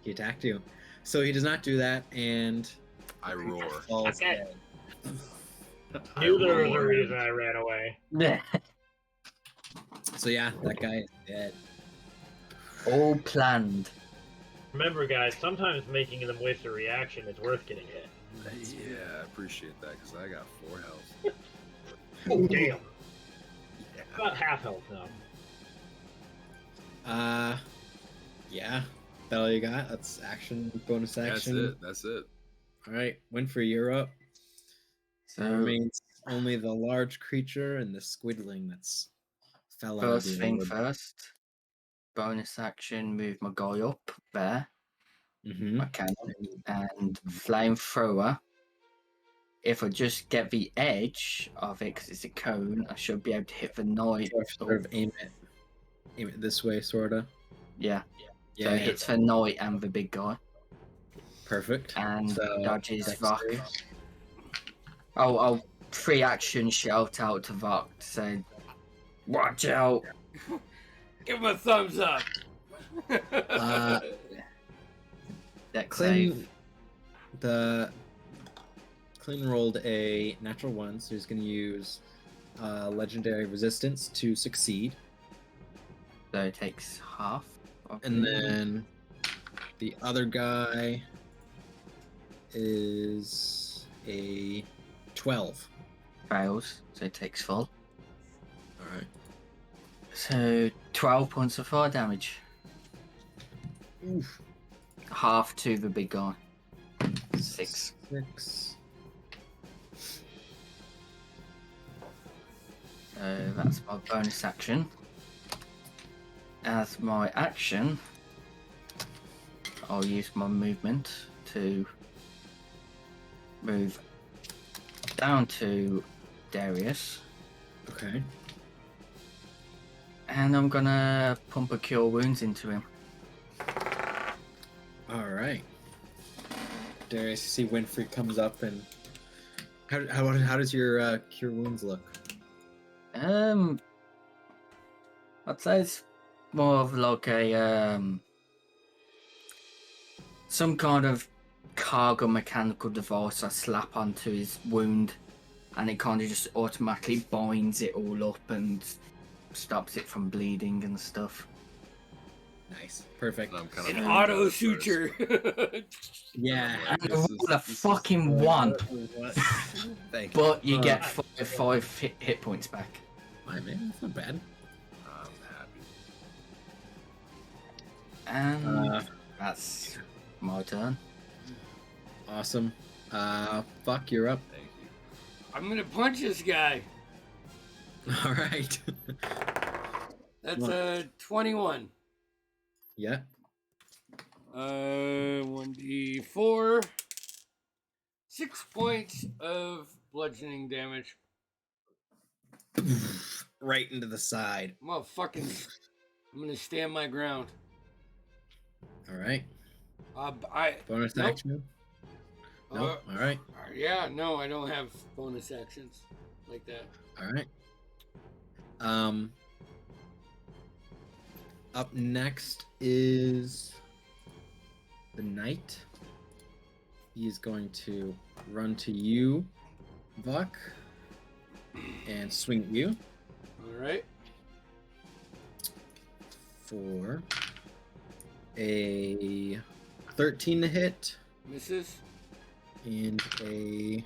He attacked you, so he does not do that, and I roar. falls Okay. dead. Knew there was a roar. reason I ran away. So yeah, that guy is dead. All planned. Remember, guys, sometimes making them waste a reaction is worth getting hit. Yeah, I appreciate that, because I got 4 health. Oh, damn. Yeah. About half health now. Yeah, that all you got? That's action, bonus action. That's it. All right, Winfrey, you're up. So Remains only the large creature and the squidling that's fell out of first the thing wood. first, bonus action, move my guy up there, Mhm. my cannon, and flamethrower. If I just get the edge of it, because it's a cone, I should be able to hit the knight. Sort of aim it this way, sorta. Yeah, Yeah, so it hits the knight and the big guy, perfect. and So, dodges dexterity. Vok. I'll free action shout out to Vok to say, "Watch out!" Give him a thumbs up. Uh, Dex Clinton, save. Clinton rolled a natural 1, so he's going to use legendary resistance to succeed. So it takes half. And then the other guy is a 12. fails, so it takes full. All right. So 12 points of fire damage. Oof. Half to the big guy. 6. 6. So that's my bonus action. As my action, I'll use my movement to move down to Darius. Okay. And I'm gonna pump a Cure Wounds into him. All right. Darius, you see Winfrey comes up, and how does your cure wounds look? I'd say it's more of like a some kind of cargo mechanical device I slap onto his wound, and it kind of just automatically binds it all up and stops it from bleeding and stuff. Nice. Perfect. And I'm kind An of auto suture. Yeah. Like, And this roll is- a this is- fucking 1, Thank you. but you get 5 hit points back. My man, that's not bad. I'm happy. And that's my turn. Awesome. Fuck, you're up. Thank you. I'm gonna punch this guy. All right. That's a 21. Yeah. 1d4. 6 points of bludgeoning damage. Right into the side. I'm gonna stand my ground. All right. I Bonus nope. action. No. All right. Yeah, no, I don't have bonus actions like that. All right. Up next is the knight. He is going to run to you, Buck, and swing at you All right. for a 13 to hit Misses. and a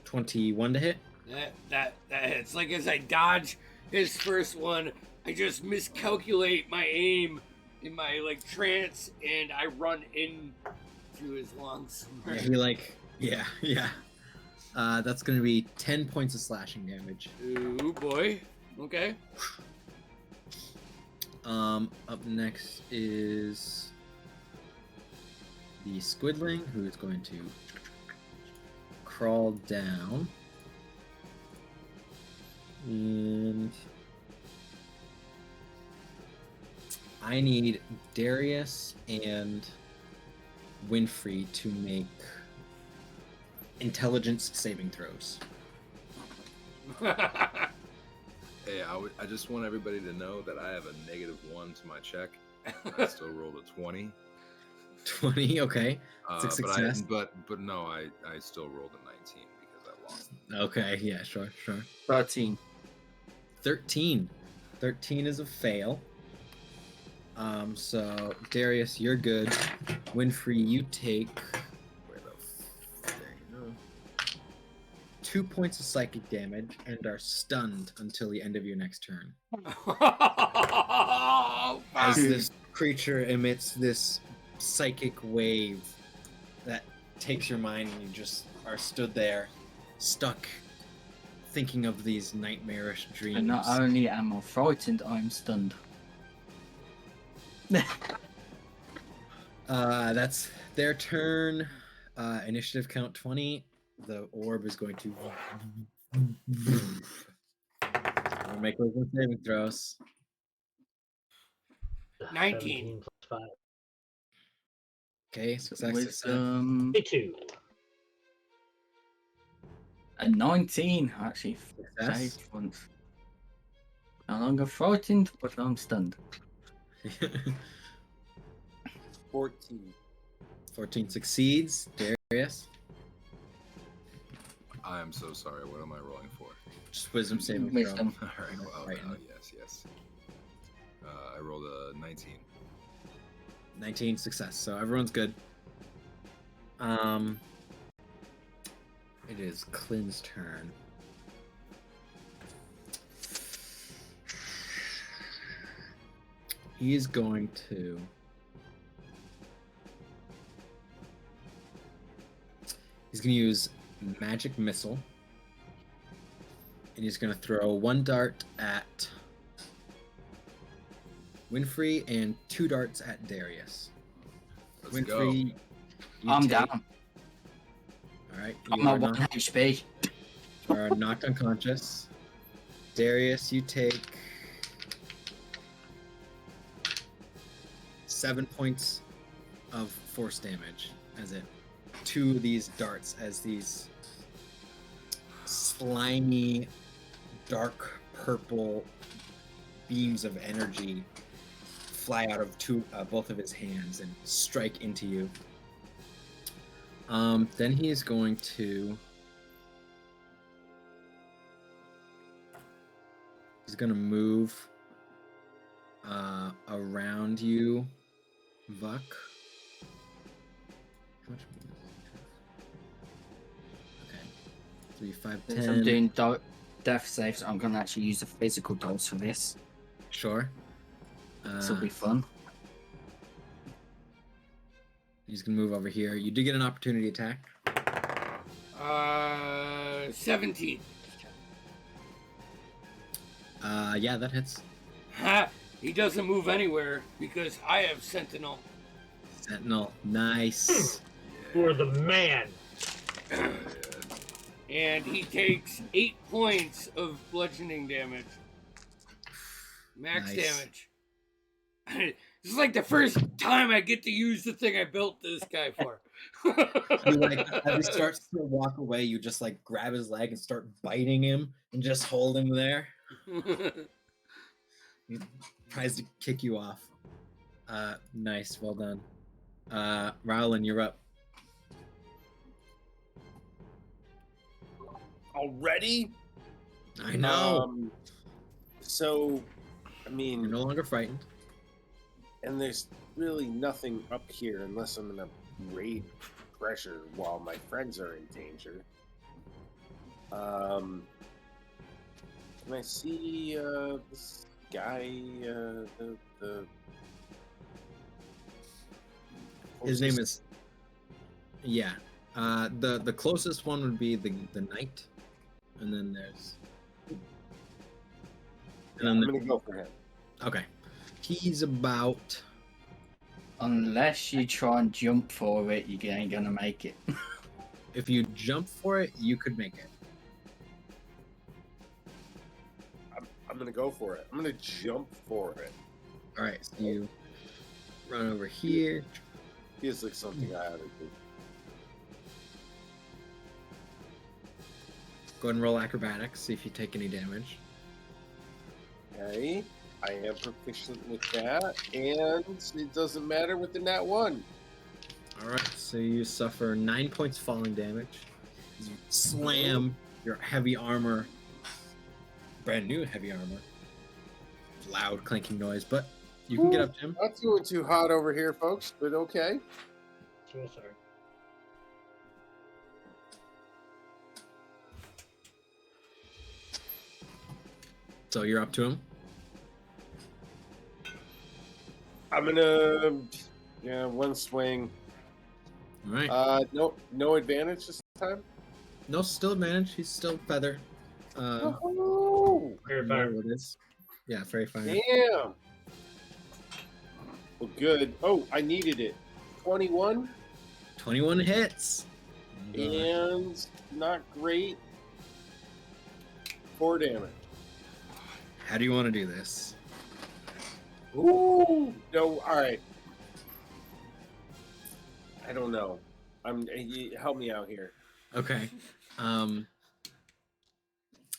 21 to hit. That hits. Like as I dodge his first one, I just miscalculate my aim in my like trance, and I run in to his lungs. Yeah. That's gonna be 10 points of slashing damage. Ooh boy. Okay. Up next is the squidling, who is going to crawl down. And I need Darius and Winfrey to make intelligence saving throws. Hey, I just want everybody to know that I have a -1 to my check. I still rolled a 20. 20, okay. It's a success. But no, I still rolled a 19 because I lost. Okay, yeah, sure. 13. 13. 13 is a fail. So Darius, you're good. Winfrey, you take Where the there you go. 2 points of psychic damage and are stunned until the end of your next turn. As this creature emits this psychic wave that takes your mind, and you just are stood there, stuck, thinking of these nightmarish dreams. And not only am I frightened, I'm stunned. That's their turn. Initiative count 20. The orb is going to we'll make wisdom saving throws. 19. 17 plus 5. Okay, success. Wisdom 22. a 19 actually Success. saved once. No longer frightened, but I'm stunned. 14. 14 succeeds. Darius, I am so sorry. What am I rolling for? just wisdom saving Wisdom. All right. Well, Right. yes. I rolled a 19. 19 success. So everyone's good. It is Clin's turn. He's going to. He's going to use Magic Missile. And he's going to throw 1 dart at Winfrey and 2 darts at Darius. Let's Winfrey, go. you I'm take- down. All right, I'm you at are 1 knocked, HP. are knocked unconscious. Darius, you take 7 points of force damage as it 2 of these darts, as these slimy, dark purple beams of energy fly out of both of his hands and strike into you. Then he is going to. He's going to move around you, Vuck. How much movement does he have? Okay. 3, 5, Since I'm 10. doing death saves, I'm going to actually use the physical dose for this. Sure. This will be fun. He's going to move over here. You do get an opportunity attack. 17. Yeah, that hits. Ha! He doesn't move anywhere because I have Sentinel. Sentinel. Nice. You're the man. And he takes 8 points of bludgeoning damage. Max Nice. damage. This is like the first time I get to use the thing I built this guy for. You like, as he starts to walk away, you just like grab his leg and start biting him and just hold him there. He tries to kick you off. Nice, well done. Rowland, you're up. Already? I know. So, I You're mean, no longer frightened. and there's really nothing up here unless I'm gonna raid pressure while my friends are in danger. Can I see this guy? The His name is. Yeah. The closest one would be the knight, and then there's. And I'm then gonna go for him. okay, he's about. Unless you try and jump for it, you ain't going to make it. If you jump for it, you could make it. I'm gonna go for it. I'm gonna jump for it. All right, so you run over here. Feels like something I ought to do. Go ahead and roll acrobatics. See if you take any damage. Okay, I am proficient with that, and it doesn't matter with the nat 1. All right, so you suffer 9 points falling damage. You slam your heavy armor, brand new heavy armor. Loud clanking noise, but you can get up to him. Not doing too hot over here, folks, but okay. So sorry. So you're up to him. I'm gonna, one swing. All right. No advantage this time. No, still advantage. He's still feather. Oh, Fair You know fire. what it is. Yeah, fairy fire. damn. Well, good. Oh, I needed it. 21 21 hits. and not great. 4 damage. How do you want to do this? Ooh, no. All right. I don't know. Help me out here. Okay.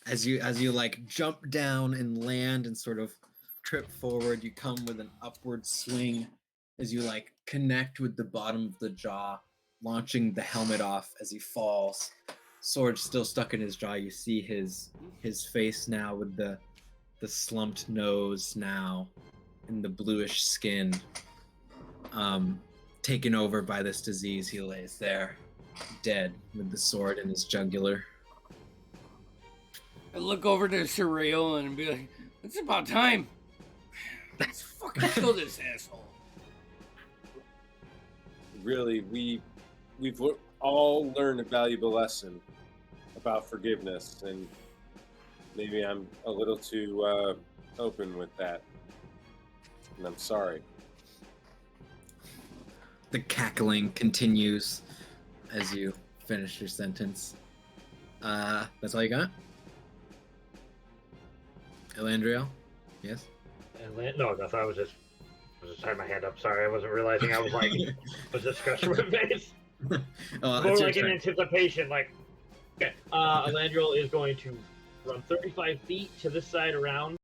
As you like jump down and land and sort of trip forward, you come with an upward swing as you like connect with the bottom of the jaw, launching the helmet off as he falls. Sword still stuck in his jaw. You see his face now with the slumped nose now and the bluish skin. Taken over by this disease, he lays there, dead, with the sword in his jugular. I look over to Surreal and be like, it's about time. Let's fucking kill this asshole. Really, we've all learned a valuable lesson about forgiveness, and maybe I'm a little too open with that, and I'm sorry. The cackling continues as you finish your sentence. That's all you got? Elandriel? Yes? No, nothing. I was just had my hand up. Sorry, I wasn't realizing I was like was just scratching my face. Oh, More it's your like in turn. anticipation. Like, okay, Elandriel is going to run 35 feet to this side around.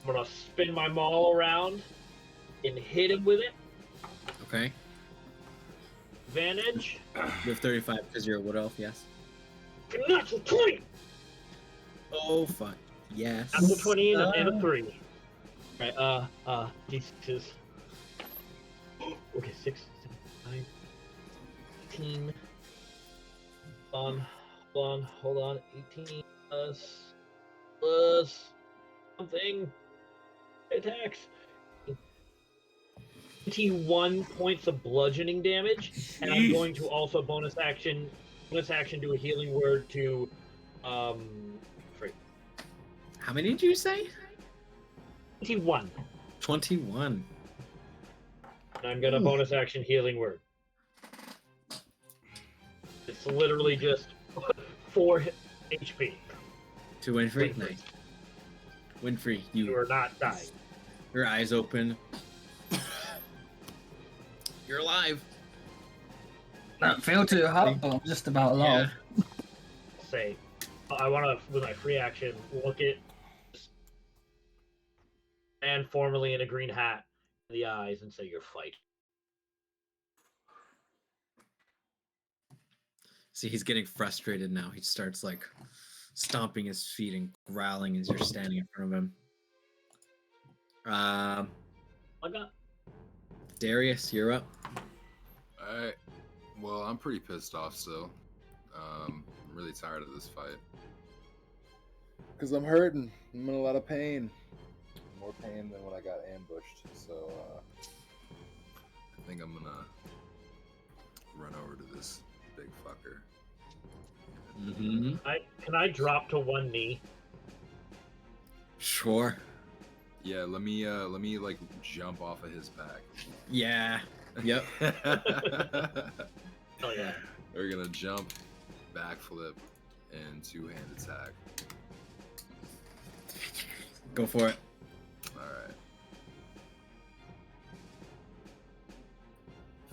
I'm gonna spin my maul around and hit him with it. Okay. Advantage. You have 35 because you're a wood elf, yes? Natural 20. Oh, fuck. Yes. Natural 20 and a 3. Right. D6. Okay, 6, 7, 9, 18. Hold on. 18 plus something. Attacks. 21 points of bludgeoning damage, and I'm going to also bonus action do a healing word to free. How many did you say? 21. 21. And I'm gonna bonus action healing word. It's literally just 4 HP. To Winfrey? Winfrey. Nice. Winfrey, You you are not dying. your eyes open. You're alive. Don't feel too hot, but I'm just about alive. Say, I want to, with my free action, look at and formally in a green hat in the eyes and say, "You're fighting." See, he's getting frustrated now. He starts like stomping his feet and growling as you're standing in front of him. I got. Darius, you're up. Alright. Well, I'm pretty pissed off still. I'm really tired of this fight. Because I'm hurting. I'm in a lot of pain. More pain than when I got ambushed. So, I think I'm gonna run over to this big fucker. Mm-hmm. Can I drop to one knee? Sure. Yeah, let me like jump off of his back. Yeah. Yep. Oh yeah. We're gonna jump, backflip, and two-hand attack. Go for it. Alright.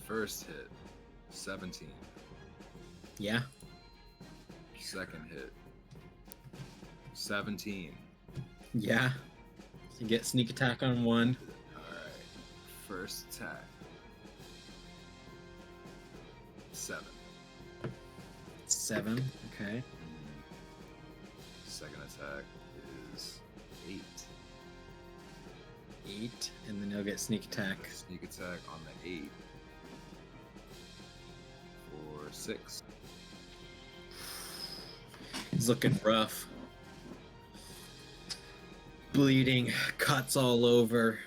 First hit, 17. Yeah. Second hit, 17. Yeah. So you get sneak attack on one. Alright. First attack, 7. 7. Okay. Second attack is 8. 8, and then you'll get sneak attack. Sneak attack on the 8 for 6. He's looking rough. Bleeding, cuts all over.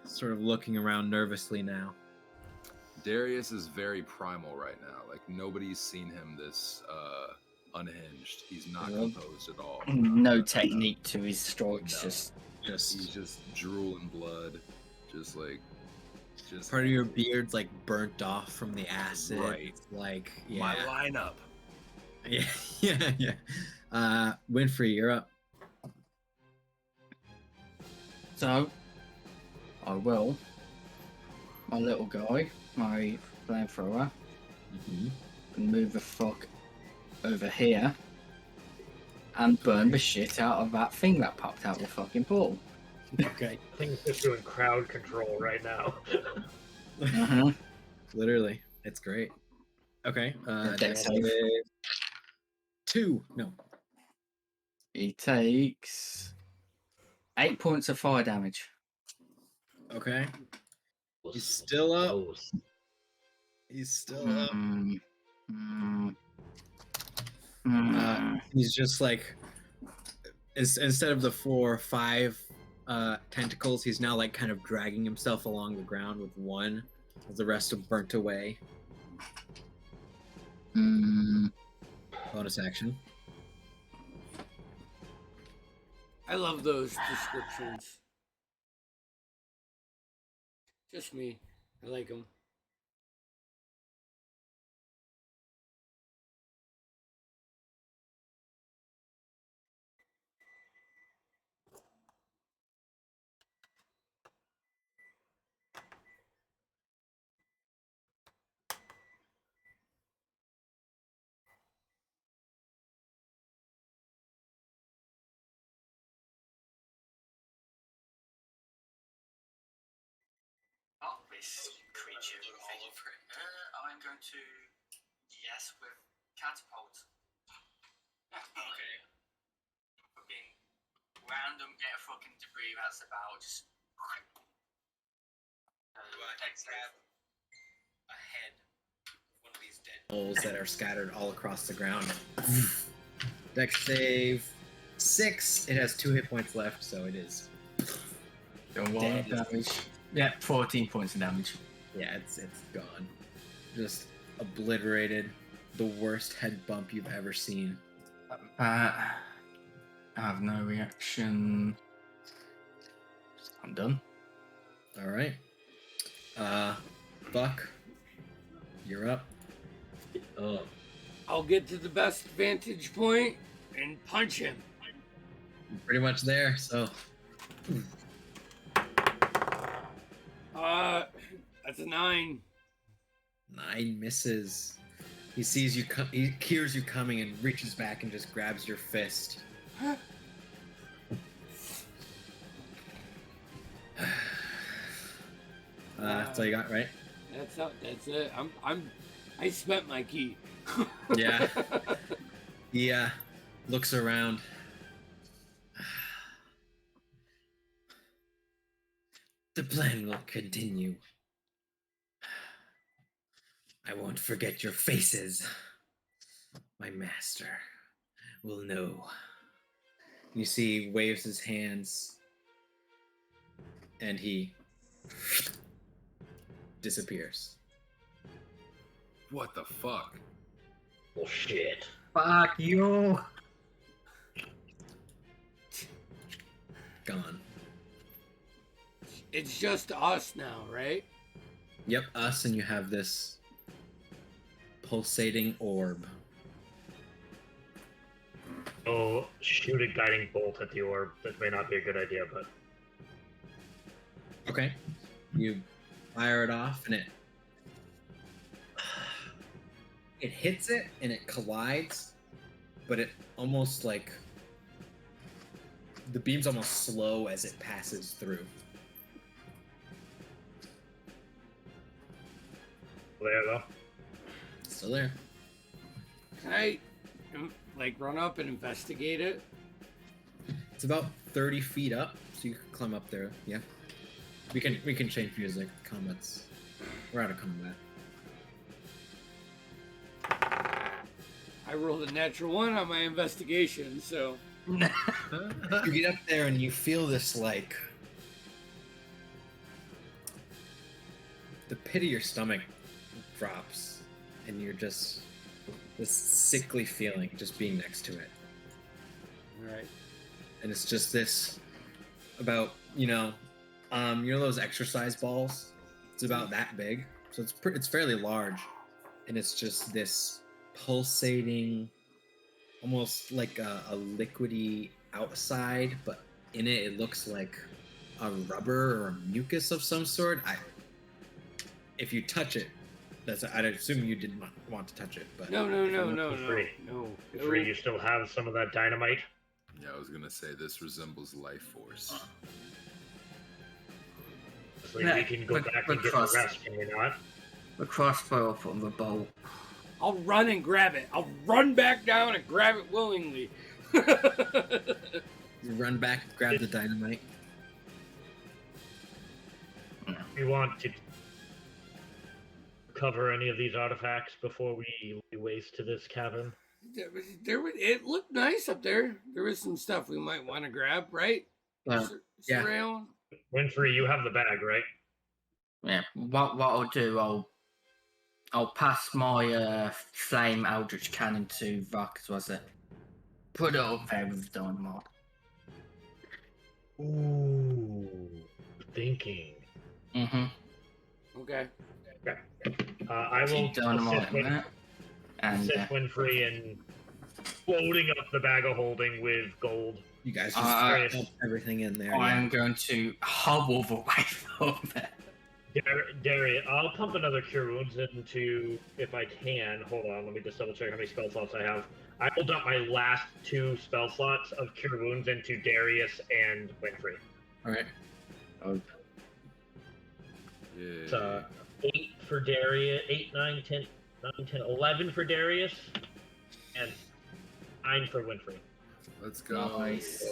Sort of looking around nervously now. Darius is very primal right now. Like nobody's seen him this unhinged. He's not composed at all. No technique to his strikes. No. Just He's just drooling blood. Just Part of your beard's like burnt off from the acid. Right. Like, yeah. my lineup. Yeah. Winfrey, you're up. so. I will. My little guy, my flamethrower, Mm-hmm. and move the fuck over here and burn the shit out of that thing that popped out the fucking portal. Okay. Thing's just doing crowd control right now. Literally. It's great. Okay. Dex Daniel save. with 2. No. He takes 8 points of fire damage. Okay. He's still up. Close. He's still up. Mm. He's just like, instead of the 4 or 5 tentacles. He's now like kind of dragging himself along the ground with one, as the rest have burnt away. Bonus action. I love those descriptions. Just me. I like them. Not this creature thing. I'm going to yes with catapult. Okay. Fucking random get a fucking debris that's about just. Grab a head of one of these dead holes that are scattered all across the ground. Dex save 6. It has 2 hit points left, so it is. Dead. Damage. Yeah, 14 points of damage. Yeah, it's gone. Just obliterated. The worst head bump you've ever seen. I have no reaction. I'm done. All right. Buck, you're up. I'll get to the best vantage point and punch him. You're pretty much there, so. That's a 9. 9 misses. He sees you. He hears you coming and reaches back and just grabs your fist. That's all you got, right? That's it. I spent my key. Yeah. He looks around. The plan will continue. I won't forget your faces. My master will know. You see, he waves his hands, and he disappears. What the fuck? Oh shit. Fuck you. Gone. It's just us now, right? Yep, us, and you have this pulsating orb. Oh, shoot a guiding bolt at the orb. That may not be a good idea, but Okay. You fire it off, and it hits it, and it collides, but it almost like the beam's almost slow as it passes through. there though. Still there. Can I, run up and investigate it? It's about 30 feet up, so you can climb up there. Yeah. We can change music. Combat's. We're out of combat. I rolled a natural 1 on my investigation, so. You get up there and you feel this like the pit of your stomach drops, and you're just this sickly feeling just being next to it. Right. And it's just this about those exercise balls. It's about that big, so it's fairly large, and it's just this pulsating, almost like a liquidy outside, but in it looks like a rubber or a mucus of some sort. If you touch it, I'd assume you didn't want to touch it, but No. It's free. You still have some of that dynamite. Yeah, I was gonna say this resembles life force. So we can go back and get the rest, can we not? The crossbow up on the bow. I'll run and grab it. I'll run back down and grab it willingly. you run back, grab the dynamite. We want to cover any of these artifacts before we waste to this cavern. It looked nice up there. There was some stuff we might want to grab, right? Yeah. Yeah. Surround. Winfrey, you have the bag, right? Yeah. What I'll do, I'll pass my flame eldritch cannon to Vox, was it? Put it up there with dynamite. Ooh, thinking. Mm-hmm. Okay. I will Keep dynamite assist, in that. And assist Winfrey in loading up the bag of holding with gold. You guys just Darius, dump everything in there. I Yeah. am going to hobble away from it. Darius, I'll pump another Cure Wounds into, if I can. Hold on, let me just double check how many spell slots I have. I will dump my last 2 spell slots of Cure Wounds into Darius and Winfrey. All right. It's 8 for Darius, 8, 9, 10, 9, 10, 11 for Darius, and 9 for Winfrey. Let's go. Nice.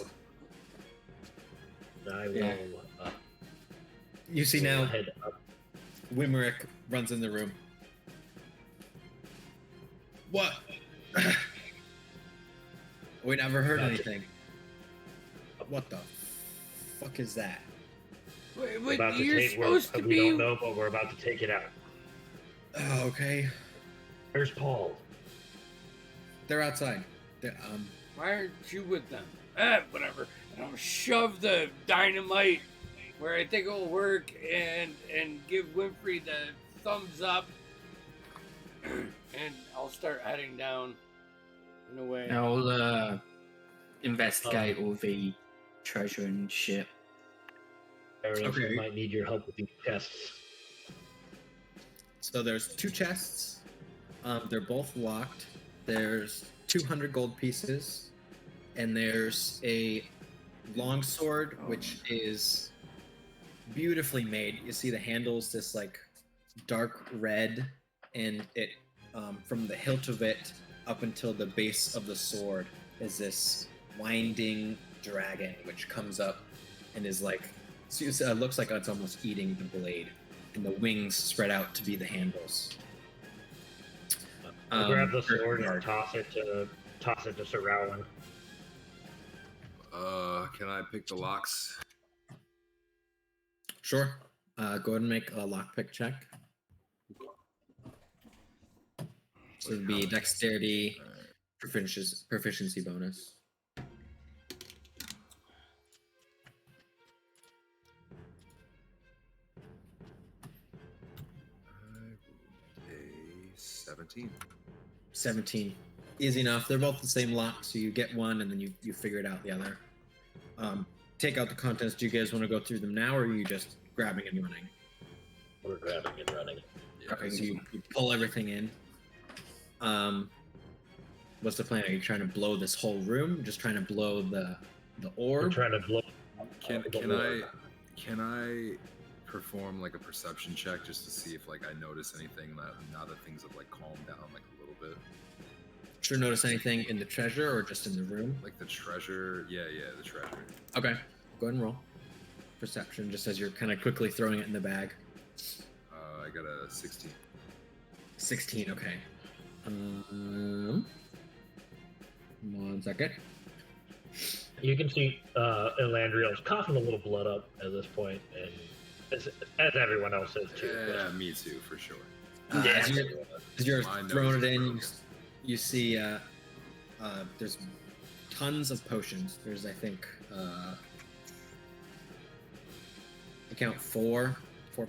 I will Yeah. You see now, head up. Wimerick runs in the room. What? We never heard Gotcha. anything. What the fuck is that? Wait, We're about to you're take, supposed to we be. don't know, but we're about to take it out. Oh, okay. Where's Paul? They're outside. Why aren't you with them? Whatever. And I'll shove the dynamite where I think it'll work, and give Winfrey the thumbs up, and I'll start heading down in a way. I'll investigate all the treasure and shit. Darius, Okay. we might need your help with these tests. So there's 2 chests. They're both locked. There's 200 gold pieces, and there's a longsword which is beautifully made. You see the handle's this like dark red, and it from the hilt of it up until the base of the sword is this winding dragon which comes up and is like, it looks like it's almost eating the blade, and the wings spread out to be the handles. I'll grab the Earth sword and Guard. toss it to Sir Rowland. Can I pick the locks? Sure. Go ahead and make a lockpick check. So it'd be dexterity, proficiency bonus. A 17. 17. Easy enough. They're both the same lock, so you get one and then you figure it out the other. Take out the contents. Do you guys want to go through them now, or are you just grabbing and running? We're grabbing and running. Yeah, Okay, so you pull everything in. What's the plan? Are you trying to blow this whole room? Just trying to blow the We're orb? trying to blow. Can I perform like a perception check just to see if like I notice anything that now that things have like calmed down like a little bit? Sure. Notice anything in the treasure or just in the room? Like the treasure. Yeah, the treasure. Okay. Go ahead and roll perception, just as you're kind of quickly throwing it in the bag. I got a 16. 16. Okay. 1 second. You can see Elandriel's coughing a little blood up at this point, and as everyone else is too. Yeah, me too, for sure. As you're My nose throwing it is in, broken. you see there's tons of potions. There's, I think, I count four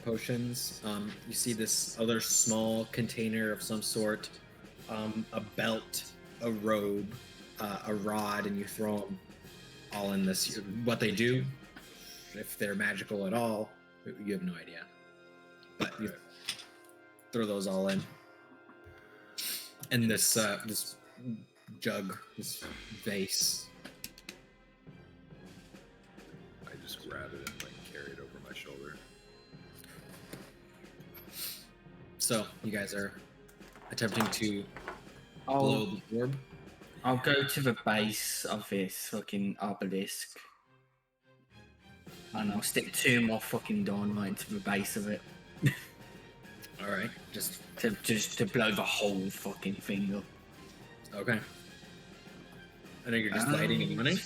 potions. You see this other small container of some sort, a belt, a robe, a rod, and you throw them all in this. What they do, if they're magical at all, you have no idea. But you throw those all in. And this this jug, this vase. I just grab it and like carry it over my shoulder. So you guys are attempting to blow I'll, the orb. I'll go to the base of this fucking obelisk. And I'll stick 2 more fucking dynamite into the base of it. All right, just To blow the whole fucking thing up. okay. I know you're just lighting and running.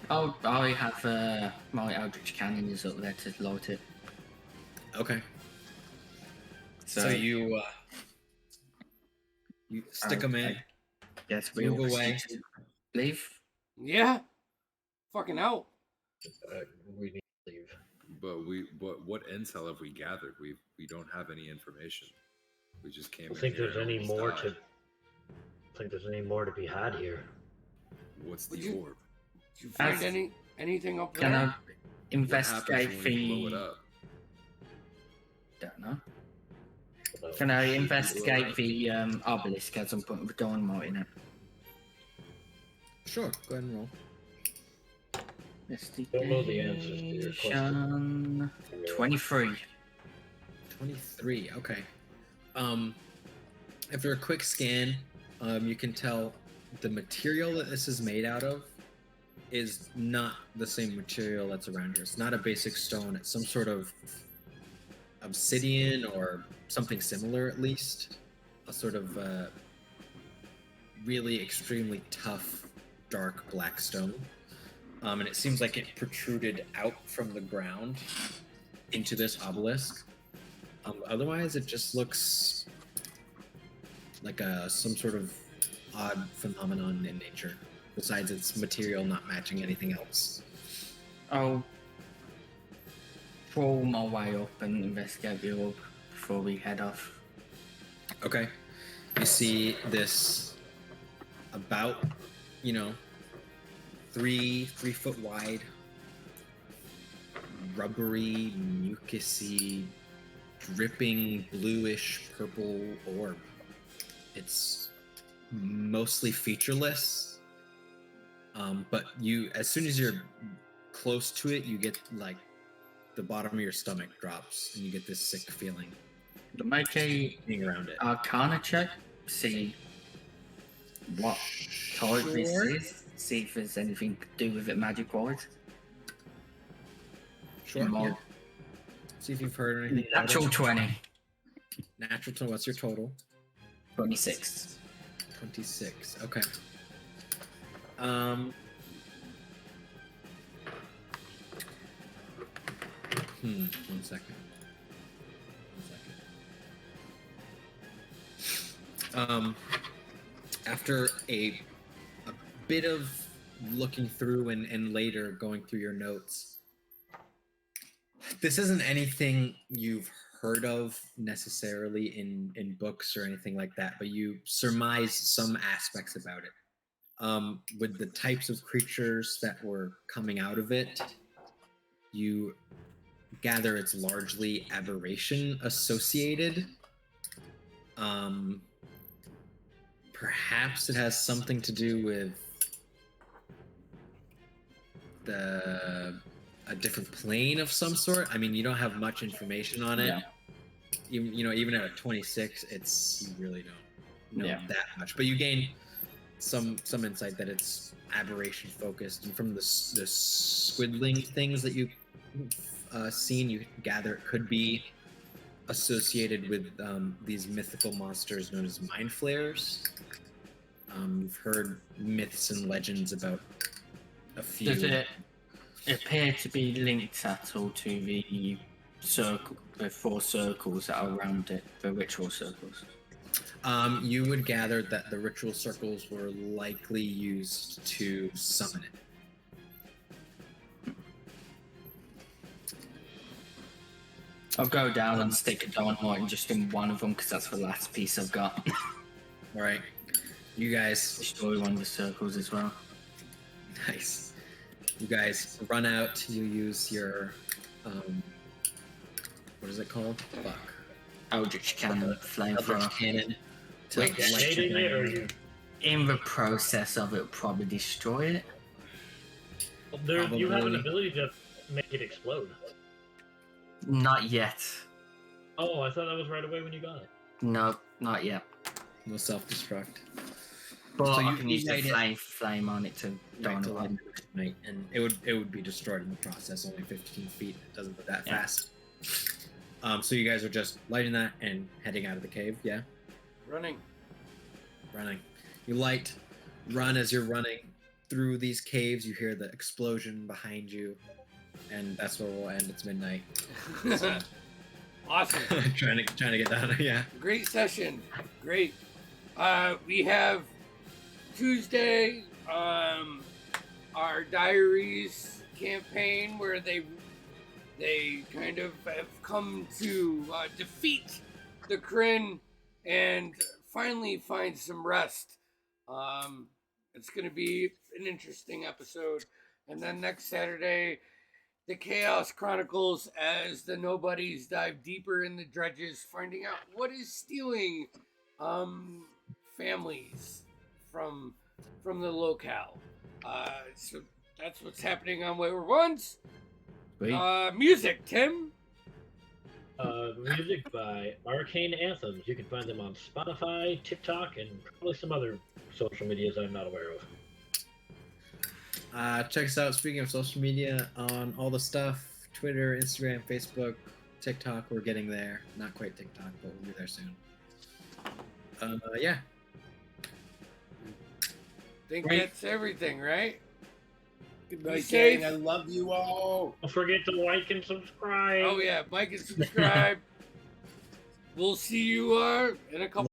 Oh, I have my Eldritch Cannon is up there to light it. Okay. So So, you stick them in. Yes, we Move all away. proceed to leave. Yeah. Fucking out. We need to leave. But what intel have we gathered? We don't have any information. We just came. I think in here there's and any almost more died. to. I think there's any more to be had here. What's Would the you- orb? Did you find As- anything up Can there? I What investigate happens when we blow it the? up? Don't know. So, Can I Shoot, you investigate blow it the obelisk as I'm putting the dynamite in it? Sure. Go ahead and roll. Don't know the answers to your Investigation 23. 23. Okay. After a quick scan, you can tell the material that this is made out of is not the same material that's around here. It's not a basic stone. It's some sort of obsidian or something similar, at least. A sort of really extremely tough, dark black stone. And it seems like it protruded out from the ground into this obelisk. Otherwise, it just looks like some sort of odd phenomenon in nature, besides its material not matching anything else. I'll crawl my way up and investigate the orb before we head off. Okay. You see this about, 3 foot wide, rubbery, mucusy, dripping bluish purple orb. It's mostly featureless, but as soon as you're close to it, you get like the bottom of your stomach drops, and you get this sick feeling Make a being around it. Arcana check. See what type this Sure. is. See if there's anything to do with it magic-wise. Sure. More. Yeah. See if you've heard anything. about Natural it. 20. Natural 20. What's your total? 26. 26. Okay. One second. After a bit of looking through and later going through your notes, this isn't anything you've heard of necessarily in books or anything like that, but you surmise some aspects about it. With the types of creatures that were coming out of it, you gather it's largely aberration associated. Perhaps it has something to do with a different plane of some sort. I mean, you don't have much information on it. Yeah. Even at a 26, you really don't know Yeah. that much. But you gain some insight that it's aberration focused, and from the squiddling things that you've seen, you gather it could be associated with these mythical monsters known as mind flayers. You've heard myths and legends about a few. Does it appear to be linked at all to the circle, the 4 circles that are around it, the ritual circles? You would gather that the ritual circles were likely used to summon it. I'll go down and stick a dynamite just in one of them because that's the last piece I've got. All right, you guys. Destroy one of the circles as well. Nice. You guys run out. You use your what is it called? Fuck. Eldritch Cannon, Eldritch flamethrower. cannon. To Wait, light Detonating your it, or nightmare. you? In the process of it, probably destroy it. You have an Probably. ability to make it explode. Not yet. Oh, I thought that was right away when you got it. No, not yet. No self-destruct. But So I you can use the ignite it. flame on it to Right, to dynamite. light, and it would be destroyed in the process. Only 15 feet. It doesn't go that Yeah. fast. So you guys are just lighting that and heading out of the cave. Yeah. Running. Running. You run as you're running. through these caves. You hear the explosion behind you, and that's where we'll end. It's midnight. Awesome. trying to get down. Yeah. Great session. Great. We have Tuesday, our diaries campaign where they kind of have come to defeat the Kryn and finally find some rest. It's going to be an interesting episode. And then next Saturday, the Chaos Chronicles, as the nobodies dive deeper in the dredges, finding out what is stealing families from the locale. So that's what's happening on Wayward Ones. Music, Tim. Music by Arcane Anthems. You can find them on Spotify, TikTok, and probably some other social medias I'm not aware of. Check us out, speaking of social media, on all the stuff, Twitter, Instagram, Facebook, TikTok. We're getting there. Not quite TikTok, but we'll be there soon. Yeah. I think Great. that's everything, right? Good Be night, safe. gang. I love you all. Don't forget to like and subscribe. Oh yeah, like and subscribe. We'll see you in a couple